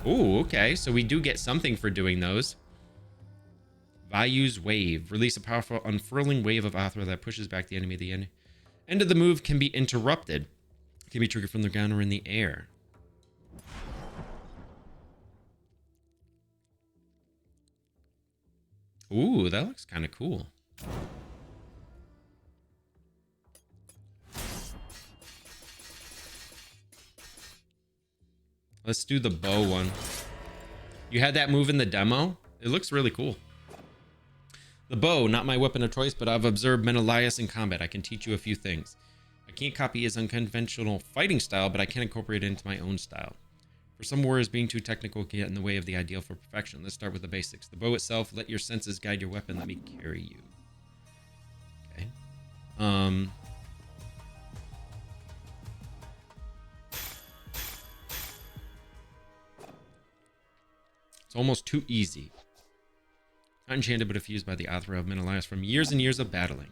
Ooh, okay. So we do get something for doing those. Vayu's Wave. Release a powerful unfurling wave of Athra that pushes back the enemy. The end of the move can be interrupted. It can be triggered from the ground or in the air. Ooh, that looks kind of cool. Let's do the bow one. You had that move in the demo? It looks really cool. The bow, not my weapon of choice, but I've observed Menelaus in combat. I can teach you a few things. I can't copy his unconventional fighting style, but I can incorporate it into my own style. For some warriors, being too technical can get in the way of the ideal for perfection. Let's start with the basics. The bow itself, let your senses guide your weapon. Let me carry you. Okay. It's almost too easy. Not enchanted, but effused by the Athra of Menelaus from years and years of battling.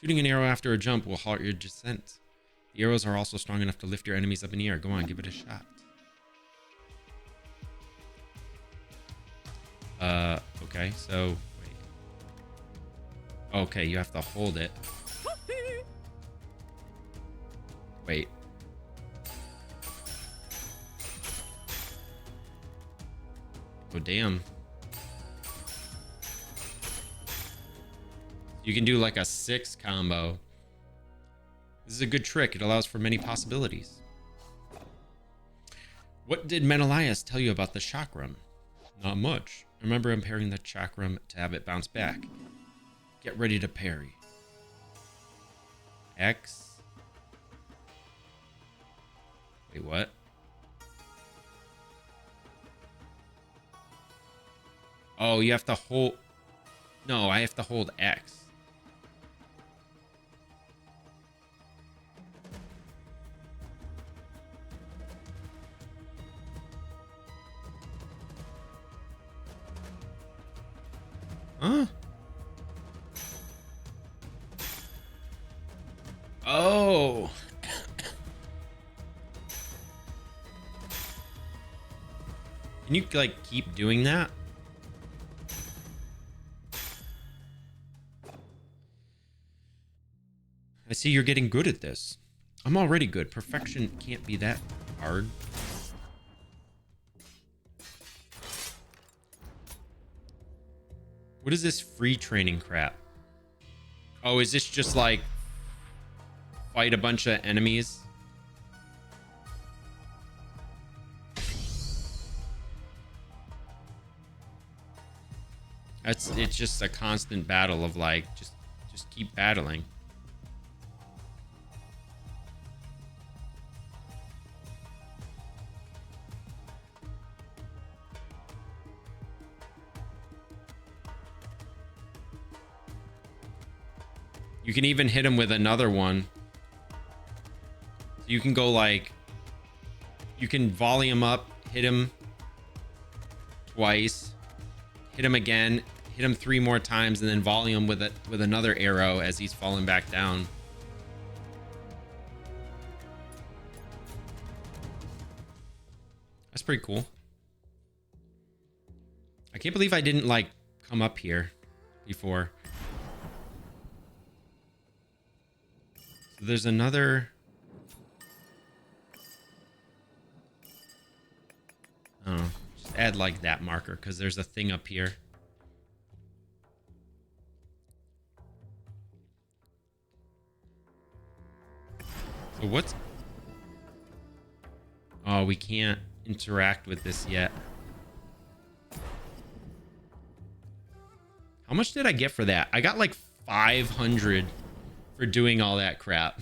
Shooting an arrow after a jump will halt your descent. The arrows are also strong enough to lift your enemies up in the air. Go on, give it a shot. Okay, so wait. Okay, you have to hold it. Wait. Oh, damn. You can do like a 6 combo. This is a good trick. It allows for many possibilities. What did Menelaus tell you about the chakram? Not much. Remember impairing the chakram to have it bounce back. Get ready to parry. X. Wait, what? Oh, you have to hold... No, I have to hold X. Huh? Oh. Can you, like, keep doing that? I see you're getting good at this. I'm already good. Perfection can't be that hard. What is this free training crap? Oh, is this just like fight a bunch of enemies? It's just a constant battle of like just keep battling. You can even hit him with another one. So you can go like, you can volley him up, hit him twice, hit him again, hit him 3 more times, and then volley him with another arrow as he's falling back down. That's pretty cool. I can't believe I didn't like come up here before. So there's another... Oh, just add like that marker because there's a thing up here. So what's... Oh, we can't interact with this yet. How much did I get for that? I got like 500 for doing all that crap.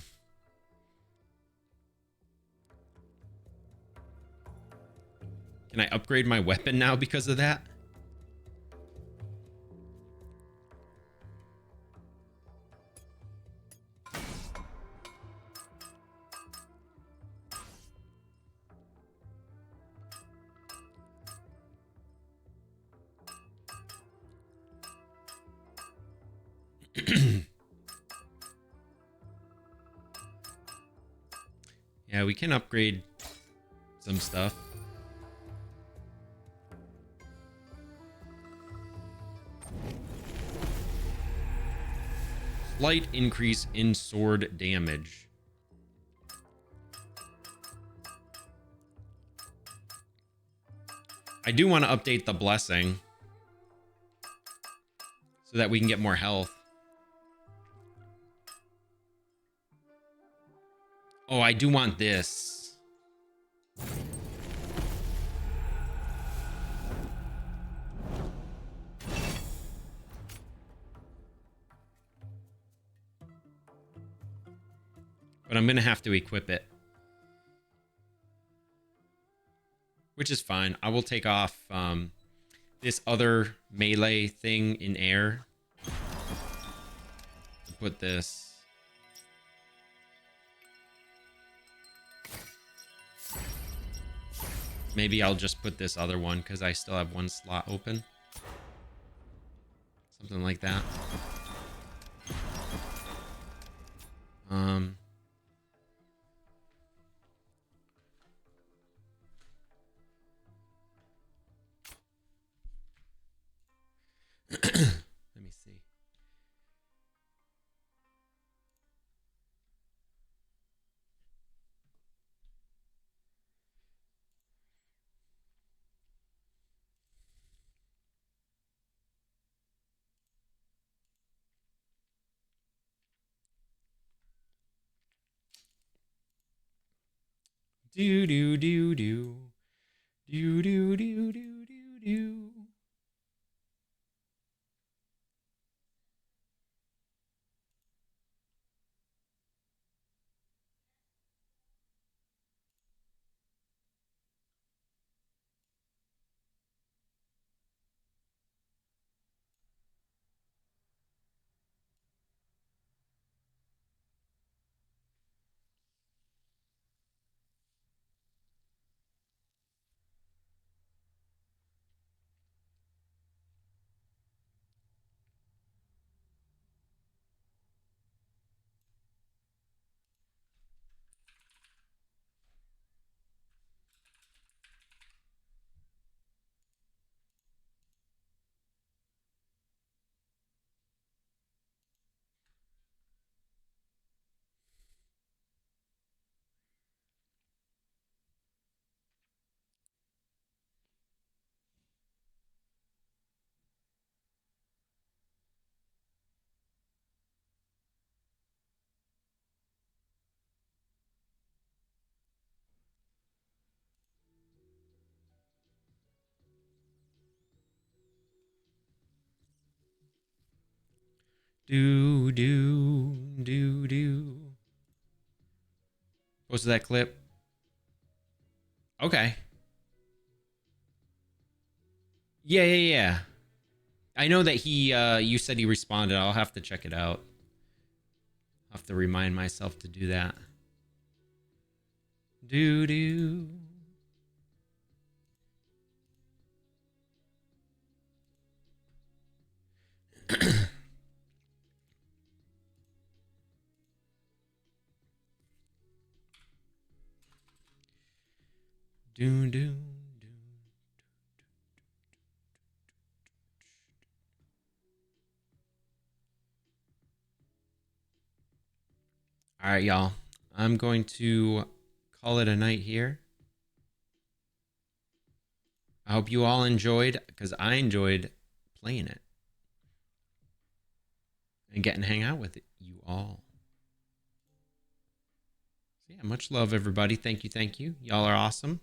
Can I upgrade my weapon now because of that? Yeah, we can upgrade some stuff. Slight increase in sword damage. I do want to update the blessing so that we can get more health. Oh, I do want this. But I'm going to have to equip it. Which is fine. I will take off this other melee thing in air to put this. Maybe I'll just put this other one because I still have one slot open. Something like that. Let me see. Do do do do do do do do do do. Do, do, do, do. What's that clip? Okay. Yeah, yeah, yeah. I know that he, you said he responded. I'll have to check it out. I'll have to remind myself to do that. Do, do. Do, do. All right, y'all. I'm going to call it a night here. I hope you all enjoyed, because I enjoyed playing it and getting to hang out with you all. So yeah, much love, everybody. Thank you, thank you. Y'all are awesome.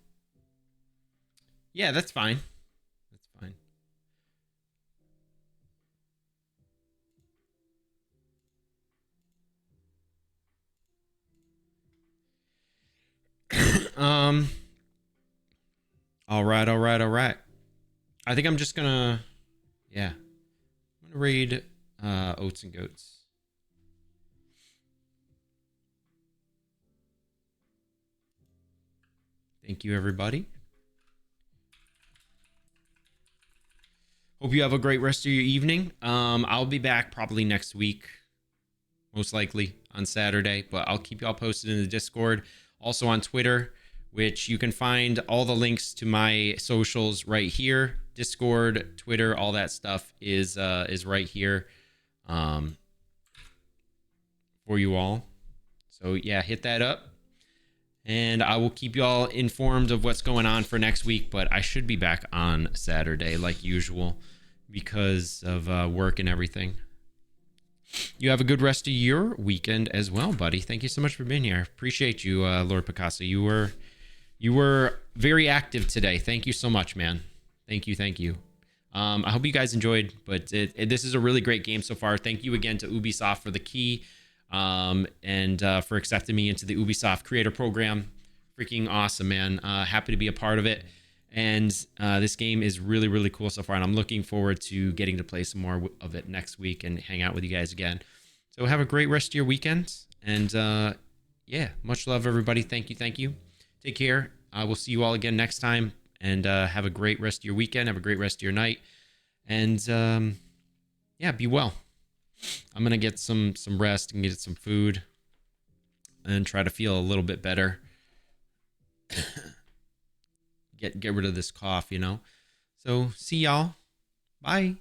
Yeah, that's fine. That's fine. All right, all right, all right. I think I'm just gonna, yeah. I'm gonna raid Oats and Goats. Thank you, everybody. Hope you have a great rest of your evening. I'll be back probably next week, most likely on Saturday, but I'll keep y'all posted in the Discord. Also on Twitter, which you can find all the links to my socials right here. Discord, Twitter, all that stuff is right here for you all. So yeah, hit that up. And I will keep you all informed of what's going on for next week. But I should be back on Saturday like usual because of work and everything. You have a good rest of your weekend as well, buddy. Thank you so much for being here. Appreciate you, Lord Picasso. You were very active today. Thank you so much, man. Thank you. I hope you guys enjoyed, but this is a really great game so far. Thank you again to Ubisoft for the key and for accepting me into the Ubisoft Creator Program. Freaking awesome, man. Happy to be a part of it. And this game is really, really cool so far. And I'm looking forward to getting to play some more of it next week and hang out with you guys again. So have a great rest of your weekend. And yeah, much love, everybody. Thank you. Take care. I will see you all again next time. And have a great rest of your weekend. Have a great rest of your night. And yeah, be well. I'm going to get some rest and get some food and try to feel a little bit better. Get rid of this cough, you know. So see y'all. Bye.